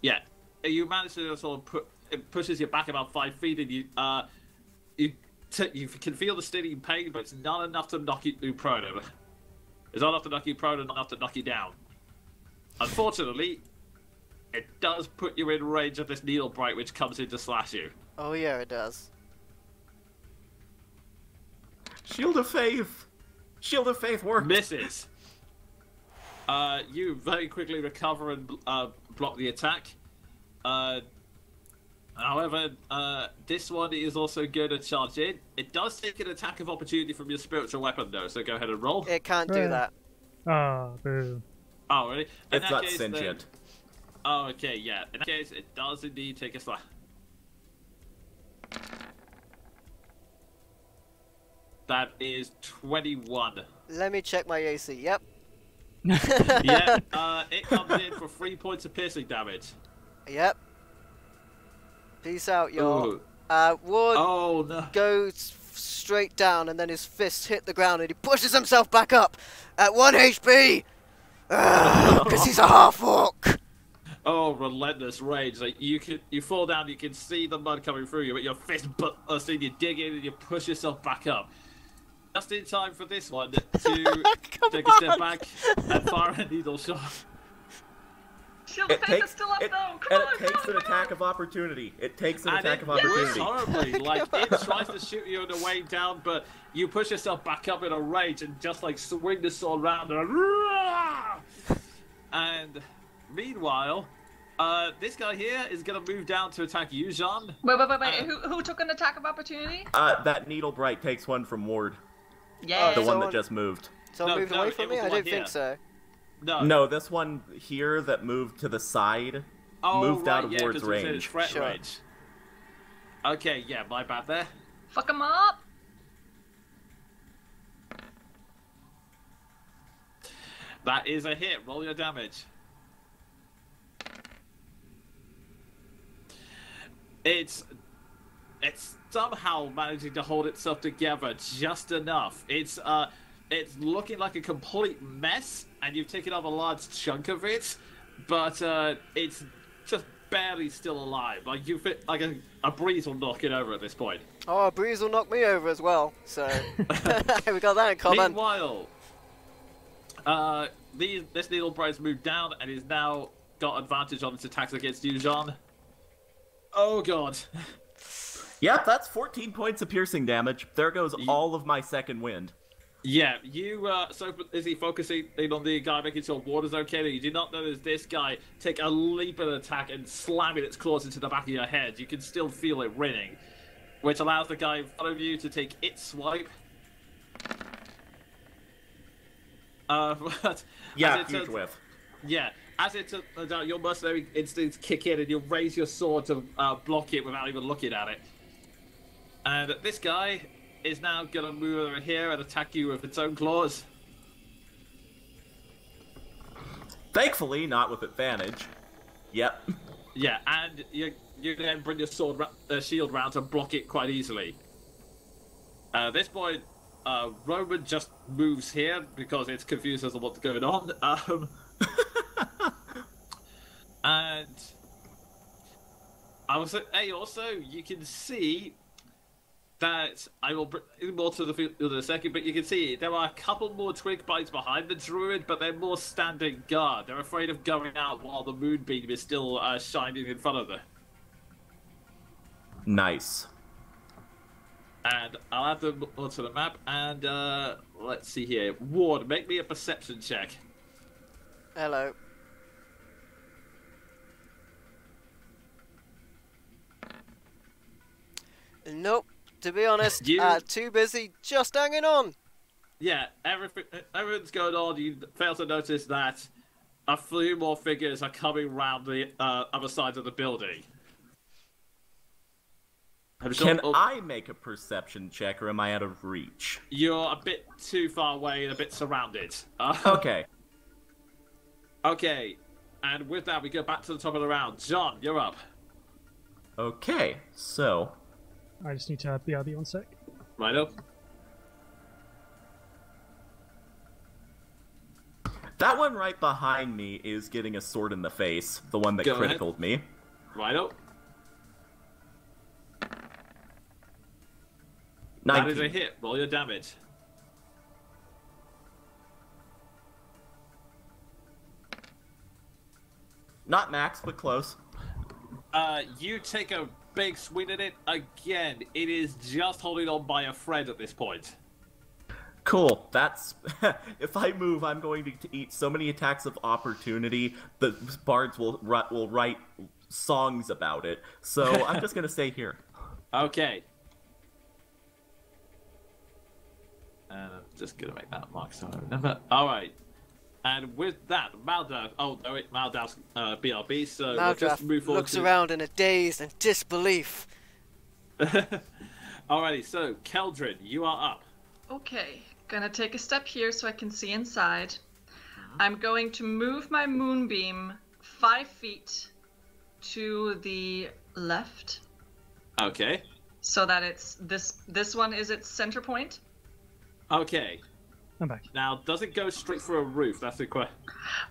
Speaker 2: yeah, you manage to sort of it pushes you back about 5 feet, and you You can feel the stinging pain, but it's not enough to knock you prone. It's not enough to knock you prone and not enough to knock you down. Unfortunately, it does put you in range of this needle bright, which comes in to slash you.
Speaker 1: Oh yeah, it does.
Speaker 5: Shield of Faith! Shield of Faith worked!
Speaker 2: Misses. You very quickly recover and block the attack. However, this one is also going to charge in. It does take an attack of opportunity from your spiritual weapon, though, so go ahead and roll.
Speaker 1: It can't do that.
Speaker 4: Oh, boo.
Speaker 2: Oh, really? In
Speaker 5: It's
Speaker 2: that
Speaker 5: not
Speaker 2: case,
Speaker 5: sentient.
Speaker 2: Oh, okay, yeah. In that case, it does indeed take a slash. That is 21.
Speaker 1: Let me check my AC. Yep.
Speaker 2: Yeah, it comes in for 3 points of piercing damage.
Speaker 1: Yep. Peace out, y'all.
Speaker 2: Ooh.
Speaker 1: Ward
Speaker 2: Oh, no.
Speaker 1: goes straight down, and then his fists hit the ground, and he pushes himself back up at 1 HP. Because he's a half-orc.
Speaker 2: Oh, relentless rage! Like you fall down, you can see the mud coming through you, but your fist busting, you dig in and you push yourself back up. Just in time for this one to take a step back and fire a needle shot.
Speaker 3: Shield of Faith is still up, though. Come
Speaker 5: And
Speaker 3: on,
Speaker 5: it takes
Speaker 3: come
Speaker 5: an
Speaker 3: on,
Speaker 5: attack of opportunity. It takes an
Speaker 2: And
Speaker 5: attack
Speaker 2: it
Speaker 5: of
Speaker 2: moves
Speaker 5: opportunity.
Speaker 2: horribly. Like it tries to shoot you on the way down, but you push yourself back up in a rage and just like swing the sword around and meanwhile, this guy here is gonna move down to attack you, Jean.
Speaker 3: Wait. Who took an attack of opportunity?
Speaker 5: That needle bright takes one from Ward,
Speaker 3: Yeah.
Speaker 5: the one
Speaker 1: someone-
Speaker 5: that just moved.
Speaker 1: Someone
Speaker 2: No,
Speaker 1: moved
Speaker 2: no,
Speaker 1: away
Speaker 2: it
Speaker 1: from
Speaker 2: was
Speaker 1: me?
Speaker 2: the
Speaker 1: I
Speaker 2: one
Speaker 1: don't think
Speaker 2: here.
Speaker 1: so.
Speaker 2: No.
Speaker 5: No, this one here that moved to the side moved out of
Speaker 2: yeah,
Speaker 5: Ward's
Speaker 2: 'cause it was in
Speaker 5: range.
Speaker 2: threat
Speaker 1: Sure.
Speaker 2: range. Okay, yeah, my bad there.
Speaker 3: Fuck him up.
Speaker 2: That is a hit. Roll your damage. It's somehow managing to hold itself together just enough. It's looking like a complete mess, and you've taken up a large chunk of it, but it's just barely still alive. Like you fit like a breeze will knock it over at this point.
Speaker 1: Oh, a breeze will knock me over as well. So we got that in common.
Speaker 2: Meanwhile, this needle bright's moved down and is now got advantage on its attacks against you, Jean. Oh god.
Speaker 5: Yep, that's 14 points of piercing damage. There goes all of my second wind.
Speaker 2: Yeah, you so busy focusing in on the guy making sure Ward is okay that you do not notice this guy take a leap and attack and slamming its claws into the back of your head. You can still feel it ringing, which allows the guy in front of you to take its swipe. But
Speaker 5: Yeah,
Speaker 2: as it
Speaker 5: huge
Speaker 2: turns-
Speaker 5: whiff.
Speaker 2: Yeah, as it turns out, your mercenary instincts kick in and you raise your sword to block it without even looking at it. And this guy is now going to move over here and attack you with its own claws.
Speaker 5: Thankfully, not with advantage. Yep.
Speaker 2: Yeah, and you then bring your sword shield round to block it quite easily. This point, Roman just moves here because it's confused as to what's going on. And I was hey, also you can see that I will bring more to the field in a second, but you can see there are a couple more twig bites behind the druid, but they're more standing guard. They're afraid of going out while the moonbeam is still shining in front of them.
Speaker 5: Nice.
Speaker 2: And I'll add them onto the map. And let's see here, Ward, make me a perception check.
Speaker 1: Hello. Nope. To be honest, too busy just hanging on.
Speaker 2: Yeah, everything's going on. You fail to notice that a few more figures are coming round the other side of the building.
Speaker 5: Can I make a perception check, or am I out of reach?
Speaker 2: You're a bit too far away and a bit surrounded.
Speaker 5: Okay.
Speaker 2: Okay, and with that, we go back to the top of the round. John, you're up.
Speaker 5: Okay, so...
Speaker 4: I just need to BRB 1 sec.
Speaker 2: Right up.
Speaker 5: That one right behind me is getting a sword in the face, the one that
Speaker 2: Go ahead.
Speaker 5: criticaled me.
Speaker 2: Right up. That is
Speaker 5: 19.
Speaker 2: a hit. Roll your damage.
Speaker 5: Not max, but close.
Speaker 2: You take a big swing at it. Again, it is just holding on by a thread at this point.
Speaker 5: Cool. That's if I move, I'm going to eat so many attacks of opportunity. The bards will write songs about it. So I'm just gonna stay here.
Speaker 2: Okay. And I'm just gonna make that mark so I remember. Alright. And with that, Maldath. Oh, no, Maldath's BRB, so we'll just move forward.
Speaker 1: Looks around in a daze and disbelief.
Speaker 2: Alrighty, so Keldrin, you are up.
Speaker 3: Okay, gonna take a step here so I can see inside. I'm going to move my moonbeam 5 feet to the left
Speaker 2: Okay.
Speaker 3: so that it's this one is its center point.
Speaker 2: Okay.
Speaker 4: I'm back.
Speaker 2: Now, does it go straight for a roof? That's the question.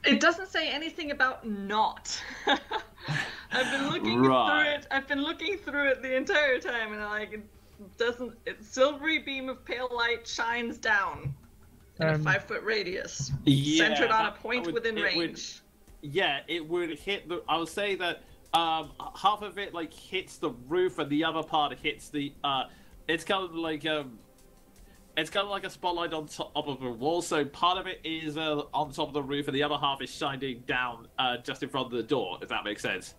Speaker 3: It doesn't say anything about not. I've been looking
Speaker 2: Right.
Speaker 3: through it. I've been looking through it the entire time, and it doesn't. Its silvery beam of pale light shines down in a 5-foot radius, centered on a point within range.
Speaker 2: It would hit the. I would say that half of it hits the roof, and the other part hits the. It's kind of like It's kind of like a spotlight on top of a wall, so part of it is on top of the roof, and the other half is shining down just in front of the door, if that makes sense.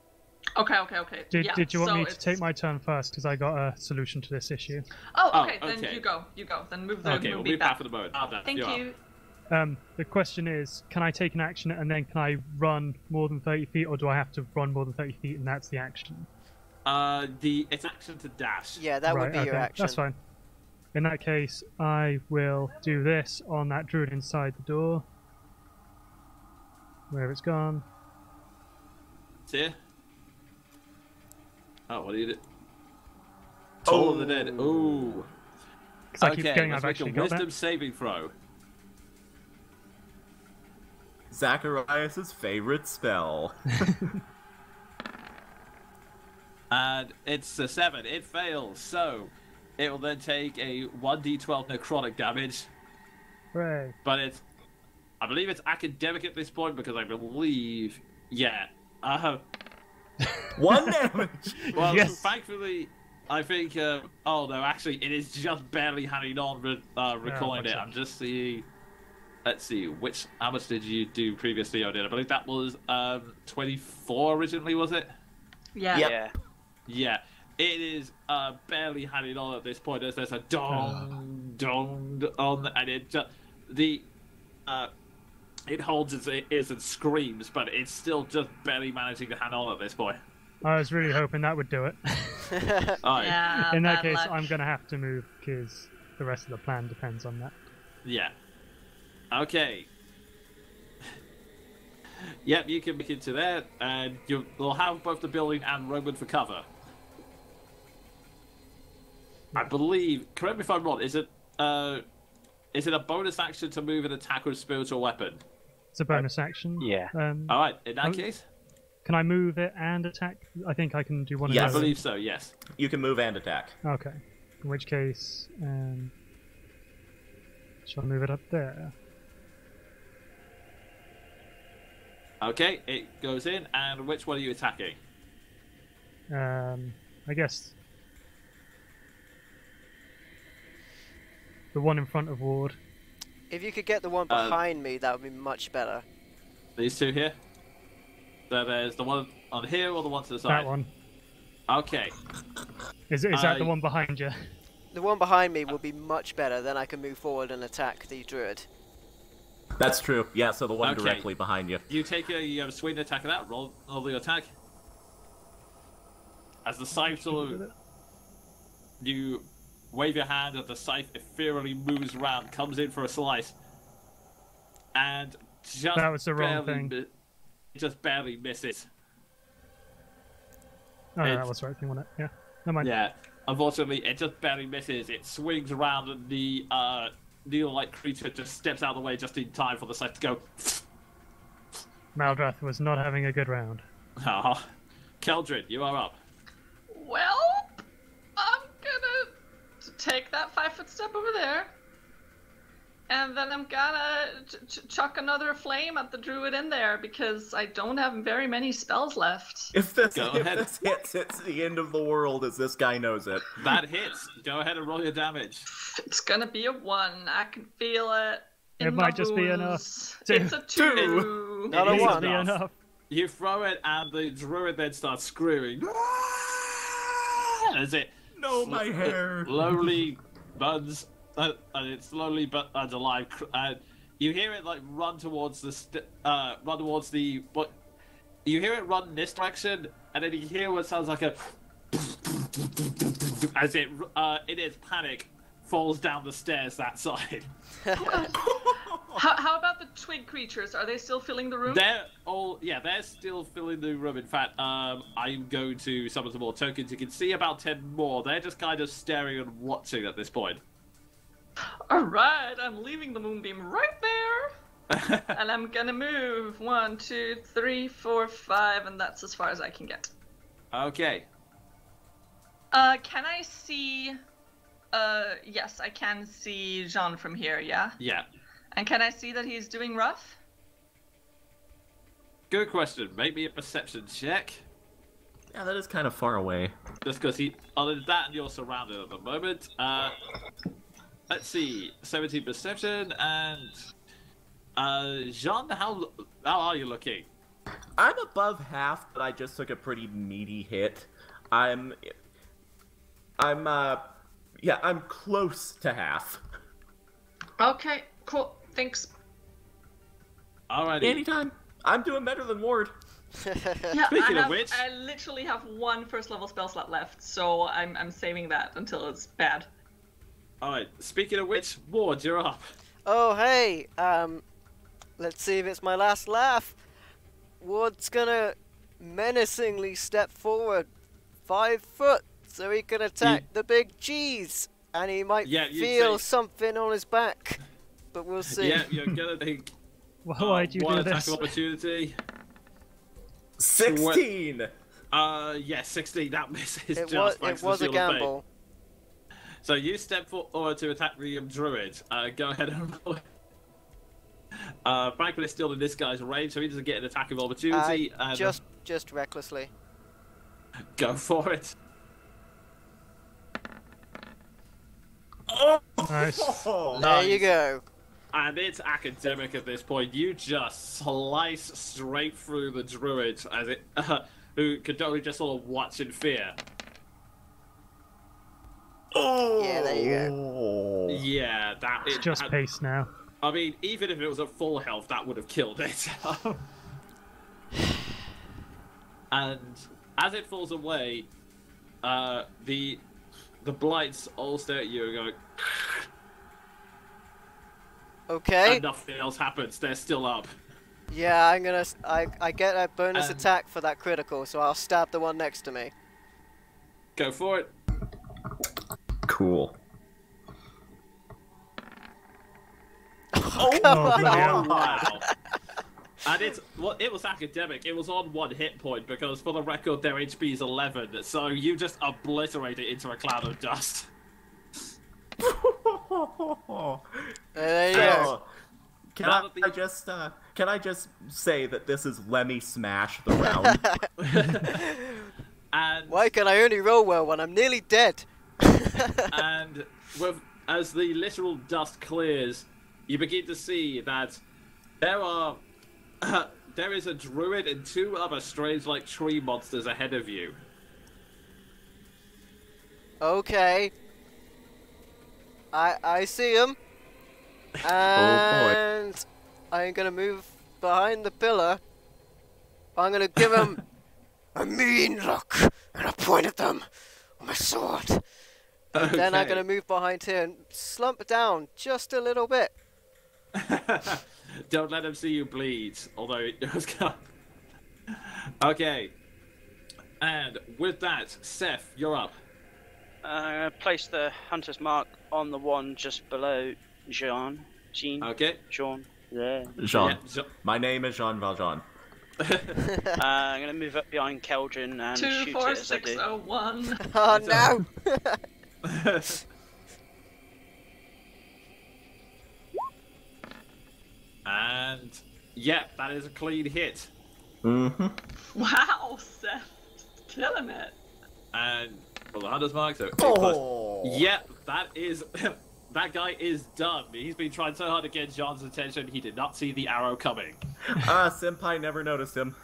Speaker 3: Okay.
Speaker 4: Did you want me to take my turn first? Because I got a solution to this issue.
Speaker 3: Oh, okay.
Speaker 2: Oh,
Speaker 3: Then
Speaker 2: okay.
Speaker 3: you go. Then move the
Speaker 2: Okay, we'll
Speaker 3: moonbeam
Speaker 2: move back for the moment.
Speaker 3: Thank you.
Speaker 4: The question is, can I take an action and then can I run more than 30 feet, or do I have to run more than 30 feet and that's the action?
Speaker 2: It's action to dash.
Speaker 1: Yeah, that would be your action.
Speaker 4: That's fine. In that case, I will do this on that druid inside the door. Where it's gone.
Speaker 2: It's here. Oh, what do you do? Toll of the Dead. Ooh.
Speaker 4: Because I keep
Speaker 2: Okay,
Speaker 4: getting
Speaker 2: let's
Speaker 4: I've
Speaker 2: make a
Speaker 4: actually got
Speaker 2: wisdom
Speaker 4: that.
Speaker 2: saving throw.
Speaker 5: Zacharias' favorite spell.
Speaker 2: And it's a 7. It fails, so it will then take a 1d12 necrotic damage.
Speaker 4: Hooray.
Speaker 2: But it's, I believe it's academic at this point because I believe,
Speaker 5: One damage.
Speaker 2: Well,
Speaker 4: Yes.
Speaker 2: thankfully, I think. Oh no, actually, it is just barely hanging on with recalling it.
Speaker 4: okay.
Speaker 2: I'm just seeing. Let's see, how much did you do previously, Odin? I believe that was 24 originally, was it?
Speaker 3: Yeah.
Speaker 5: Yep.
Speaker 6: Yeah.
Speaker 2: Yeah, it is barely hanging on at this point. There's a dong on, and it just it holds its ears and screams, but it's still just barely managing to hang on at this point.
Speaker 4: I was really hoping that would do it.
Speaker 2: Alright.
Speaker 3: Yeah.
Speaker 4: In that
Speaker 3: bad
Speaker 4: case,
Speaker 3: luck.
Speaker 4: I'm going to have to move because the rest of the plan depends on that.
Speaker 2: Yeah. Okay. Yep, you can make it to there, and you'll have both the building and Roman for cover. I believe. Correct me if I'm wrong. Is it a bonus action to move an attack with spiritual weapon?
Speaker 4: It's a bonus action.
Speaker 6: Yeah.
Speaker 2: All right. In that
Speaker 4: Oh,
Speaker 2: case,
Speaker 4: Can I move it and attack? I think I can do one
Speaker 5: Yes.
Speaker 2: I
Speaker 4: of those.
Speaker 2: believe so. Yes.
Speaker 5: You can move and attack.
Speaker 4: Okay. In which case, shall I move it up there?
Speaker 2: Okay. It goes in, and which one are you attacking?
Speaker 4: I guess the one in front of Ward.
Speaker 1: If you could get the one behind me, that would be much better.
Speaker 2: These two here. So there's the one on here or the one to the side.
Speaker 4: That one.
Speaker 2: Okay.
Speaker 4: Is that the one behind you?
Speaker 1: The one behind me would be much better, then I can move forward and attack the druid.
Speaker 5: That's true. Yeah, so the one
Speaker 2: Okay.
Speaker 5: directly behind you.
Speaker 2: You take you have a swing attack of that. Roll the attack. As the scythe sort of, you wave your hand and the scythe ethereally moves around, comes in for a slice, and just
Speaker 4: That was the wrong
Speaker 2: barely
Speaker 4: thing.
Speaker 2: It just barely misses.
Speaker 4: Oh, no,
Speaker 2: It's-
Speaker 4: that was the right thing, wasn't it? Yeah. Never mind.
Speaker 2: Yeah, unfortunately, it just barely misses. It swings around, and the needle-like creature just steps out of the way just in time for the scythe to go.
Speaker 4: Maldrath was not having a good round.
Speaker 2: Keldrin, you are up.
Speaker 3: Well, I'm gonna take that 5-foot step over there. And then I'm gonna chuck another flame at the druid in there because I don't have very many spells left.
Speaker 5: If this
Speaker 2: Go ahead.
Speaker 5: hits, it's the end of the world as this guy knows it.
Speaker 2: That hits. Go ahead and roll your damage.
Speaker 3: It's gonna be a 1. I can feel it.
Speaker 4: It might just be enough.
Speaker 3: It's a 2.
Speaker 1: Not a
Speaker 2: It is
Speaker 1: one.
Speaker 4: Be enough.
Speaker 2: You throw it, and the druid then starts screaming. As it
Speaker 5: My hair.
Speaker 2: slowly burns, and it slowly burns alive. And you hear it like run towards the what? You hear it run in this direction, and then you hear what sounds like a as it in its panic falls down the stairs that side.
Speaker 3: How about the twig creatures? Are they still filling the room?
Speaker 2: They're still filling the room. In fact, I'm going to summon some more tokens. You can see about 10 more. They're just kind of staring and watching at this point.
Speaker 3: Alright, I'm leaving the moonbeam right there. And I'm gonna move 1, 2, 3, 4, 5, and that's as far as I can get.
Speaker 2: Okay.
Speaker 3: Can I see... yes, I can see Jean from here, yeah?
Speaker 2: Yeah.
Speaker 3: And can I see that he's doing rough?
Speaker 2: Good question. Make me a perception check.
Speaker 5: Yeah, that is kind of far away.
Speaker 2: Just because other than that, you're surrounded at the moment. Let's see. 17 perception and Jean, how are you looking?
Speaker 5: I'm above half, but I just took a pretty meaty hit. I'm close to half.
Speaker 3: Okay, cool. Thanks.
Speaker 2: Alrighty.
Speaker 5: Anytime. I'm doing better than Ward.
Speaker 3: Yeah,
Speaker 2: Speaking of which-
Speaker 3: I literally have 1 first level spell slot left, so I'm saving that until it's bad.
Speaker 2: Alright. Speaking of which, Ward, you're up.
Speaker 1: Oh, hey, let's see if it's my last laugh. Ward's gonna menacingly step forward 5 foot so he can attack the big cheese. And he might
Speaker 2: Yeah, you'd
Speaker 1: feel
Speaker 2: say-
Speaker 1: something on his back. But we'll see.
Speaker 2: Yeah, you're gonna think.
Speaker 4: Why'd you
Speaker 2: one
Speaker 4: do
Speaker 2: attack
Speaker 4: this?
Speaker 2: opportunity.
Speaker 5: 16!
Speaker 2: Yeah, 16. That misses
Speaker 1: It
Speaker 2: just
Speaker 1: was,
Speaker 2: thanks
Speaker 1: it
Speaker 2: to
Speaker 1: was a
Speaker 2: Shield of Faith.
Speaker 1: gamble.
Speaker 2: So you step forward to attack the druid. Go ahead and roll. Franklin is still in this guy's range, so he doesn't get an attack of opportunity. And
Speaker 1: Just recklessly.
Speaker 2: go for it.
Speaker 5: Oh!
Speaker 4: Nice.
Speaker 1: There you go.
Speaker 2: And it's academic at this point. You just slice straight through the druid as it, who could only just sort of watch in fear.
Speaker 5: Oh!
Speaker 1: Yeah, there you go.
Speaker 2: Yeah,
Speaker 4: It's just pace now.
Speaker 2: I mean, even if it was at full health, that would have killed it. And as it falls away, the blights all stare at you and go,
Speaker 1: Okay.
Speaker 2: and nothing else happens. They're still up.
Speaker 1: Yeah, I'm gonna. I get a bonus
Speaker 2: Um,
Speaker 1: attack for that critical, so I'll stab the one next to me.
Speaker 2: Go for it.
Speaker 5: Cool.
Speaker 1: Oh,
Speaker 4: Oh, bloody hell.
Speaker 2: Wow. And it was academic. It was on 1 hit point because, for the record, their HP is 11. So you just obliterate it into a cloud of dust.
Speaker 1: There you go.
Speaker 5: Can
Speaker 2: Now that the-
Speaker 5: can I just say that this is Lemmy Smash the round?
Speaker 2: And
Speaker 1: Why can I only roll well when I'm nearly dead?
Speaker 2: and as the literal dust clears, you begin to see that there is a druid and 2 other strange, like, tree monsters ahead of you.
Speaker 1: Okay. I see him. And I'm gonna move behind the pillar. I'm gonna give him a mean look, and I point at them with my sword. And then I'm gonna move behind here and slump down just a little bit.
Speaker 2: Don't let him see you bleed, although it was Okay. And with that, Seth, you're up.
Speaker 6: Place the hunter's mark on the one just below Jean.
Speaker 2: Okay.
Speaker 6: Jean. There.
Speaker 5: Jean.
Speaker 2: Yeah, so-
Speaker 5: My name is Jean Valjean.
Speaker 6: I'm gonna move up behind Keldrin and
Speaker 3: 2,
Speaker 6: shoot
Speaker 3: 4,
Speaker 6: it as I
Speaker 3: 6,
Speaker 6: do.
Speaker 3: 0, 1.
Speaker 1: Oh no!
Speaker 2: And yeah, that is a clean hit.
Speaker 5: Mm-hmm.
Speaker 3: Wow, Seth, killing it.
Speaker 2: And for the hunter's mark, so
Speaker 5: Oh.
Speaker 2: yeah, that is that guy is done. He's been trying so hard to get John's attention, he did not see the arrow coming.
Speaker 5: Senpai never noticed him.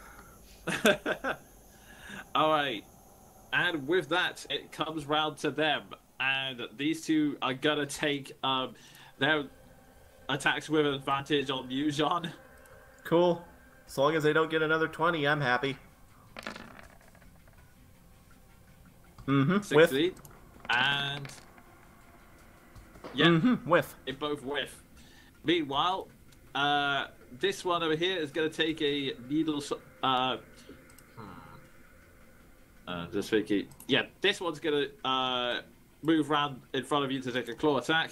Speaker 2: Alright. And with that, it comes round to them. And these two are gonna take their attacks with advantage on you, John.
Speaker 5: Cool. As long as they don't get another 20, I'm happy. Mm-hmm.
Speaker 2: Succeed. And yeah,
Speaker 5: Whiff.
Speaker 2: it both whiff. Meanwhile, this one over here is gonna take a needle. Just thinking. Yeah, this one's gonna move round in front of you to take a claw attack.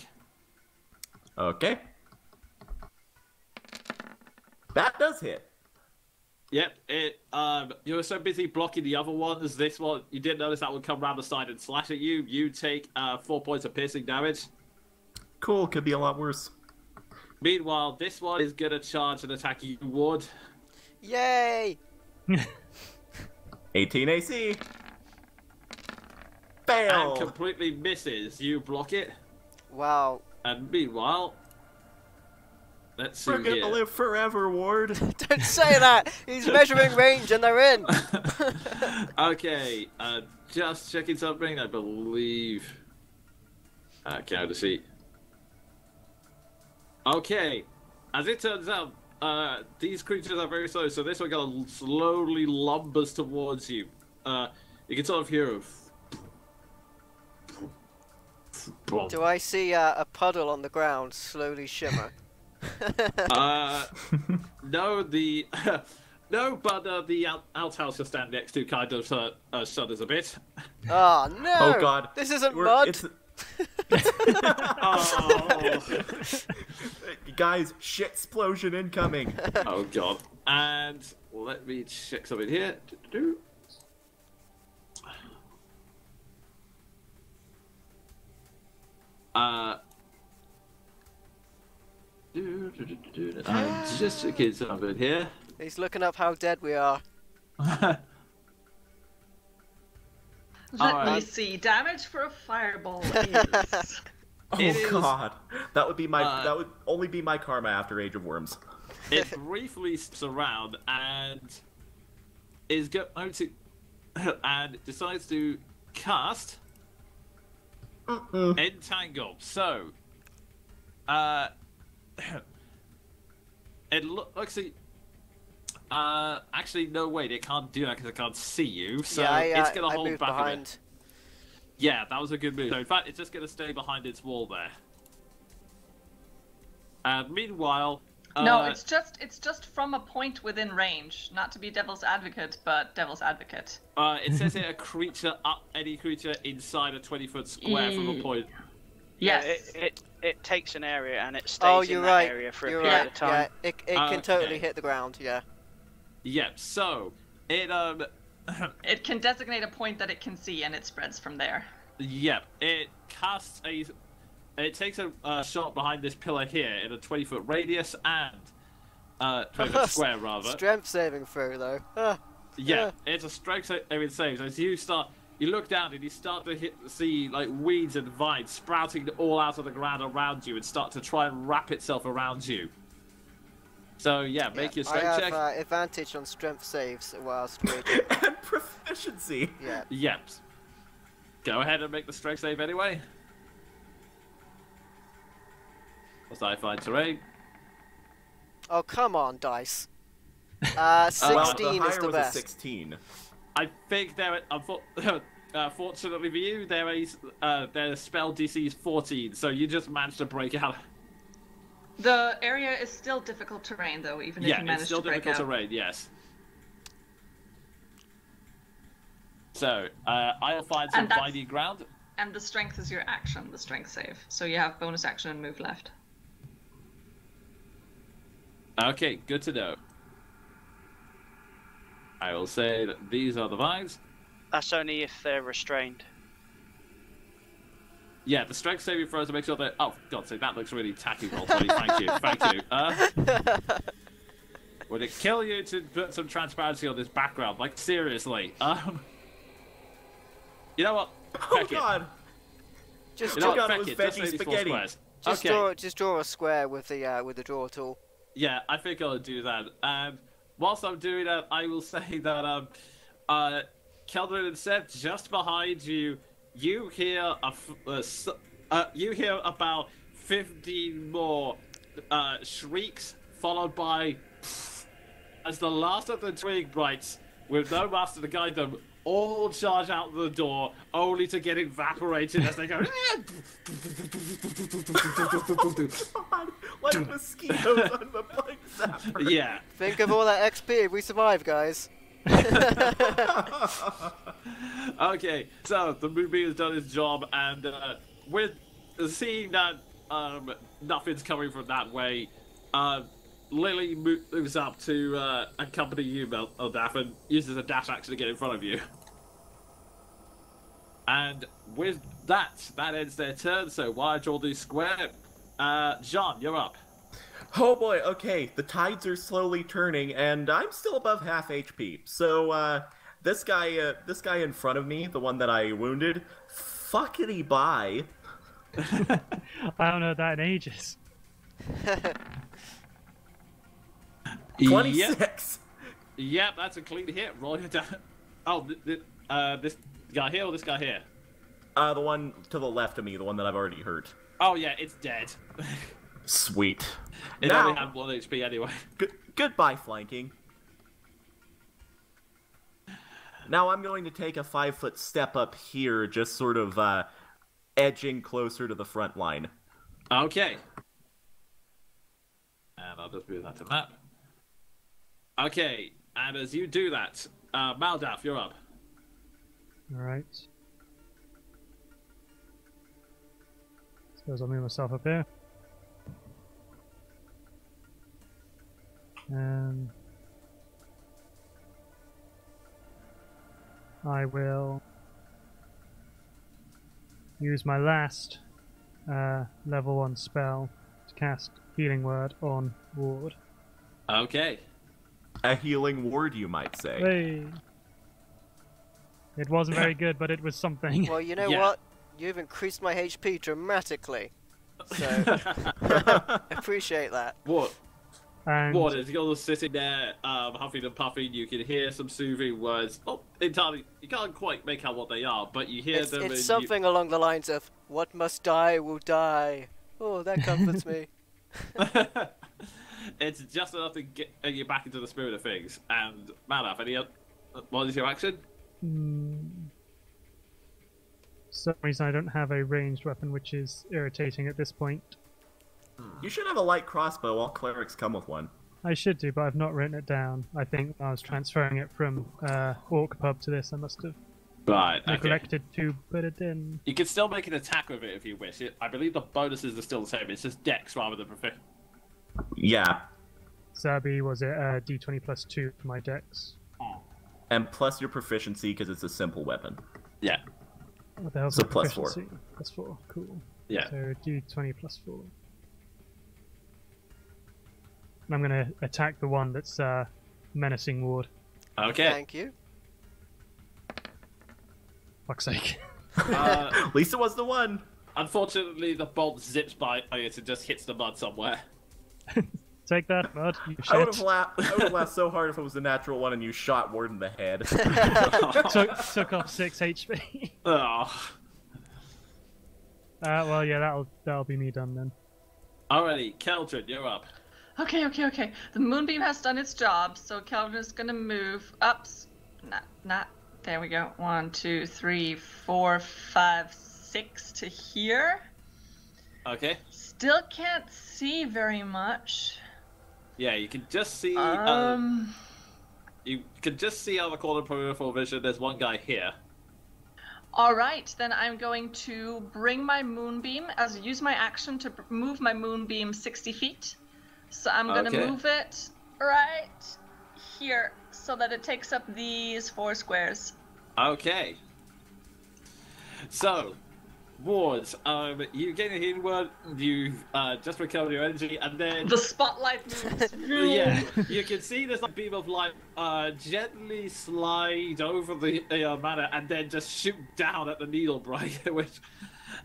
Speaker 5: Okay. That does hit.
Speaker 2: Yep, you were so busy blocking the other ones, this one, you didn't notice that would come round the side and slash at you. You take 4 points of piercing damage.
Speaker 5: Cool, could be a lot worse.
Speaker 2: Meanwhile, this one is gonna charge and attack you, Ward.
Speaker 1: Yay!
Speaker 5: 18 AC. Fail.
Speaker 2: And completely misses. You block it.
Speaker 1: Wow.
Speaker 2: And meanwhile, let's see
Speaker 5: We're gonna
Speaker 2: here.
Speaker 5: live forever, Ward.
Speaker 1: Don't say that! He's measuring range and they're in!
Speaker 2: Okay, just checking something, I believe. Count to see. Okay, as it turns out, these creatures are very slow, so this one kind of slowly lumbers towards you. You can sort of hear a...
Speaker 1: Do I see a puddle on the ground slowly shimmer?
Speaker 2: No, the... no, but the outhouse you stand next to kind of shudders a bit.
Speaker 1: Oh no!
Speaker 5: Oh god.
Speaker 1: This isn't mud!
Speaker 5: It's...
Speaker 2: Oh.
Speaker 5: Guys, shit explosion incoming.
Speaker 2: Oh god. And let me check something here. I'm just checking something here.
Speaker 1: He's looking up how dead we are.
Speaker 3: Let me
Speaker 2: Alright.
Speaker 3: see. Damage for a fireball is...
Speaker 2: It is-
Speaker 5: Oh god. That would be my
Speaker 2: Uh,
Speaker 5: that would only be my karma after Age of Worms.
Speaker 2: It briefly steps around and is going to and decides to cast Entangle. So, it looks like. Actually, no, wait, it can't do that because it can't see you. So
Speaker 1: yeah,
Speaker 2: it's gonna
Speaker 1: I
Speaker 2: hold
Speaker 1: moved
Speaker 2: back a
Speaker 1: behind.
Speaker 2: bit. Yeah, that was a good move. So in fact, it's just gonna stay behind its wall there. And meanwhile,
Speaker 3: No, it's just from a point within range. Not to be devil's advocate, but devil's advocate.
Speaker 2: it says here any creature inside a 20-foot square from a point.
Speaker 3: Yes.
Speaker 6: It takes an area and it stays
Speaker 1: Oh,
Speaker 6: in
Speaker 1: you're
Speaker 6: that
Speaker 1: right.
Speaker 6: area for a
Speaker 1: You're
Speaker 6: period
Speaker 1: right.
Speaker 6: of time.
Speaker 1: Yeah, it can totally
Speaker 2: Okay.
Speaker 1: hit the ground. Yeah.
Speaker 2: Yep. So it
Speaker 3: It can designate a point that it can see, and it spreads from there.
Speaker 2: Yep, it casts a. It takes a shot behind this pillar here in a 20-foot radius and 20-foot square rather.
Speaker 1: Strength saving throw though.
Speaker 2: Yeah, it's a strength saving save. So as you look down and you start to see like weeds and vines sprouting all out of the ground around you and start to try and wrap itself around you. So yeah, make your
Speaker 1: I
Speaker 2: strength
Speaker 1: have
Speaker 2: check.
Speaker 1: advantage on strength saves whilst raging.
Speaker 5: And proficiency.
Speaker 1: Yeah.
Speaker 2: Yep. Go ahead and make the strength save anyway. What's I find terrain?
Speaker 1: Oh come on, dice. 16
Speaker 5: Well, the
Speaker 1: is
Speaker 5: higher
Speaker 1: the
Speaker 5: was
Speaker 1: best.
Speaker 5: a 16.
Speaker 2: I think fortunately for you, their spell DC is 14, so you just managed to break out.
Speaker 3: The area is still difficult terrain, though, even if
Speaker 2: Yeah,
Speaker 3: you manage
Speaker 2: it's still
Speaker 3: to break
Speaker 2: difficult
Speaker 3: out.
Speaker 2: terrain, yes. So, I'll find some
Speaker 3: And that's-
Speaker 2: finding ground.
Speaker 3: And the strength is your action, the strength save. So you have bonus action and move left.
Speaker 2: Okay, good to know. I will say that these are the vines.
Speaker 6: That's only if they're restrained.
Speaker 2: Yeah, the strength saving throws to make sure that. Oh, for God's sake, that looks really tacky, roll 20. Thank you, thank you. Would it kill you to put some transparency on this background? Like, seriously. You know what?
Speaker 5: Oh
Speaker 2: Heck it.
Speaker 5: God!
Speaker 1: Just,
Speaker 2: You know
Speaker 5: God,
Speaker 2: what?
Speaker 5: it was
Speaker 2: Feck it. Just
Speaker 5: veggie
Speaker 2: make these 4
Speaker 5: spaghetti.
Speaker 2: squares.
Speaker 1: just
Speaker 2: Okay.
Speaker 1: draw a square with the draw tool.
Speaker 2: Yeah, I think I'll do that. And whilst I'm doing that, I will say that Keldrin and Seth, just behind you, you hear you hear about 15 more shrieks, followed by as the last of the twig brights, with no master to guide them, all charge out the door, only to get evaporated as they go.
Speaker 5: God, like mosquitoes on the bike zapper.
Speaker 2: Yeah.
Speaker 1: Think of all that XP. We survived, guys.
Speaker 2: Okay, so the movie has done its job, and with seeing that nothing's coming from that way, Lily moves up to accompany you, Eldaf, and uses a dash action to get in front of you. And with that ends their turn, so why draw this square? John, you're up.
Speaker 5: Oh boy, okay, the tides are slowly turning, and I'm still above half HP. So, this guy in front of me, the one that I wounded, fuckity bye.
Speaker 4: I haven't heard that in ages.
Speaker 5: 26!
Speaker 2: Yep, that's a clean hit. Roll your damage. Oh, this guy here or this guy here?
Speaker 5: The one to the left of me, the one that I've already hurt.
Speaker 2: Oh yeah, it's dead.
Speaker 5: Sweet.
Speaker 2: It
Speaker 5: Now-
Speaker 2: only had 1 HP anyway.
Speaker 5: Goodbye, flanking. Now I'm going to take a 5-foot step up here, just sort of, edging closer to the front line.
Speaker 2: Okay. And I'll just move that to map. Okay, and as you do that, Maldaf, you're up.
Speaker 4: Alright. Suppose I'll move myself up here. I will use my last level 1 spell to cast Healing Word on Ward.
Speaker 2: Okay.
Speaker 5: A healing ward, you might say.
Speaker 4: Hey! It wasn't very good, but it was something.
Speaker 1: Well, you know
Speaker 2: Yeah.
Speaker 1: what? You've increased my HP dramatically. So, appreciate that.
Speaker 2: What?
Speaker 4: And
Speaker 2: What is you're sitting there, huffing and puffing? You can hear some soothing words. Oh, entirely. You can't quite make out what they are, but you hear them.
Speaker 1: It's
Speaker 2: and
Speaker 1: something along the lines of, "What must die will die." Oh, that comforts me.
Speaker 2: It's just enough to get you back into the spirit of things. And Maldaf, what is your action?
Speaker 4: for some reason I don't have a ranged weapon, which is irritating at this point.
Speaker 5: You should have a light crossbow. All clerics come with one.
Speaker 4: I should do, but I've not written it down. I think I was transferring it from Orc Pub to this. I must have
Speaker 2: Right. Okay.
Speaker 4: neglected to put it in.
Speaker 2: You can still make an attack with it if you wish. I believe the bonuses are still the same. It's just Dex rather than proficiency.
Speaker 5: Yeah,
Speaker 4: Zabi, was it D20 plus 2 for my dex?
Speaker 5: and plus your proficiency because it's a simple weapon.
Speaker 2: Yeah.
Speaker 4: What the hell's
Speaker 5: So
Speaker 4: my
Speaker 5: plus 4.
Speaker 4: proficiency? Plus 4, cool.
Speaker 2: Yeah.
Speaker 4: So D20 plus 4. And I'm going to attack the one that's menacing ward.
Speaker 2: Okay.
Speaker 1: Thank you.
Speaker 4: Fuck's sake.
Speaker 5: At least it was the one.
Speaker 2: Unfortunately, the bolt zips by it and just hits the mud somewhere.
Speaker 4: Take that, bud. You
Speaker 5: I would
Speaker 4: shit.
Speaker 5: have laughed so hard if it was a natural one and you shot Ward in the head.
Speaker 4: took off 6 HP.
Speaker 2: Oh.
Speaker 4: Well, yeah, that'll be me done then.
Speaker 2: Alrighty, Keldrin, you're up.
Speaker 3: Okay. The moonbeam has done its job, so Calvin is gonna move up. Not. There we go. 1, 2, 3, 4, 5, 6 to here.
Speaker 2: Okay.
Speaker 3: Still can't see very much.
Speaker 2: Yeah, you can just see. You can just see out the corner of peripheral vision. There's one guy here.
Speaker 3: All right, then I'm going to bring my moonbeam use my action to move my moonbeam 60 feet. So I'm gonna
Speaker 2: Okay.
Speaker 3: move it right here so that it takes up these 4 squares.
Speaker 2: Okay. So, Wards, you gain a healing word, you just recover your energy, and then
Speaker 3: The spotlight moves.
Speaker 2: yeah, you can see this like beam of light gently slide over the mana and then just shoot down at the needle bright, which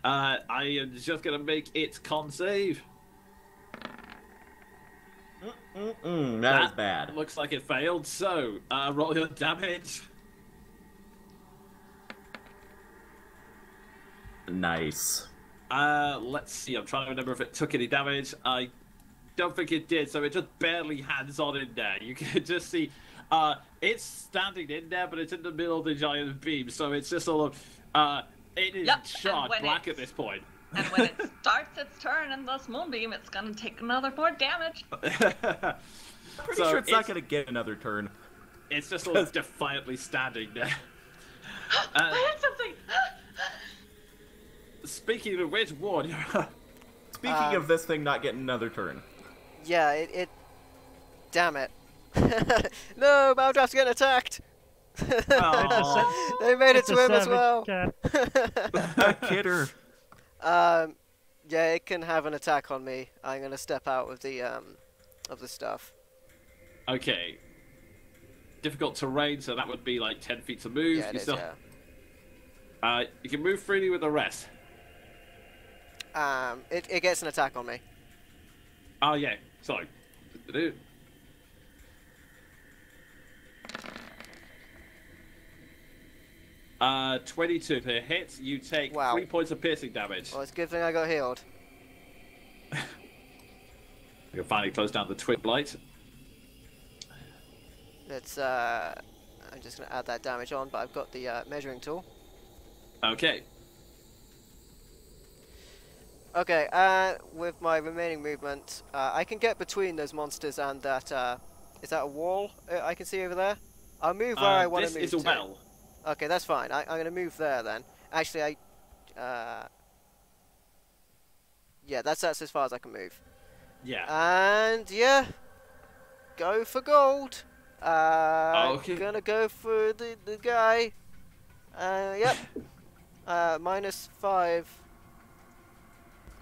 Speaker 2: I am just gonna make its con save.
Speaker 5: That is bad.
Speaker 2: Looks like it failed. So roll your damage.
Speaker 5: Nice.
Speaker 2: Let's see. I'm trying to remember if it took any damage. I don't think it did, so it just barely hands-on in there. You can just see it's standing in there, but it's in the middle of the giant beam, so it's just sort of it is charred black at this point.
Speaker 3: And when it starts its turn in this moonbeam, it's gonna take another 4 damage.
Speaker 5: Pretty sure it's not gonna get another turn.
Speaker 2: It's just sort of defiantly standing there.
Speaker 3: I had something.
Speaker 2: Speaking of which, Ward,
Speaker 5: Speaking of this thing not getting another turn.
Speaker 1: Yeah, it. Damn it. No, Maldraft's getting attacked.
Speaker 2: Aw.
Speaker 1: They made it
Speaker 4: It's
Speaker 1: to
Speaker 4: a
Speaker 1: him as
Speaker 4: savage
Speaker 1: well.
Speaker 4: cat.
Speaker 5: Kidder.
Speaker 1: Yeah, it can have an attack on me. I'm gonna step out of the stuff.
Speaker 2: Okay. Difficult terrain, so that would be like 10 feet to move.
Speaker 1: Yeah, it is, yeah.
Speaker 2: You can move freely with the rest.
Speaker 1: It gets an attack on me.
Speaker 2: Oh yeah, sorry. 22 to hit. You take
Speaker 1: Wow.
Speaker 2: 3 points of piercing damage.
Speaker 1: Well, it's a good thing I got healed.
Speaker 2: You can finally close down the twin blight.
Speaker 1: It's I'm just gonna add that damage on, but I've got the measuring tool.
Speaker 2: Okay.
Speaker 1: Okay, with my remaining movement, I can get between those monsters and that, is that a wall I can see over there? I'll move where I want to move
Speaker 2: This is a
Speaker 1: to.
Speaker 2: well.
Speaker 1: Okay, that's fine. I'm going to move there then. Actually, yeah, that's as far as I can move.
Speaker 2: Yeah.
Speaker 1: And, yeah, go for gold.
Speaker 2: Okay.
Speaker 1: Gonna go for the guy. Yep. -5.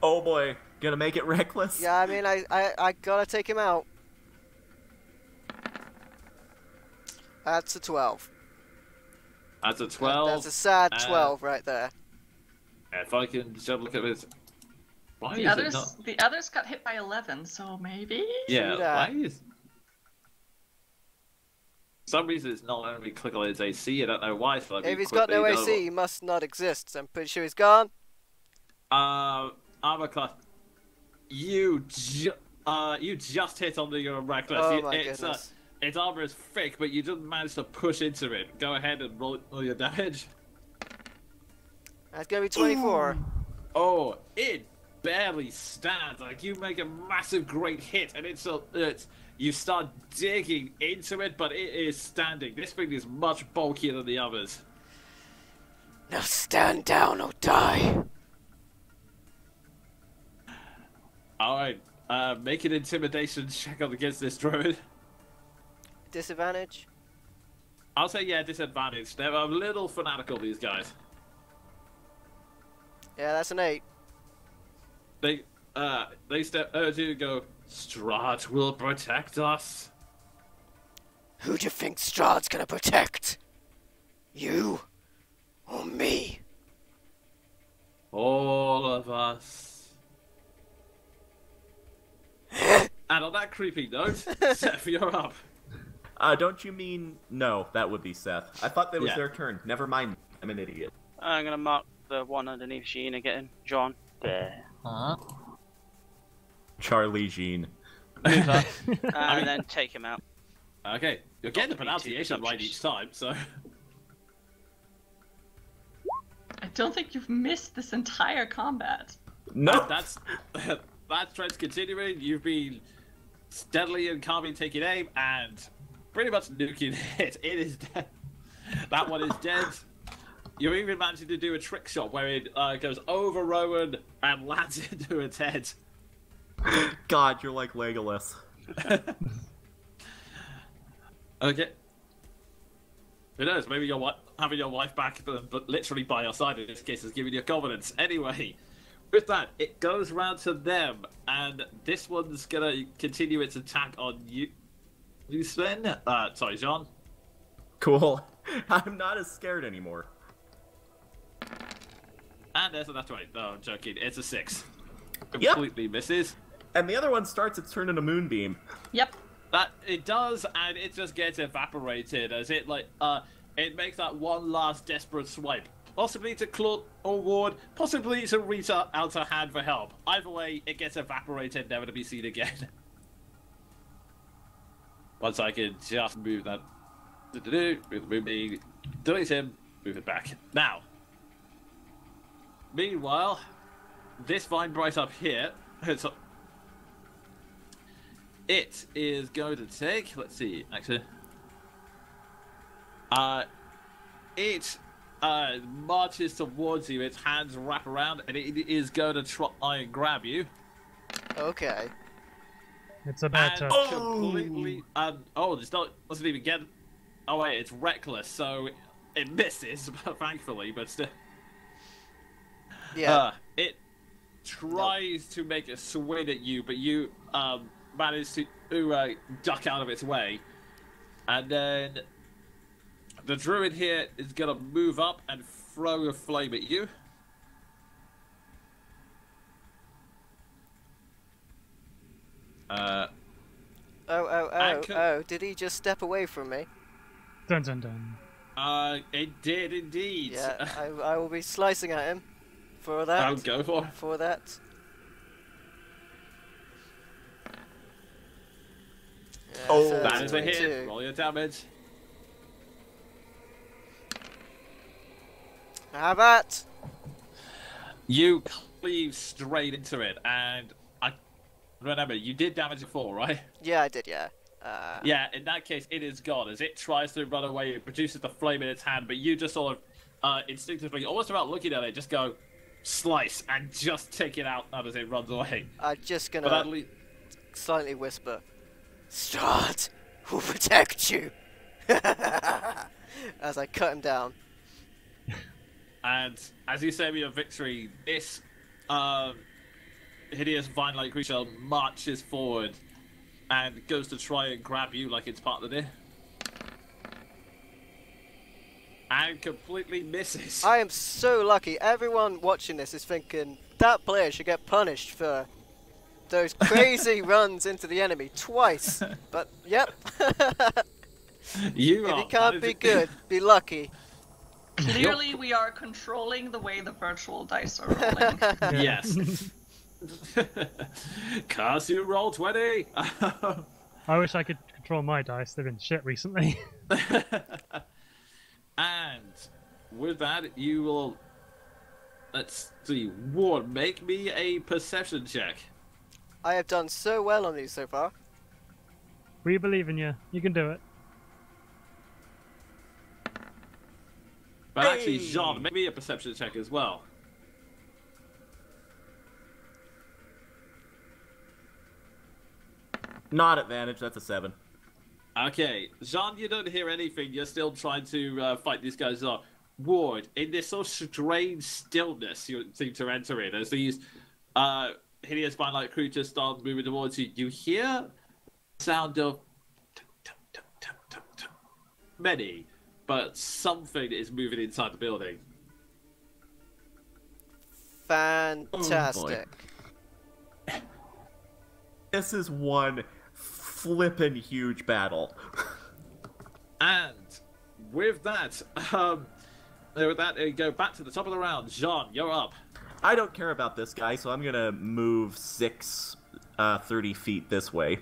Speaker 5: Oh boy, gonna make it reckless?
Speaker 1: Yeah, I mean, I gotta take him out. That's a 12.
Speaker 2: That's a 12.
Speaker 1: That's a sad 12 right there.
Speaker 2: If I can just have a look at this. Why
Speaker 3: The
Speaker 2: is
Speaker 3: others,
Speaker 2: it not?
Speaker 3: the others got hit by 11, so maybe.
Speaker 2: Yeah,
Speaker 1: Shoot that.
Speaker 2: why is... For some reason it's not letting me click on his AC, I don't know why, so
Speaker 1: If he's got no AC, he must not exist. So I'm pretty sure he's gone.
Speaker 2: Armor class. You just hit on the reckless.
Speaker 1: Oh my goodness.
Speaker 2: Its armor is thick, but you just managed to push into it. Go ahead and roll your damage.
Speaker 1: That's gonna be 24.
Speaker 2: Oh, it barely stands. Like, you make a massive great hit, and it's you start digging into it, but it is standing. This thing is much bulkier than the others.
Speaker 1: Now stand down or die.
Speaker 2: Alright, make an intimidation check on against this druid.
Speaker 1: Disadvantage.
Speaker 2: I'll say, yeah, disadvantage. They're a little fanatical, these guys.
Speaker 1: Yeah, that's an 8.
Speaker 2: They step to you and go, Strahd will protect us.
Speaker 1: Who do you think Strahd's gonna protect? You or me?
Speaker 2: All of us. And on that creepy note, Seth, you're up.
Speaker 5: Don't you mean... No, that would be Seth. I thought that was
Speaker 2: Yeah.
Speaker 5: their turn. Never mind. I'm an idiot.
Speaker 6: I'm gonna mark the one underneath Sheen again. John. There.
Speaker 5: Charlie Jean.
Speaker 6: And then take him out.
Speaker 2: Okay, you're getting the
Speaker 6: Not to be too
Speaker 2: pronunciation right
Speaker 6: presumptuous.
Speaker 2: each time, so...
Speaker 3: I don't think you've missed this entire combat.
Speaker 5: No!
Speaker 2: That's trend's continuing. You've been steadily and calmly taking aim and pretty much nuking it. It is dead. That one is dead. You're even managing to do a trick shot where it goes over Rowan and lands into its head.
Speaker 5: God, you're like Legolas.
Speaker 2: Okay. Who knows? Maybe you're having your wife back, but literally by your side in this case is giving you confidence. Anyway, with that, it goes round to them, and this one's gonna continue its attack on you, Sven. Sorry, Jean.
Speaker 5: Cool. I'm not as scared anymore.
Speaker 2: And there's a natural 8. No, I'm joking. It's a 6.
Speaker 5: Yep.
Speaker 2: Completely misses.
Speaker 5: And the other one starts its turn in a moonbeam.
Speaker 3: Yep.
Speaker 2: That it does, and it just gets evaporated as it it makes that one last desperate swipe, possibly to claw or ward, possibly to reach out a hand for help. Either way, it gets evaporated, never to be seen again. Once I can just move that, delete him, move it back. Now, meanwhile, this vine bright up here. It is going to take, let's see, actually. It marches towards you, its hands wrap around, and it is going to try and grab you.
Speaker 1: Okay.
Speaker 4: It's a bad touch.
Speaker 2: Completely, it's not, doesn't even get, oh wait, it's reckless, so it misses, thankfully, but still.
Speaker 1: Yeah.
Speaker 2: It tries to make a swing at you, but you, managed to duck out of its way, and then the druid here is gonna move up and throw a flame at you.
Speaker 1: Oh, did he just step away from me?
Speaker 4: Dun dun dun.
Speaker 2: It did indeed.
Speaker 1: Yeah, I will be slicing at him for that.
Speaker 2: I'll go for it.
Speaker 1: For that. Yeah,
Speaker 5: Oh,
Speaker 2: That is a
Speaker 1: 22.
Speaker 2: hit. Roll your damage.
Speaker 1: How about?
Speaker 2: You cleave straight into it, and I remember you did damage before, right?
Speaker 1: Yeah, I did. Yeah.
Speaker 2: Yeah, in that case, it is gone. As it tries to run away, it produces the flame in its hand, but you just sort of instinctively, almost without looking at it, just go slice and just take it out as it runs away.
Speaker 1: I'm just
Speaker 2: But
Speaker 1: gonna slightly whisper, Strahd will protect you, as I cut him down.
Speaker 2: And as you say your victory, this hideous vine-like creature marches forward and goes to try and grab you like it's part of the day. And completely misses.
Speaker 1: I am so lucky. Everyone watching this is thinking that player should get punished for those crazy runs into the enemy twice. But yep. If
Speaker 2: You
Speaker 1: you can't be good, be lucky.
Speaker 3: Clearly, we are controlling the way the virtual dice are rolling.
Speaker 2: Yes. Cast you roll 20.
Speaker 4: I wish I could control my dice. They've been shit recently.
Speaker 2: And with that, you will. Let's see. Ward, make me a perception check.
Speaker 1: I have done so well on these so far.
Speaker 4: We believe in you. You can do it.
Speaker 2: But actually, Jean, make me a perception check as well.
Speaker 5: Not advantage, that's a 7.
Speaker 2: Okay, Jean, you don't hear anything. You're still trying to fight these guys off. Ward, in this sort of strange stillness you seem to enter in, as these hideous vine-like creatures start moving towards you, you hear the sound of many, but something is moving inside the building.
Speaker 1: Fantastic.
Speaker 5: This is one flippin' huge battle.
Speaker 2: And with that, go back to the top of the round. Jean, you're up.
Speaker 5: I don't care about this guy, so I'm gonna move 30 feet this way.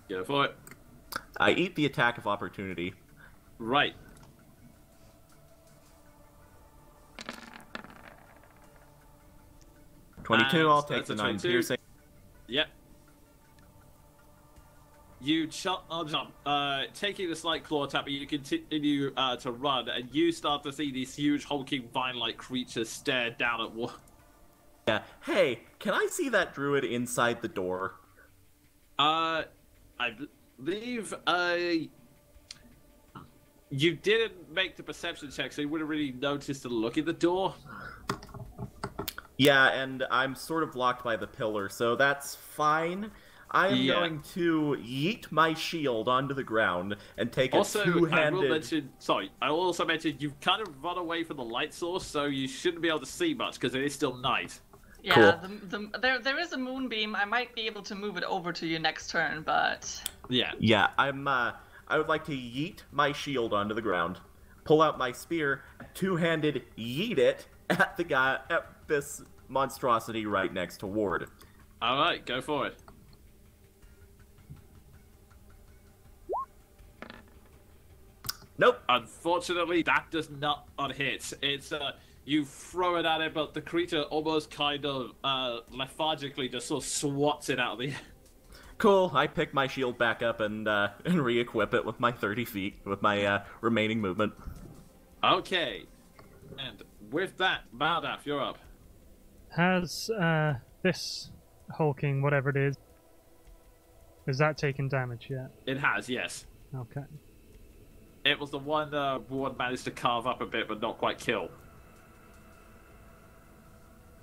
Speaker 2: Go for it.
Speaker 5: I eat the attack of opportunity.
Speaker 2: Right.
Speaker 5: 22,
Speaker 2: And
Speaker 5: I'll take
Speaker 2: that's
Speaker 5: the
Speaker 2: a
Speaker 5: 9
Speaker 2: 22.
Speaker 5: piercing.
Speaker 2: Yep. You jump, taking a slight claw tap, but you continue to run, and you start to see these huge hulking vine-like creatures stare down at one.
Speaker 5: Yeah. Hey, can I see that druid inside the door?
Speaker 2: I believe You didn't make the perception check, so you wouldn't really notice the look at the door.
Speaker 5: Yeah, and I'm sort of blocked by the pillar, so that's fine. I am going to yeet my shield onto the ground and take a two-handed...
Speaker 2: I will also mention you've kind of run away from the light source, so you shouldn't be able to see much because it is still night.
Speaker 3: Yeah, cool. There is a moonbeam. I might be able to move it over to you next turn, but...
Speaker 2: Yeah.
Speaker 5: Yeah, I would like to yeet my shield onto the ground, pull out my spear, two-handed yeet it at the guy, at this monstrosity right next to Ward.
Speaker 2: Alright, go for it.
Speaker 5: Nope.
Speaker 2: Unfortunately, that does not hit. It's, you throw it at it, but the creature almost kind of, lethargically just sort of swats it out of the air.
Speaker 5: Cool, I pick my shield back up and re-equip it with my 30 feet, with my, remaining movement.
Speaker 2: Okay. And with that, Maldaf, you're up.
Speaker 4: Has, this hulking, whatever it is, has that taken damage yet?
Speaker 2: It has, yes.
Speaker 4: Okay.
Speaker 2: It was the one Ward managed to carve up a bit, but not quite kill.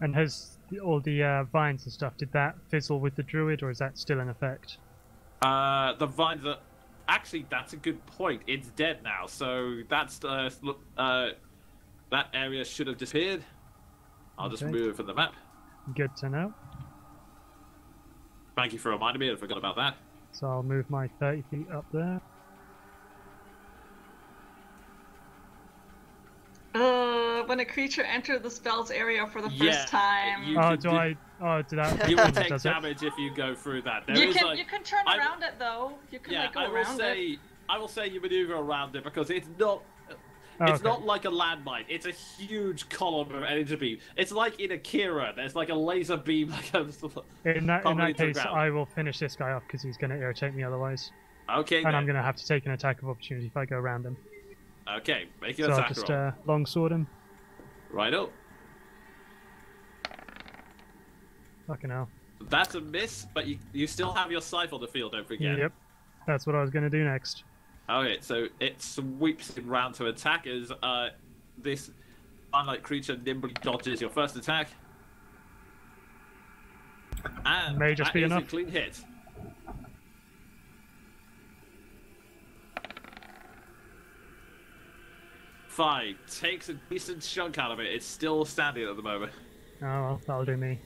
Speaker 4: And has all the vines and stuff, did that fizzle with the druid, or is that still in effect?
Speaker 2: The vines are... Actually, that's a good point. It's dead now, so that's... that area should have disappeared. I'll just remove it from the map.
Speaker 4: Good to know.
Speaker 2: Thank you for reminding me, I forgot about that.
Speaker 4: So I'll move my 30 feet up there.
Speaker 3: When a creature enters the spell's area for the first time...
Speaker 4: did that...
Speaker 2: You will take damage if you go through that.
Speaker 3: You can turn around it, though. You can go around it.
Speaker 2: I will say you maneuver around it, because it's not... It's not like a landmine. It's a huge column of energy beam. It's like in Akira. There's like a laser beam.
Speaker 4: In that case, I will finish this guy off because he's going to irritate me otherwise.
Speaker 2: Okay.
Speaker 4: And then I'm going to have to take an attack of opportunity if I go around him.
Speaker 2: Okay, make an
Speaker 4: attack
Speaker 2: roll.
Speaker 4: So I'll just longsword him.
Speaker 2: Righto.
Speaker 4: Fucking hell.
Speaker 2: That's a miss, but you still have your scythe on the field, don't forget.
Speaker 4: Yep. That's what I was going to do next.
Speaker 2: Okay, so it sweeps him round to attack as this unlike creature nimbly dodges your first attack. And
Speaker 4: may just be enough.
Speaker 2: A clean hit. Fine, takes a decent chunk out of it. It's still standing at the moment.
Speaker 4: Oh well, that'll do me.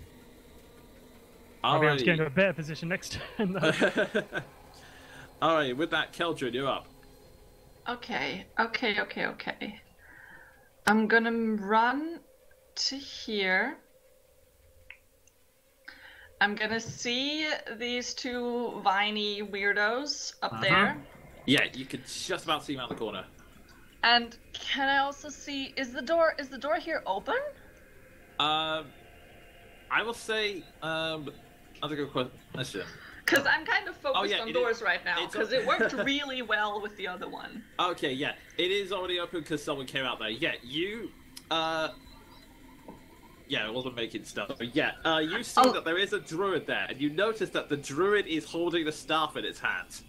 Speaker 2: I'll
Speaker 4: be able to get into a better position next turn though.
Speaker 2: Alright, with that, Keldrin, you're up.
Speaker 3: Okay. I'm gonna run to here. I'm gonna see these two viney weirdos up there.
Speaker 2: Yeah, you can just about see them out the corner.
Speaker 3: And can I also see, is the door here open?
Speaker 2: I will say, that's a good question.
Speaker 3: Because I'm kind of focused on doors right now, because it worked really well with the other one.
Speaker 2: Okay, yeah. It is already open because someone came out there. Yeah, you, yeah, it wasn't making stuff. But yeah, you see that there is a druid there, and you notice that the druid is holding the staff in its hands.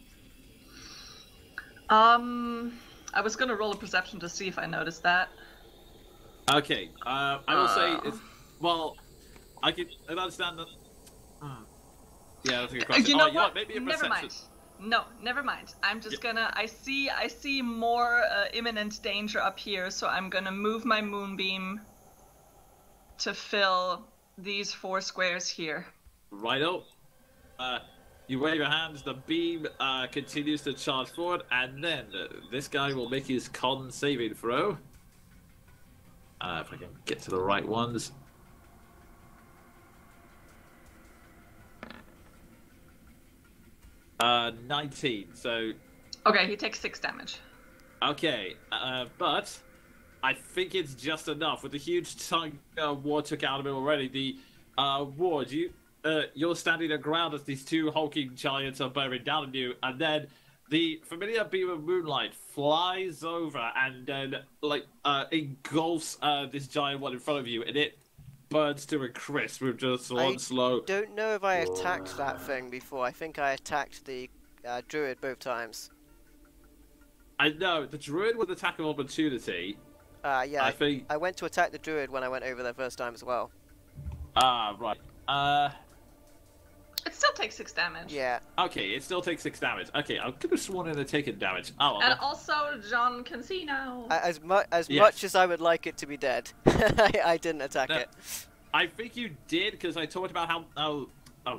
Speaker 3: I was going to roll a perception to see if I noticed that.
Speaker 2: Okay, I will say, well, I understand that... Yeah, that's a good question.
Speaker 3: You know what?
Speaker 2: Maybe a
Speaker 3: never mind. No, never mind. I'm just gonna... I see more imminent danger up here, so I'm gonna move my moonbeam to fill these 4 squares here.
Speaker 2: Righto. You wave your hands, the beam continues to charge forward, and then this guy will make his con saving throw. If I can get to the right ones. 19, so...
Speaker 3: Okay, he takes 6 damage.
Speaker 2: Okay, but I think it's just enough. With the huge chunk Ward took out of him already, the Ward, you're standing the ground as these 2 hulking giants are bearing down on you, and then the familiar beam of moonlight flies over and then, engulfs this giant one in front of you, and it burns to a crisp with just one slow...
Speaker 1: I don't know if I attacked that thing before. I think I attacked the druid both times.
Speaker 2: I know the druid with attack of opportunity.
Speaker 1: Yeah,
Speaker 2: I think.
Speaker 1: I went to attack the druid when I went over there first time as well.
Speaker 2: Ah, right.
Speaker 3: It still takes 6 damage.
Speaker 1: Yeah.
Speaker 2: Okay, it still takes 6 damage. Okay, I could have sworn it had taken damage. Oh,
Speaker 3: And
Speaker 2: well.
Speaker 3: also, John can see now.
Speaker 1: As
Speaker 2: Yes.
Speaker 1: much as I would like it to be dead, I didn't attack
Speaker 2: No.
Speaker 1: it.
Speaker 2: I think you did because I talked about how. Oh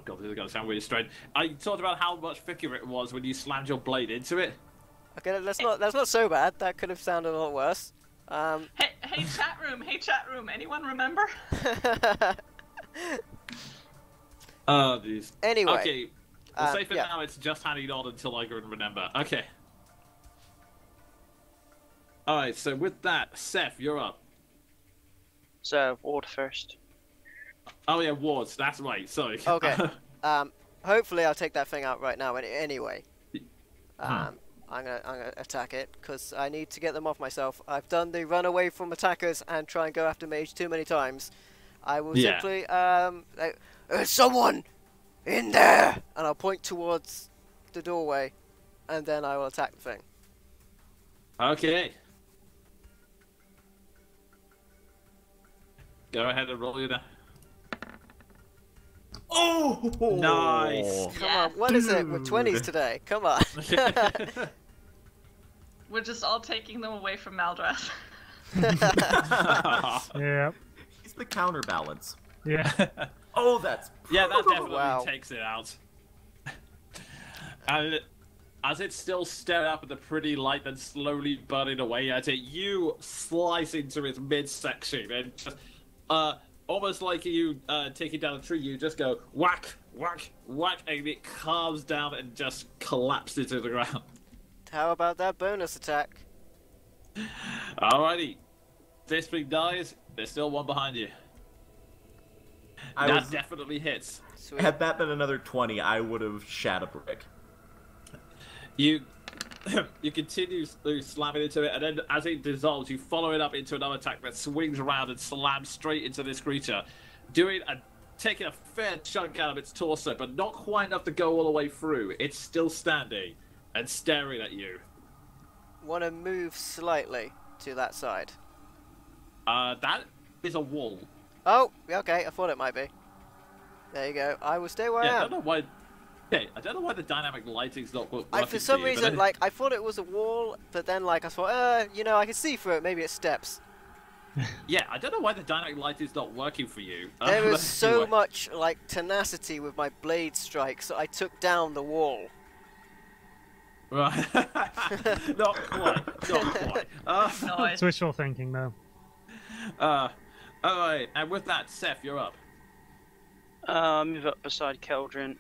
Speaker 2: god, this is gonna sound really strange. I talked about how much thicker it was when you slammed your blade into it.
Speaker 1: Okay, that's not so bad. That could have sounded a lot worse.
Speaker 3: Hey, chat room, anyone remember?
Speaker 2: Oh, jeez.
Speaker 1: Anyway.
Speaker 2: Okay, we'll say for
Speaker 1: yeah.
Speaker 2: now it's just hanging on until I can remember. Okay. Alright, so with that, Seth, you're up.
Speaker 6: So, ward first.
Speaker 2: Oh yeah, wards, that's right, sorry.
Speaker 1: Okay. Hopefully I'll take that thing out right now. Anyway. I'm gonna attack it because I need to get them off myself. I've done the run away from attackers and try and go after mage too many times. I will
Speaker 2: Yeah.
Speaker 1: simply there's someone in there, and I'll point towards the doorway, and then I will attack the thing.
Speaker 2: Okay. Go ahead and roll your die.
Speaker 5: Oh,
Speaker 2: Nice.
Speaker 1: Come on, what is it with 20s today? Come on.
Speaker 3: We're just all taking them away from Maldras.
Speaker 4: Yeah.
Speaker 5: He's the counterbalance.
Speaker 4: Yeah.
Speaker 5: Oh, that's
Speaker 2: Yeah, that definitely
Speaker 1: Wow.
Speaker 2: takes it out. And as it's still staring up at the pretty light that's slowly burning away at it, you slice into its midsection and just, almost like you taking down a tree, you just go whack, whack, whack, and it calms down and just collapses to the ground.
Speaker 1: How about that bonus attack?
Speaker 2: Alrighty. This thing dies, there's still one behind you. That definitely hits.
Speaker 1: Sweet.
Speaker 5: Had that been another 20, I would have shat a brick.
Speaker 2: You you continue slamming into it, and then as it dissolves, you follow it up into another attack that swings around and slams straight into this creature, taking a fair chunk out of its torso, but not quite enough to go all the way through. It's still standing and staring at you.
Speaker 1: Want to move slightly to that side.
Speaker 2: That is a wall.
Speaker 1: Oh, okay, I thought it might be. There you go. I will stay where
Speaker 2: Yeah,
Speaker 1: I
Speaker 2: I
Speaker 1: am.
Speaker 2: don't know why. Okay, I don't know why the dynamic lighting's not working.
Speaker 1: For some
Speaker 2: for you,
Speaker 1: reason,
Speaker 2: but
Speaker 1: like, I thought it was a wall, but then, like, I thought, I can see through it. Maybe it's steps.
Speaker 2: yeah, I don't know why the dynamic lighting's not working for you.
Speaker 1: There
Speaker 2: But
Speaker 1: was so
Speaker 2: anyway.
Speaker 1: much, like, tenacity with my blade strikes that I took down the wall.
Speaker 2: Right. Not quite. Not quite.
Speaker 3: No,
Speaker 4: It's wishful thinking, though.
Speaker 2: Alright, and with that, Seth, you're up.
Speaker 6: Move up beside Keldrin.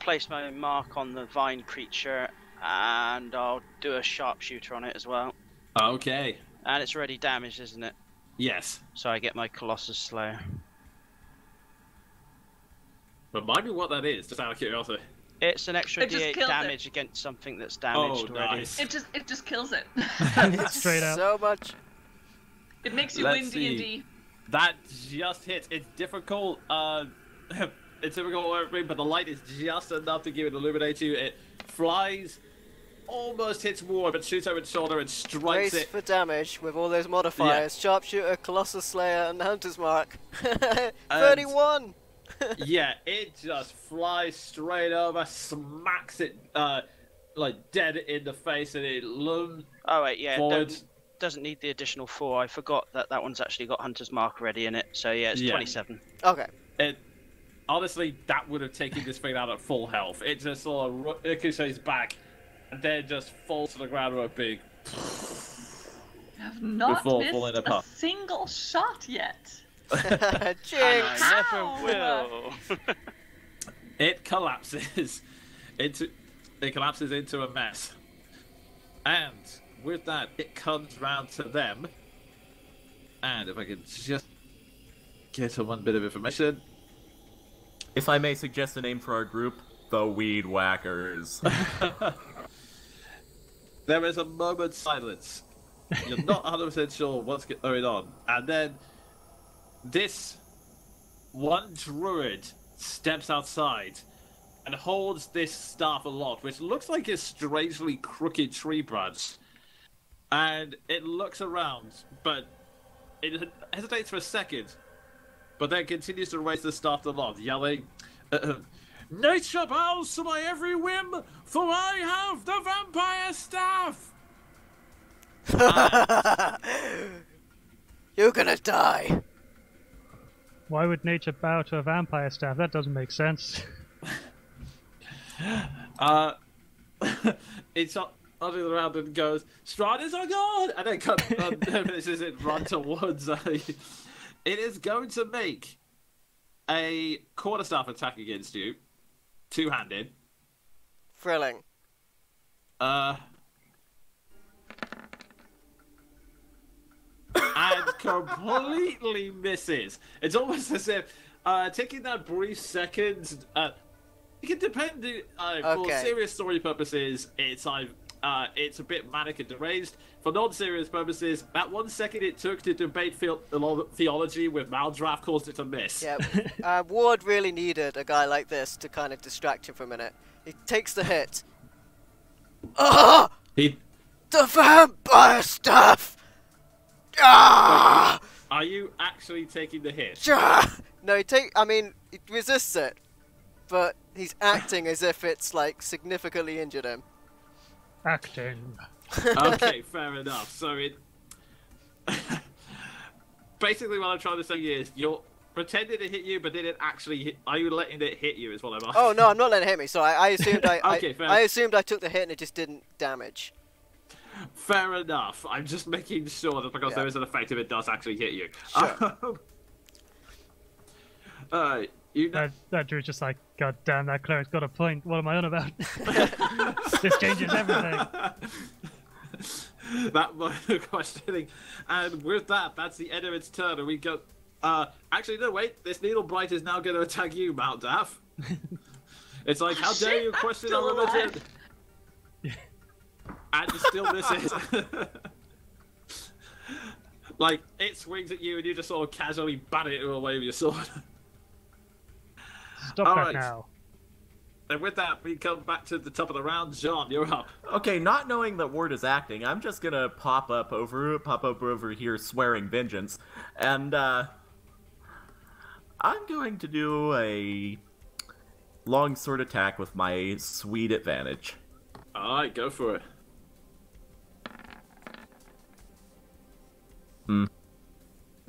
Speaker 6: Place my mark on the vine creature, and I'll do a sharpshooter on it as well.
Speaker 2: Okay.
Speaker 6: And it's already damaged, isn't it?
Speaker 2: Yes.
Speaker 6: So I get my Colossus Slayer.
Speaker 2: Remind me what that is, just out of curiosity.
Speaker 6: It's an extra
Speaker 3: It just
Speaker 6: D8
Speaker 3: kills it.
Speaker 6: damage against something that's damaged already.
Speaker 2: Nice.
Speaker 3: it just kills it.
Speaker 4: Straight up.
Speaker 1: So much.
Speaker 3: It makes you
Speaker 2: Let's
Speaker 3: win
Speaker 2: see.
Speaker 3: D&D.
Speaker 2: That just hits. It's difficult. It's difficult work, but the light is just enough to give it illuminate you. It flies, almost hits more, but shoots over its shoulder and strikes
Speaker 1: Brace
Speaker 2: it.
Speaker 1: for damage with all those modifiers. Sharpshooter, Colossus Slayer, and Hunter's Mark. 31!
Speaker 2: Yeah, it just flies straight over, smacks it like dead in the face, and it looms
Speaker 6: Oh wait, yeah,
Speaker 2: forward.
Speaker 6: doesn't need the additional 4. I forgot that one's actually got Hunter's Mark already in it. So yeah, it's
Speaker 2: Yeah.
Speaker 6: 27.
Speaker 1: Okay.
Speaker 2: It honestly, that would have taken this thing out at full health. It just sort of ricochets back, and then just falls to the ground with a big.
Speaker 3: I have not
Speaker 2: Before
Speaker 3: missed
Speaker 2: falling
Speaker 3: a
Speaker 2: apart.
Speaker 3: single shot yet.
Speaker 1: Jinx!
Speaker 6: I
Speaker 3: How?
Speaker 6: never will.
Speaker 2: It collapses into a mess, and with that, it comes round to them. And if I could just get one bit of information.
Speaker 5: If I may suggest a name for our group, the Weed Whackers.
Speaker 2: There is a moment's silence. You're not 100% sure what's going on. And then this one druid steps outside and holds this staff aloft, which looks like a strangely crooked tree branch. And it looks around, but it hesitates for a second, but then continues to raise the staff aloft, yelling, "Nature bows to my every whim, for I have the vampire staff!"
Speaker 1: You're gonna die.
Speaker 4: Why would nature bow to a vampire staff? That doesn't make sense.
Speaker 2: It's onto the ground and goes, "Strahd is our god!" And then finishes it, run towards it is going to make a quarterstaff attack against you, two-handed.
Speaker 1: Thrilling.
Speaker 2: And completely misses. It's almost as if taking that brief second. It can depend. For serious story purposes, it's a bit manic and deranged. For non-serious purposes, that 1 second it took to debate theology with Maldraff caused it to miss.
Speaker 1: Yeah, Ward really needed a guy like this to kind of distract him for a minute. He takes the hit. Ah! The vampire stuff! Ah!
Speaker 2: Are you actually taking the hit?
Speaker 1: No, he resists it, but he's acting as if it's like significantly injured him.
Speaker 4: Acting.
Speaker 2: Okay, fair enough. So it basically what I'm trying to say is you're pretending to hit you, but did it actually hit? Are you letting it hit you? Is what I'm asking.
Speaker 1: Oh no, I'm not letting it hit me. So I assumed I assumed I took the hit and it just didn't damage.
Speaker 2: Fair enough. I'm just making sure that because there is an effect if it does actually hit you.
Speaker 1: Sure.
Speaker 4: That Drew's just like, God damn, that cleric's got a point. What am I on about? This changes everything.
Speaker 2: That line of questioning. And with that, that's the end of its turn. And we go... actually, no, wait. This needle blight is now going to attack you, Mount Daff. It's like, how dare you question our religion? And it still misses. Like, it swings at you and you just sort of casually bat it away with your sword.
Speaker 4: Stop that now.
Speaker 2: And with that, we come back to the top of the round. John, you're up.
Speaker 5: Okay, not knowing that Ward is acting, I'm just gonna pop up over here swearing vengeance. And, I'm going to do a longsword attack with my sweet advantage.
Speaker 2: Alright, go for it.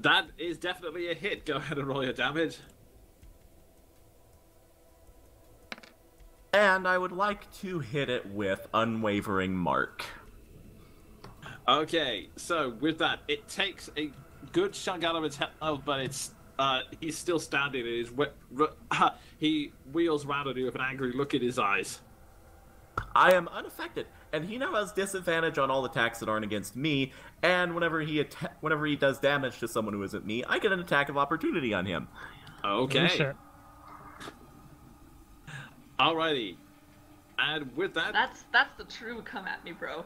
Speaker 2: That is definitely a hit. Go ahead and roll your damage.
Speaker 5: And I would like to hit it with Unwavering Mark.
Speaker 2: Okay, so with that, it takes a good chunk out of its health, but it's he's still standing. He wheels round on you with an angry look in his eyes.
Speaker 5: I am unaffected, and he now has disadvantage on all attacks that aren't against me. And whenever he does damage to someone who isn't me, I get an attack of opportunity on him.
Speaker 2: Okay. Alrighty. And with that...
Speaker 3: That's the true come at me, bro.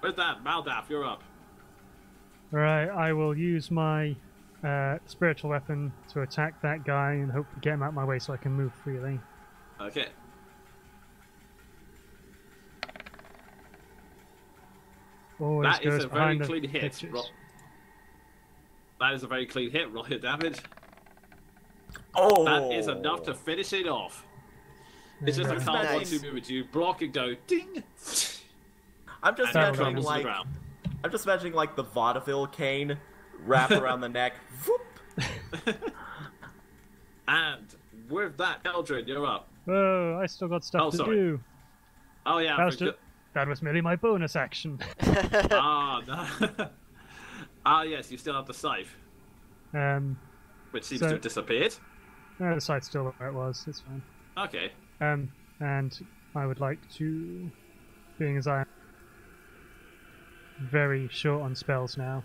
Speaker 2: With that, Maldaf, you're up.
Speaker 4: Alright, I will use my spiritual weapon to attack that guy and hopefully get him out of my way so I can move freely.
Speaker 2: Okay.
Speaker 4: Always
Speaker 2: that is a very clean hit. That is a very clean hit. Roll your damage.
Speaker 5: Oh!
Speaker 2: That is enough to finish it off. It's just a calm
Speaker 1: nice.
Speaker 2: 1-2 move with you. Block and go ding.
Speaker 5: I'm just imagining like the vaudeville cane wrapped around the neck.
Speaker 2: And with that, Eldred, you're up.
Speaker 4: Oh, I still got stuff to do.
Speaker 2: Oh yeah.
Speaker 4: That was merely my bonus action.
Speaker 2: Ah, no. Ah, yes, you still have the scythe. Which seems to have disappeared.
Speaker 4: No, the scythe's still where it was. It's fine.
Speaker 2: Okay.
Speaker 4: And I would like to, being as I am very short on spells now,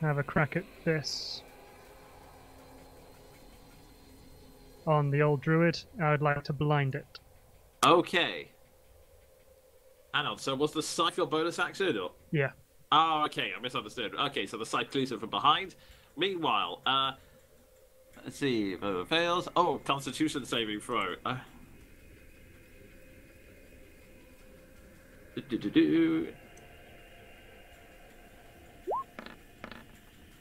Speaker 4: have a crack at this. On the old druid, I would like to blind it.
Speaker 2: Okay. Hang on, so was the scythe your bonus action? Or...
Speaker 4: Yeah.
Speaker 2: Oh, okay, I misunderstood. Okay, so the cyclosion from behind. Meanwhile, let's see if it fails. Oh, Constitution saving throw.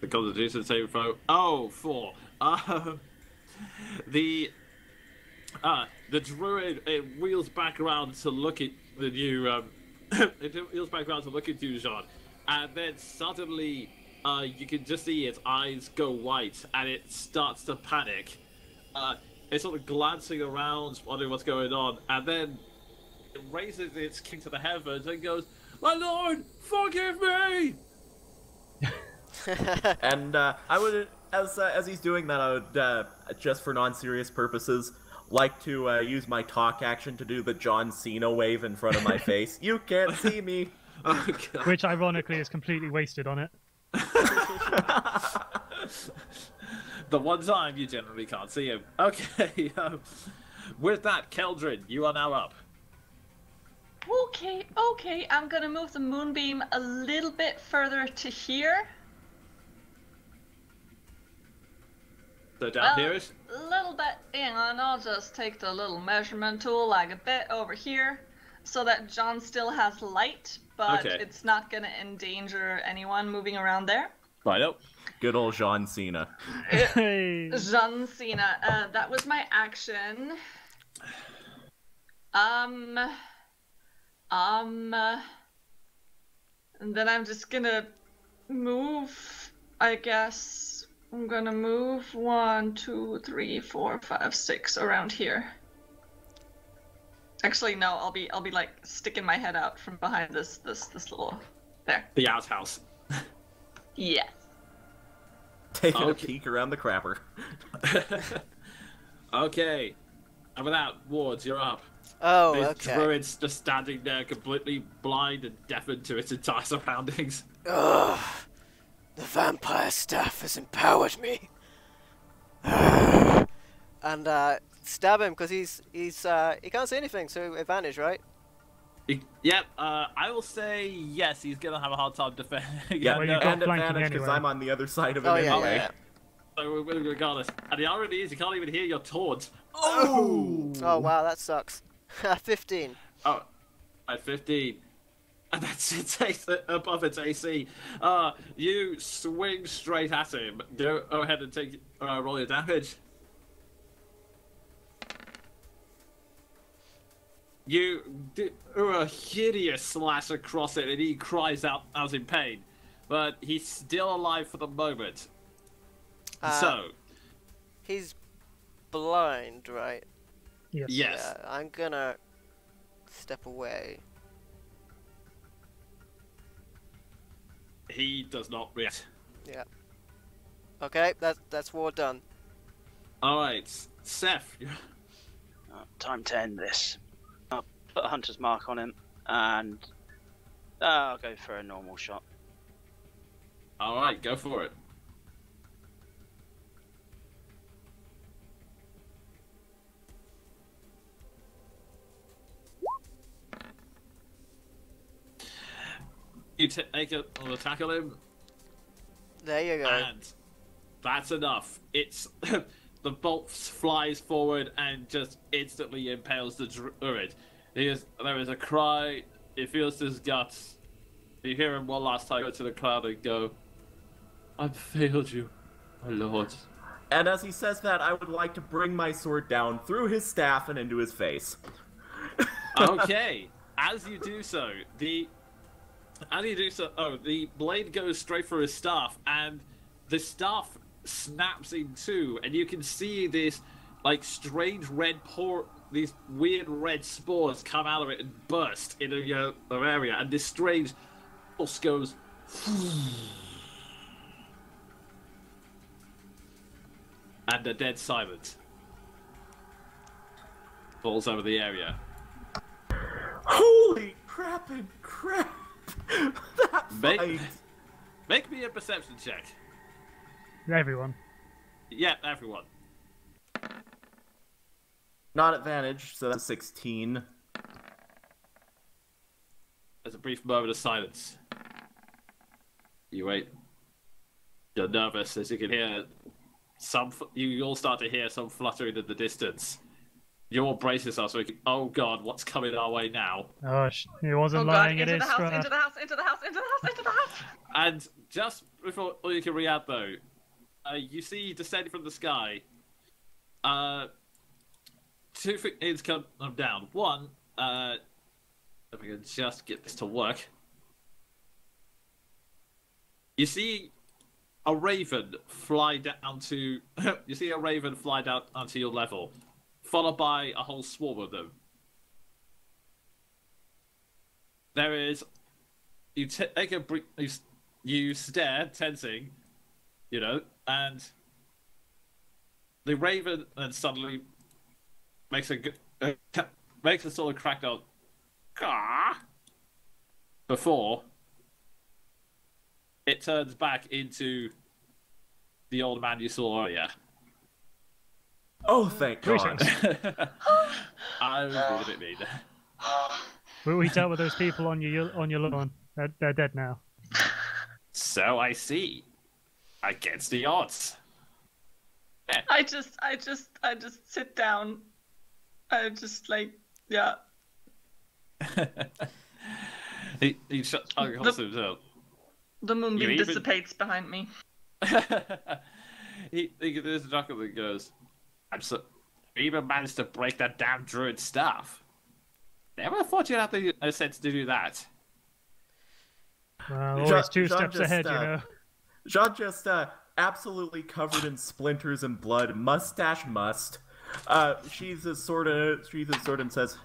Speaker 2: The Constitution saving throw. Oh, 4. The druid, it wheels back around to look at the new it wheels back around to look at you, Jean, and then suddenly you can just see its eyes go white and it starts to panic. It's sort of glancing around, wondering what's going on, and then it raises its king to the heavens and goes, "My lord, forgive me!"
Speaker 5: And I would, as he's doing that, I would, just for non-serious purposes, like to use my talk action to do the John Cena wave in front of my face. You can't see me.
Speaker 2: Oh, God.
Speaker 4: Which ironically is completely wasted on it.
Speaker 2: The one time you generally can't see him. Okay, with that, Keldrin, you are now up.
Speaker 3: Okay, I'm gonna move the moonbeam a little bit further to here.
Speaker 2: So down here is...
Speaker 3: A little bit, and I'll just take the little measurement tool like a bit over here so that John still has light, but
Speaker 2: Okay.
Speaker 3: it's not gonna endanger anyone moving around there.
Speaker 2: Right up.
Speaker 5: Good old John Cena.
Speaker 4: Hey.
Speaker 3: John Cena, that was my action. And then I'm just gonna move, I guess. I'm gonna move 1, 2, 3, 4, 5, 6 around here. Actually, no, I'll be like sticking my head out from behind this little there.
Speaker 2: The outhouse.
Speaker 3: Yes.
Speaker 5: Taking a
Speaker 2: Okay.
Speaker 5: peek around the crapper.
Speaker 2: Okay. And with that, Wards, you're up.
Speaker 1: Oh,
Speaker 2: This
Speaker 1: okay.
Speaker 2: druid's just standing there, completely blind and deafened to its entire surroundings.
Speaker 1: Ugh. The vampire staff has empowered me. And stab him because he can't see anything, so advantage, right?
Speaker 2: Yep, I will say yes, he's gonna have a hard time defending.
Speaker 5: Yeah,
Speaker 4: Well, you've got
Speaker 5: and
Speaker 4: flanking
Speaker 5: advantage because
Speaker 4: anyway.
Speaker 5: I'm on the other side of him
Speaker 1: Oh yeah,
Speaker 5: anyway.
Speaker 1: yeah.
Speaker 2: So regardless. And the irony is, you can't even hear your taunts.
Speaker 5: Oh!
Speaker 1: Oh wow, that sucks. 15.
Speaker 2: Oh, at 15. And that's its AC, above its AC. You swing straight at him. Go ahead and take roll your damage. You do a hideous slash across it, and he cries out in pain. But he's still alive for the moment. So,
Speaker 1: He's blind, right?
Speaker 4: Yes.
Speaker 2: yes.
Speaker 1: Yeah, I'm gonna step away.
Speaker 2: He does not react.
Speaker 1: Yeah. Okay, that's war done.
Speaker 2: Alright, Seth.
Speaker 6: Time to end this. I'll put a hunter's mark on him, and I'll go for a normal shot.
Speaker 2: Alright, go for it. You take an attack on him,
Speaker 1: There you go.
Speaker 2: and that's enough. It's the bolt flies forward and just instantly impales the druid. There is a cry. He feels his guts. You hear him one last time go to the cloud and go, "I've failed you, my lord."
Speaker 5: And as he says that, I would like to bring my sword down through his staff and into his face.
Speaker 2: Okay, as you do so, the blade goes straight for his staff, and the staff snaps in two, and you can see this like strange red these weird red spores come out of it and burst into your area, and this strange pulse goes. And a dead silence falls over the area.
Speaker 5: Holy crap and crap! That
Speaker 2: Make,
Speaker 5: fight!
Speaker 2: make me a perception check.
Speaker 4: Everyone.
Speaker 2: Yeah, everyone.
Speaker 5: Not advantage, so that's 16.
Speaker 2: There's a brief moment of silence. You wait. You're nervous as you can hear you all start to hear some fluttering in the distance. You all brace yourselves, thinking, "Oh God, what's coming our way now?"
Speaker 4: Oh, he wasn't
Speaker 3: Oh
Speaker 4: lying.
Speaker 3: god,
Speaker 4: It
Speaker 3: into
Speaker 4: is
Speaker 3: the house,
Speaker 4: Strahd.
Speaker 3: into the house, into the house, into the house, into the house!
Speaker 2: And just before all you can react, though, you see descending from the sky. Two things come down. One, if we can just get this to work. You see a raven fly down to. You see a raven fly down onto your level, followed by a whole swarm of them. There is. You take a brief. You stare, tensing, and the raven then suddenly makes a sort of cracked out caw before it turns back into the old man you saw earlier.
Speaker 5: Oh, thank God.
Speaker 2: I was being a bit mean.
Speaker 4: We dealt with those people on your lawn. They're dead now.
Speaker 2: So I see. Against the odds.
Speaker 3: I just sit down. I just yeah.
Speaker 2: he shuts himself.
Speaker 3: The moonbeam
Speaker 2: You even-
Speaker 3: dissipates behind me.
Speaker 2: he there's a chuckle that goes, you even managed to break that damn druid staff. Never thought you'd have the sense to do that.
Speaker 4: Well, always two steps
Speaker 5: just,
Speaker 4: ahead, you know.
Speaker 5: Jean just absolutely covered in splinters and blood, mustache must. She's a sort of and says,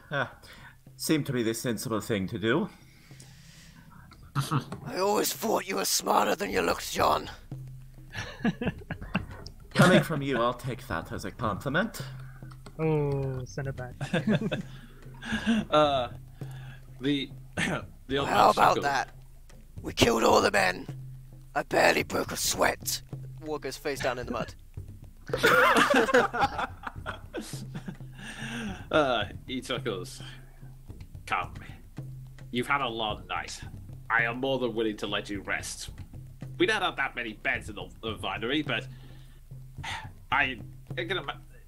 Speaker 5: "Seemed to be the sensible thing to do."
Speaker 1: I always thought you were smarter than you looked, John.
Speaker 5: Coming from you, I'll take that as a compliment.
Speaker 4: Oh, send it back.
Speaker 2: The
Speaker 1: Well, how about that? We killed all the men. I barely broke a sweat. Walker's face down in the mud.
Speaker 2: He chuckles. Come. You've had a long night. I am more than willing to let you rest. We don't have that many beds in the vinery, but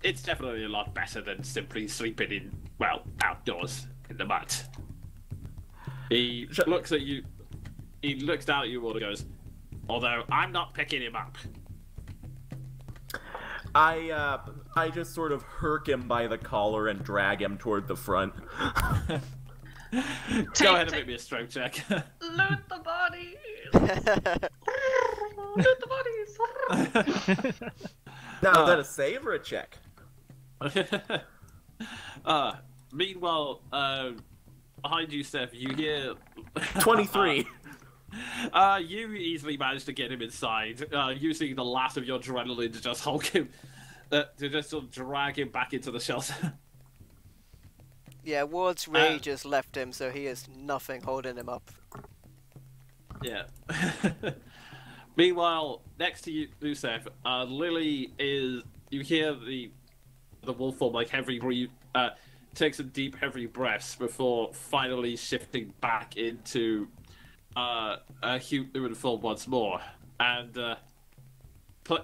Speaker 2: it's definitely a lot better than simply sleeping in, outdoors in the mud. He looks at you. He looks down at you all and goes, although I'm not picking him up.
Speaker 5: I just sort of herk him by the collar and drag him toward the front.
Speaker 2: Go ahead and make me a stroke check.
Speaker 3: Loot the bodies! Loot the bodies!
Speaker 5: Now, is that a save or a check?
Speaker 2: Meanwhile, behind you, Steph, you hear
Speaker 5: 23.
Speaker 2: You easily managed to get him inside, using the last of your adrenaline to just hold him, to just sort of drag him back into the shelter.
Speaker 1: Yeah, Ward's rage has left him, so he has nothing holding him up.
Speaker 2: Yeah. Meanwhile, next to you, Seth, Lily is. You hear the wolf form take some deep, heavy breaths before finally shifting back into a human form once more, and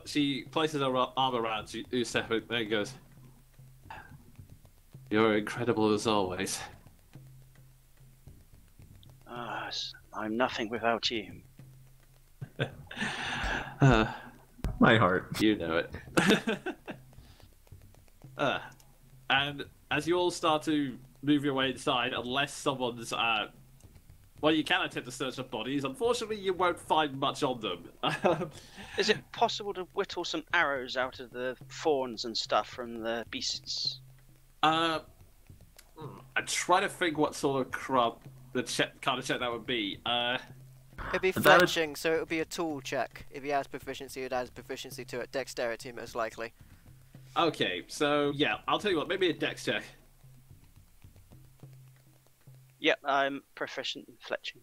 Speaker 2: she places her arm around you, Seth, and then goes, "You're incredible as always."
Speaker 6: I'm nothing without you.
Speaker 5: My heart.
Speaker 2: You know it. And as you all start to move your way inside, unless someone's well, you can attempt to search the bodies. Unfortunately, you won't find much on them.
Speaker 6: Is it possible to whittle some arrows out of the thorns and stuff from the beasts?
Speaker 2: I try to think what sort of kind of check that would be.
Speaker 1: It'd be fletching, so it would be a tool check. If he has proficiency, it adds proficiency to it. Dexterity, most likely.
Speaker 2: Okay, so yeah, I'll tell you what, maybe a dex check.
Speaker 6: Yep, I'm proficient in fletching.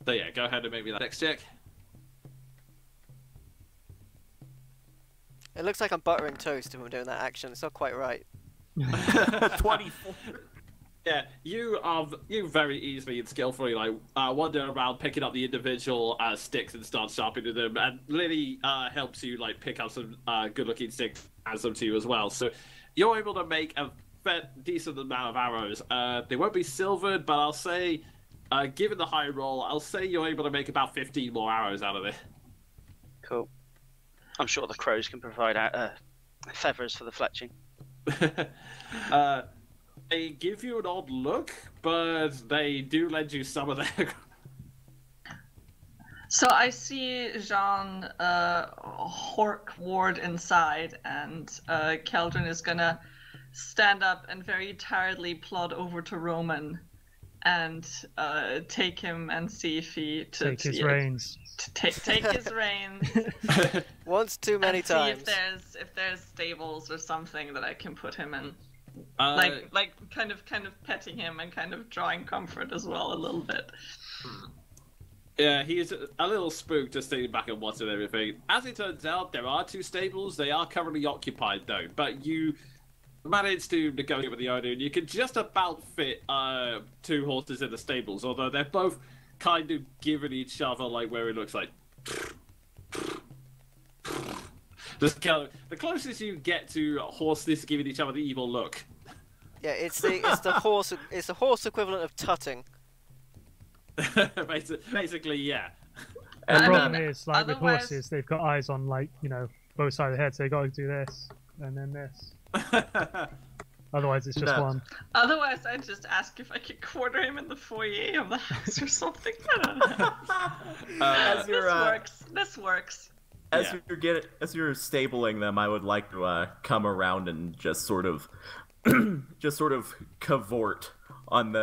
Speaker 2: So yeah, go ahead and make me that dex check.
Speaker 1: It looks like I'm buttering toast if I'm doing that action. It's not quite right.
Speaker 5: 24.
Speaker 2: Yeah, you very easily and skillfully wander around picking up the individual sticks and start sharpening them, and Lily helps you pick up some good-looking sticks, hands them to you as well. So you're able to make a decent amount of arrows. They won't be silvered, but I'll say, given the high roll, I'll say you're able to make about 15 more arrows out of it.
Speaker 6: Cool. I'm sure the crows can provide feathers for the fletching.
Speaker 2: They give you an odd look, but they do lend you some of their.
Speaker 3: So I see Jean Hork ward inside, and Keldrin is gonna stand up and very tiredly plod over to Roman and take him and see if he
Speaker 4: Take his reins.
Speaker 3: Take his reins.
Speaker 1: Once too many times.
Speaker 3: See if there's stables or something that I can put him in. Like kind of petting him and kind of drawing comfort as well a little bit.
Speaker 2: Yeah, he's a little spooked just sitting back and watching everything. As it turns out, there are 2 stables. They are currently occupied though, but you managed to negotiate with the owner, and you can just about fit 2 horses in the stables, although they're both kind of giving each other where it looks like. The closest you get to horses giving each other the evil look.
Speaker 1: Yeah, it's the horse equivalent of tutting.
Speaker 2: Basically, yeah.
Speaker 4: The
Speaker 3: I
Speaker 4: problem
Speaker 3: mean,
Speaker 4: is, with
Speaker 3: otherwise-
Speaker 4: horses, they've got eyes on, both sides of the head, so they got to do this, and then this. Otherwise, it's just
Speaker 5: No.
Speaker 4: one.
Speaker 3: Otherwise, I'd just ask if I could quarter him in the foyer of the house or something. I don't know.
Speaker 5: As you're,
Speaker 3: This works.
Speaker 5: As you're stabling them, I would like to come around and just sort of cavort on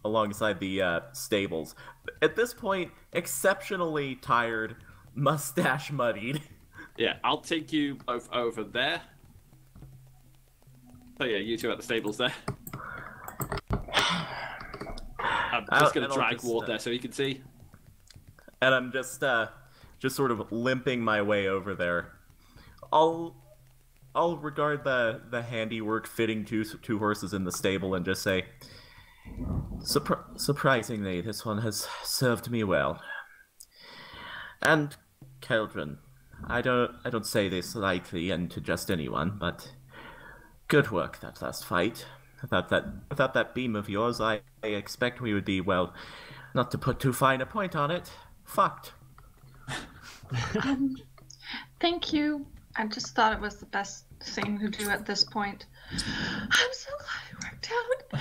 Speaker 5: alongside the stables. At this point, exceptionally tired, mustache muddied.
Speaker 2: Yeah, I'll take you both over there. So yeah, you 2 at the stables there. I'm just gonna drag Ward there so he can see.
Speaker 5: And I'm just sort of limping my way over there. I'll regard the handiwork fitting two horses in the stable and just say, surprisingly, this one has served me well. And Keldrin, I don't say this lightly and to just anyone, but good work that last fight. Without that beam of yours, I expect we would be, well, not to put too fine a point on it, fucked.
Speaker 3: Thank you. I just thought it was the best thing to do at this point. I'm so glad it worked out.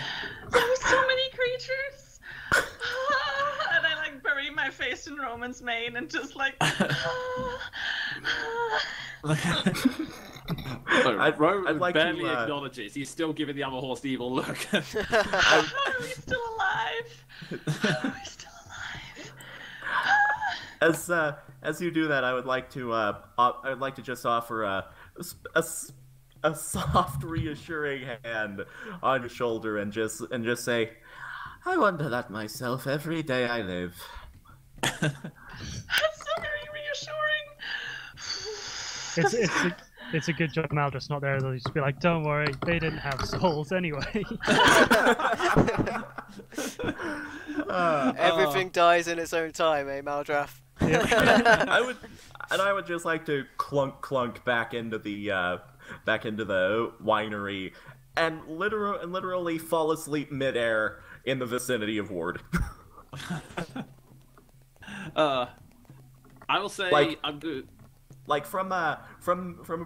Speaker 3: There were so many creatures. And I bury my face in Roman's mane and just
Speaker 2: Roman
Speaker 5: like
Speaker 2: barely
Speaker 5: to,
Speaker 2: acknowledges. He's still giving the other horse the evil look.
Speaker 3: How are we still alive? How are we still alive?
Speaker 5: As you do that, I would like to just offer a soft, reassuring hand on your shoulder and just say, I wonder that myself every day I live.
Speaker 3: That's so very reassuring.
Speaker 4: It's a good job Maldred's not there. They'll just be like, don't worry, they didn't have souls anyway.
Speaker 1: Everything dies in its own time, eh, Maldraff?
Speaker 5: I would just like to clunk back into the winery and literally fall asleep midair in the vicinity of Ward.
Speaker 2: I will say I'm good.
Speaker 5: From a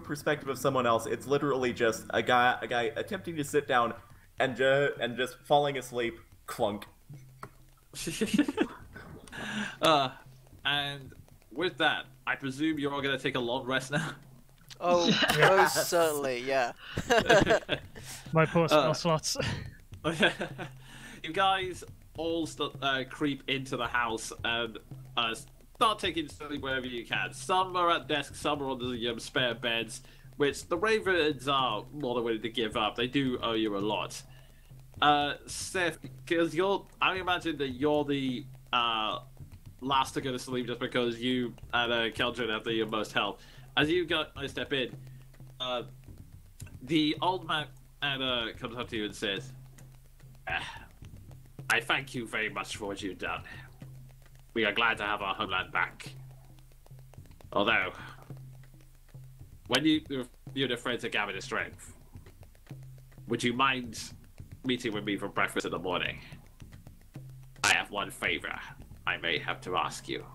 Speaker 5: perspective of someone else, it's literally just a guy attempting to sit down and just falling asleep, clunk.
Speaker 2: And with that, I presume you're all going to take a long rest now?
Speaker 1: Oh, most certainly, yeah.
Speaker 4: My poor spell slots.
Speaker 2: You guys all creep into the house and start taking sleep wherever you can. Some are at desks, some are on the spare beds, which the Ravens are more than willing to give up. They do owe you a lot. Seth, because I imagine that you're the last to go to sleep just because you and Keldrin have the most health. As you step in, the old man and comes up to you and says, I thank you very much for what you've done. We are glad to have our homeland back. Although, when you're afraid to gather the strength, would you mind meeting with me for breakfast in the morning? I have one favor I may have to ask you.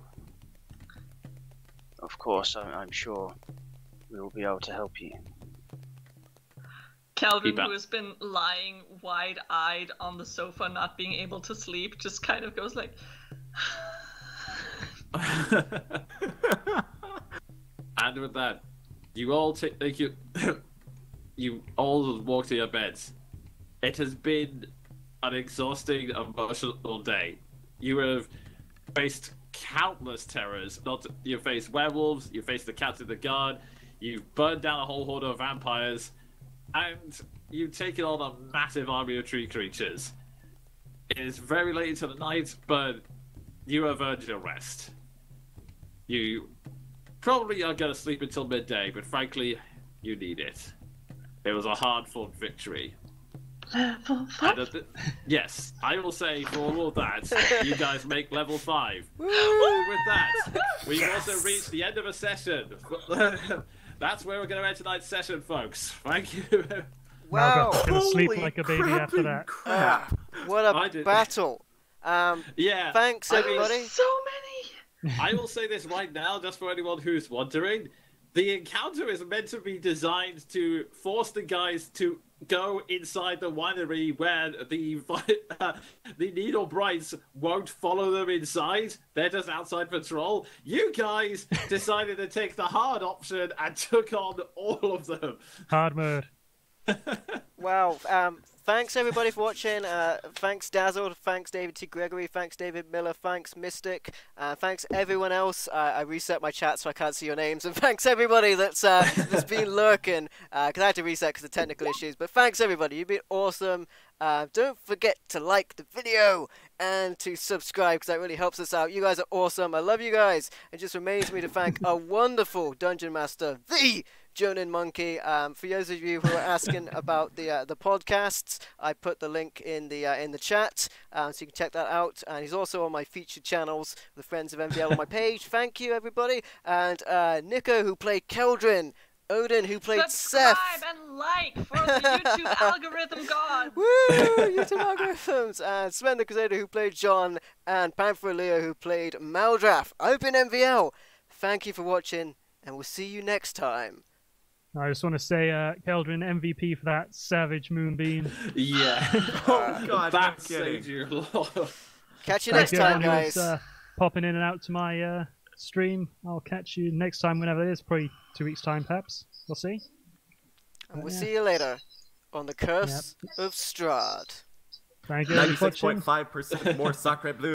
Speaker 6: Of course, I'm sure we will be able to help you.
Speaker 3: Calvin,
Speaker 2: Keep up.
Speaker 3: who has been lying wide-eyed on the sofa, not being able to sleep, just kind of goes like...
Speaker 2: And with that, you all take you. You all walk to your beds. It has been an exhausting, emotional day. You have faced countless terrors. You faced werewolves. You faced the cats in the guard. You've burned down a whole horde of vampires, and you've taken on a massive army of tree creatures. It is very late into the night, but you have earned your rest. You probably are going to sleep until midday, but frankly, you need it. It was a hard-fought victory.
Speaker 3: Level 5?
Speaker 2: Yes, I will say for all of that, you guys make level 5. With that, we've also reached the end of a session. That's where we're going to end tonight's session, folks. Thank you.
Speaker 1: Wow.
Speaker 4: Malgoth's gonna sleep
Speaker 5: Holy
Speaker 4: like a baby after that.
Speaker 5: crap.
Speaker 1: What
Speaker 2: I
Speaker 1: a
Speaker 2: did-
Speaker 1: battle.
Speaker 2: Yeah.
Speaker 1: Thanks,
Speaker 2: I mean,
Speaker 1: everybody.
Speaker 3: So many!
Speaker 2: I will say this right now, just for anyone who's wondering. The encounter is meant to be designed to force the guys to go inside the winery where the needle brights won't follow them inside. They're just outside patrol. You guys decided to take the hard option and took on all of them.
Speaker 4: Hard mode.
Speaker 1: Wow. Thanks everybody for watching. Thanks Dazzled. Thanks David T. Gregory. Thanks David Miller. Thanks Mystic. Thanks everyone else. I reset my chat so I can't see your names. And thanks everybody that's been lurking. Because I had to reset because of technical issues. But thanks everybody. You've been awesome. Don't forget to like the video and to subscribe because that really helps us out. You guys are awesome. I love you guys. It just remains me to thank a wonderful Dungeon Master, the Jonin Monkey. For those of you who are asking about the podcasts, I put the link in the chat, so you can check that out. And he's also on my featured channels, the Friends of MVL on my page. Thank you, everybody. And Nico, who played Keldrin. Odin, who played
Speaker 3: Subscribe
Speaker 1: Seth.
Speaker 3: and like for the YouTube algorithm god!
Speaker 1: Woo! YouTube algorithms. And Sven the Crusader, who played John. And Panther Leo, who played Maldraff. I've been MVL. Thank you for watching, and we'll see you next time.
Speaker 4: I just want to say, Keldrin MVP for that savage moonbeam.
Speaker 2: Yeah.
Speaker 5: Oh god, no
Speaker 2: That
Speaker 5: kidding.
Speaker 2: saved you a lot.
Speaker 1: Catch you
Speaker 4: Thank
Speaker 1: next
Speaker 4: you
Speaker 1: time,
Speaker 4: everyone who's,
Speaker 1: guys.
Speaker 4: popping in and out to my stream. I'll catch you next time, whenever it is. Probably 2 weeks' time, perhaps. We'll see.
Speaker 1: And we'll
Speaker 4: yeah.
Speaker 1: see you later on the Curse of Strahd.
Speaker 4: Thank you everyone for watching.
Speaker 5: 96.5% more Sacre Blue.